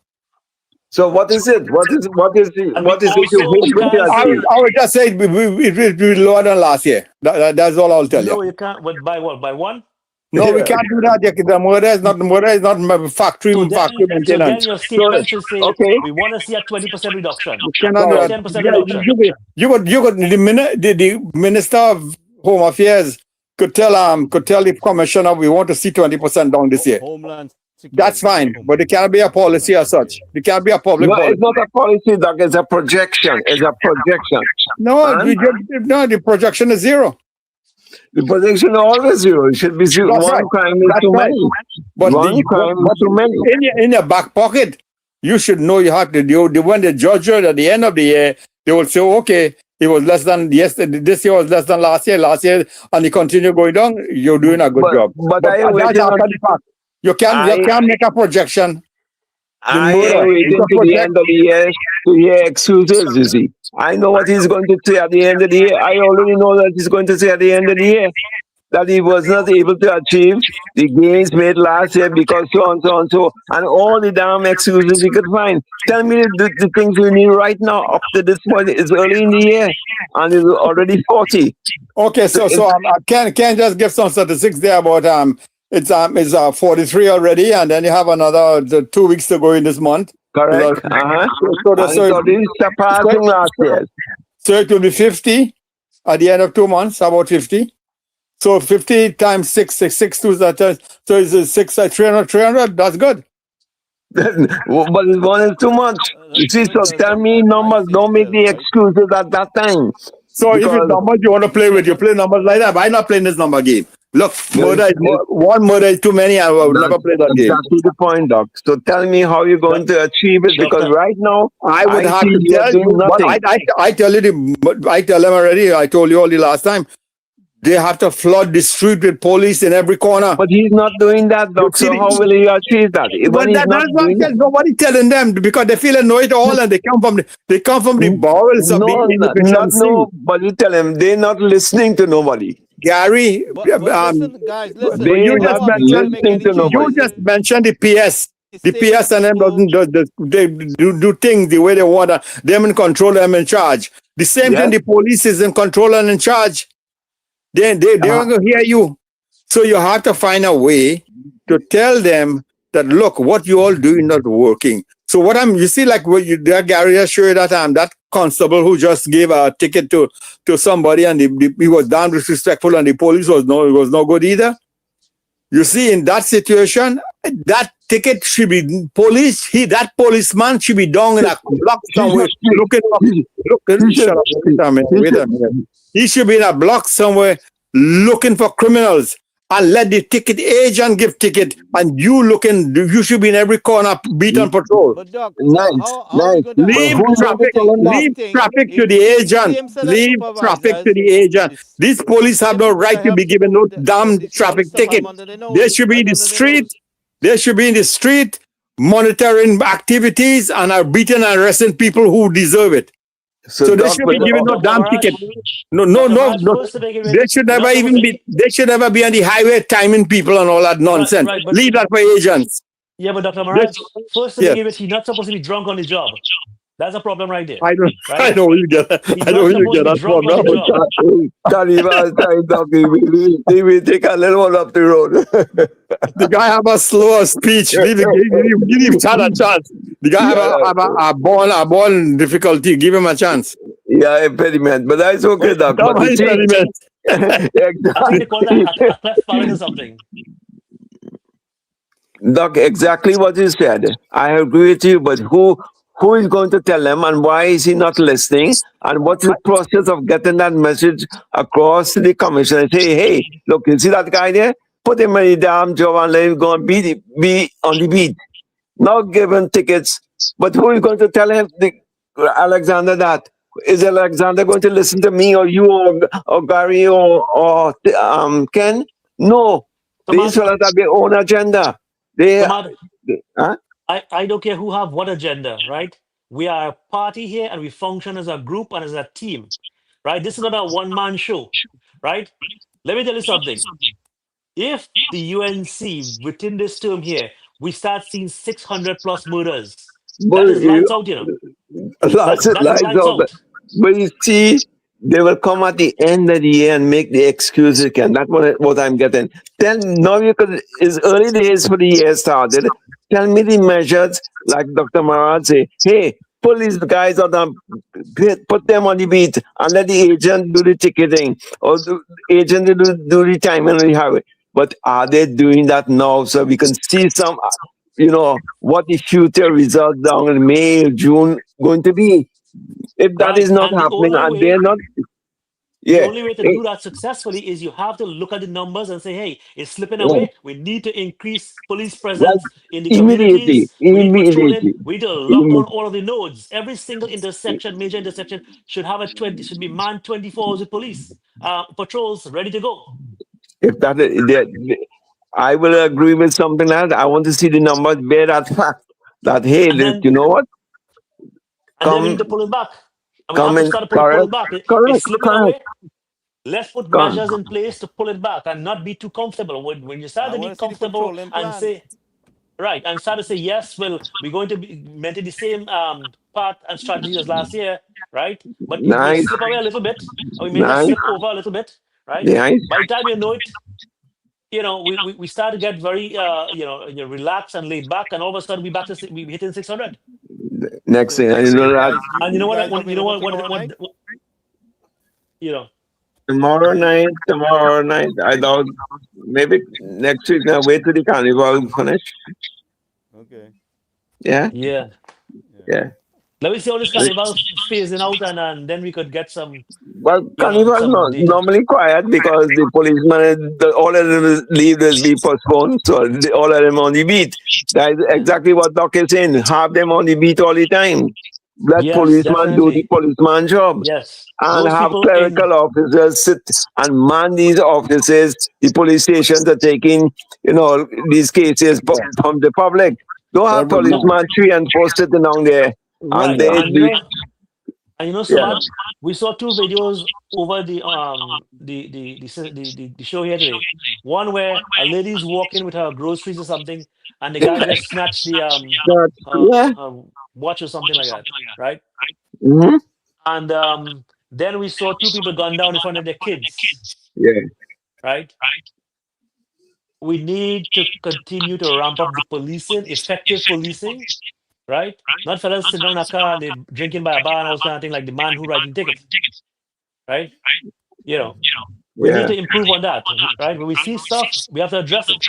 So what is it? What is it? And What is it? also You hope to I achieve? would just say it will be lower than last year. That's all I'll tell No, you. you can't. But by what? By one? No, we can't do that. The murder is not factory So then maintenance. your statement should say, okay. we want to see a 20% reduction. You cannot do that. 10% reduction. You could the Minister of Home Affairs could tell the commissioner we want to see 20% down this year. Homeland That's fine, but it can't be a policy as such. It can't be a public No, policy. it's not a policy, Doc. It's a projection. It's a projection. No, the projection is zero. The projection is always zero. It should be zero. That's One right. crime is That's too right. many. But One crime is too many. in your back pocket, you should know you have to do. When the judge at the end of the year, they will say, okay, it was less than yesterday. This year was less than last year, and you continue going down. You're doing a good job. But I am that's waiting after on- the fact. You can't make a projection. I murder. am waiting to the end of the year to hear excuses, you see. I know what he's going to say at the end of the year. I already know that he's going to say at the end of the year that he was not able to achieve the gains made last year because so and so and so, and all the damn excuses he could find. Tell me the things we need right now up to this point. It's early in the year and it's already 40. Okay, so Ken just give some statistics there about It's 43 already, and then you have another 2 weeks to go in this month. Correct. So, And it's already surpassing last year. so it will be 50 at the end of 2 months, about 50. So 50 times 6, 6 2 that. So it's 300. That's good. But it's 1 is too much. You see, so tell me numbers, don't make the excuses at that time. So if Because- it's numbers you want to play with, you play numbers like that. Why not playing this number game? Look, one murder is too many. I will never play that game. Exactly the point, Doc. So tell me how you're going to achieve it, because Doctor, right now I would have see to you're tell doing you, but nothing. I tell you, I tell them already. I told you all the last time. They have to flood the street with police in every corner. But he's not doing that, Doc. see So the- how will he achieve that? But When he's not that's what doing it. nobody telling them, because they feel know it all, and they come from the bowels of No, the not inefficiency. nobody tell him. They're not listening to nobody. Gary, listen, guys, listen. They're you not just mentioned- listening to you nobody. just mentioned the PS. The PS and them doesn't they do things the way they want. Them in control, them in charge. The same Yes. thing. The police is in control and in charge. They aren't going to hear you. So you have to find a way to tell them that, look, what you all do is not working. So you see, like what Gary has showed you that constable who just gave a ticket to somebody, and he was damn disrespectful, and the police was no good either. You see, in that situation, that ticket should be that policeman should be down in a block somewhere shut up. Wait a minute. He should be in a block somewhere looking for criminals, and let the ticket agent give ticket, and you should be in every corner beat on patrol. But Doc, Nice, nice. Leave traffic to the agent. Leave traffic to the agent. These police have no right to be given no damn traffic ticket. They should be in the street. They should be in the street monitoring activities and are beating and arresting people who deserve it. So they Doc, should be given no damn ticket. No. first of all, They should never even be. They should never be on the highway timing people and all that nonsense. right, but- Leave that for agents. Yeah, but Dr. Maharaj, first of Yeah. all, he's not supposed to be drunk on the job. That's a problem right there. I don't. Right. I know where you get. He's I know where not you get that supposed from. to be drunk on the job. Doc, he will take a little one up the road. The guy have a slower speech. Give him a chance. The guy have a born difficulty. Give him a chance. Yeah, impediment, but that's okay, Doc. Come But on, you see- experiment. I think they exactly. call that a cleft palate or something. Doc, exactly what you said. I agree with you, but who is going to tell them, and why is he not listening? And what's the process of getting that message across to the commission and say, hey, look, you see that guy there? Put him in the damn job and let him go and be on the beat. Not giving tickets, but who is going to tell him, Alexander, that? Is Alexander going to listen to me or you or Gary or Ken? No. These fellas have their own agenda. They, Samad, huh? I don't care who have what agenda, right? We are a party here and we function as a group and as a team, right? This is not a one-man show, right? Let me tell you something. If the UNC within this term here, we start seeing 600 plus murders, that is lights out, you know. Lights That is lights out. But you see, they will come at the end of the year and make the excuse again. That's what I'm getting. Then now because it's early days for the year started. Tell me the measures, like Dr. Maharaj say, hey, pull these guys out and put them on the beat and let the agent do the ticketing or the agent do the timing on the highway. But are they doing that now so we can see some, what the future results down in May, June going to be? If that Right, is not and the happening only and way- they're not, The only way to do that successfully is you have to look at the numbers and say, hey, it's slipping away. We need to increase police presence in the Immediately, communities. We need patrolling. immediately. We need to lock down all of the nodes. Every single intersection, major intersection, should be manned 24 hours with police patrols ready to go. If that is, I will agree with something like that. I want to see the numbers bear that fact that, hey, And then- you know what? And then we Come- need to pull it back. And we come have to in- start to pull it correct, back. It's correct, slipping correct. away. Let's put Come. measures in place to pull it back and not be too comfortable. When you start I to be wanna see the comfortable patrolling and plan. say, right, and start to say, yes, well, we're going to be maintain the same path and strategy as last year, right? But we may Nice. slip away a little bit, or we may Nice. just slip over a little bit, right? Nice. By the time you know it, we start to get very relaxed and laid back, and all of a sudden we hitting 600. Next thing, and you know that And you know what? guys You know available tomorrow night? tomorrow night, I doubt, maybe next week now, wait till the carnival finish. Okay. Yeah, Yeah. yeah. Let me see how this carnival phasing out, and then we could get some. Well, carnival some not data. normally quiet because the policemen, all of them leave will be postponed, so all of them on the beat. That is exactly what Doc is saying. Have them on the beat all the time. Let Yes, policeman do the definitely. policeman job. Yes. And Those have people clerical officers sit and man these offices. The police stations are taking, these cases from the public. Don't have Every month. policeman 3 and 4 sitting down there. Right. And they And do, Samad, we saw 2 videos over the show here today. One where a lady's walking with her groceries or something, and the guy just snatched the her watch or something like that, right? Mhm. And then we saw 2 people gunned down in front of their kids, Yeah. right? We need to continue to ramp up the policing, effective policing, right? Not fellas sitting down in a car and they're drinking by a bar and all kind of thing like the man who writing tickets, right? We Yeah. need to improve on that, right? When we see stuff, we have to address it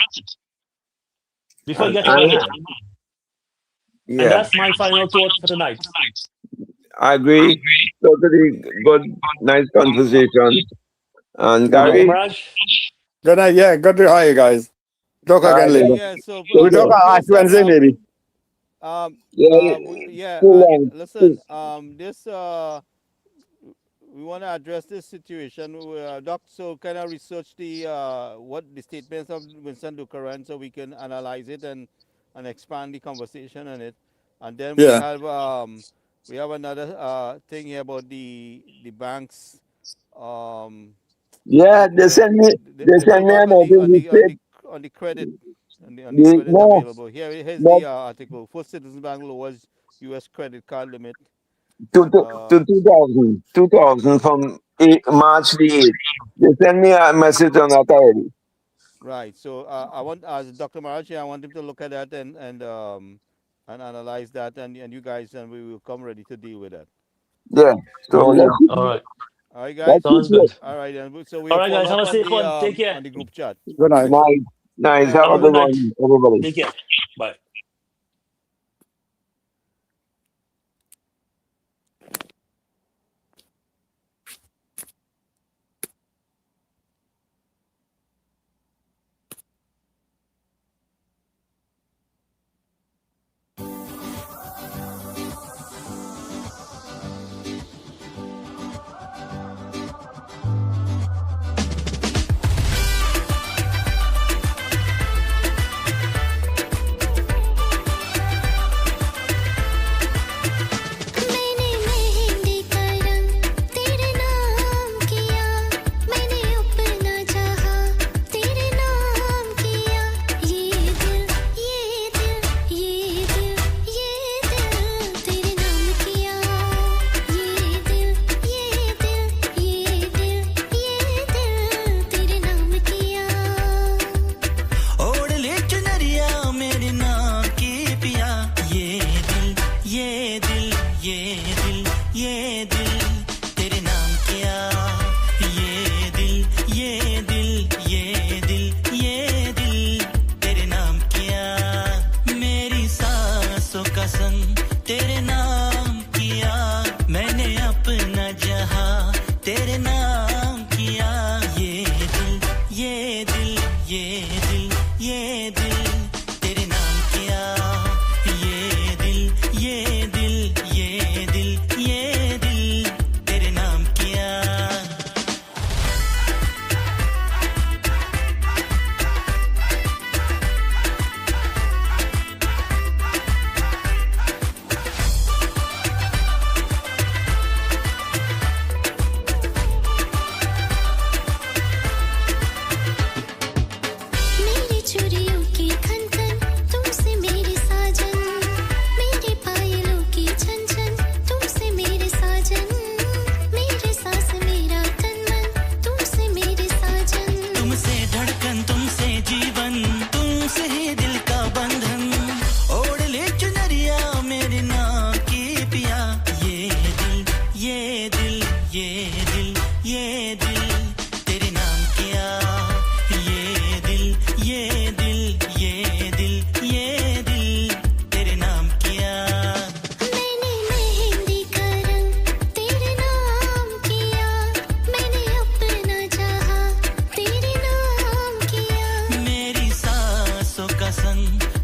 before it gets out of hand. And Yeah. that's my final thought for tonight. I agree. Totally good, nice conversation. And Gary, Mirage? Good night. Yeah, good to hear you guys. Talk again later. Yeah, so We talk on Ash Wednesday maybe. Listen, we want to address this situation. Doc, so kind of research the statements of Winston Ducaran so we can analyze it and expand the conversation on it. And then we have another thing here about the banks. they send me a message. On the credit. On the credit available. Here's the article. First Citizens Bank lowers U.S. credit card limit. To 2000 from March the 8th. They send me a message on that already. Right. So I want, as Dr. Marachi, I want him to look at that and analyze that, and you guys, and we will come ready to deal with that. Yeah. So All right. All right, guys. Sounds good. All right, and so we All right, guys. Have a follow up safe one. Take care. on the group chat. Good night. Nice. Have a good one, everybody. Take care. Bye.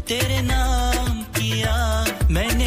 तेरे नाम किया मैंने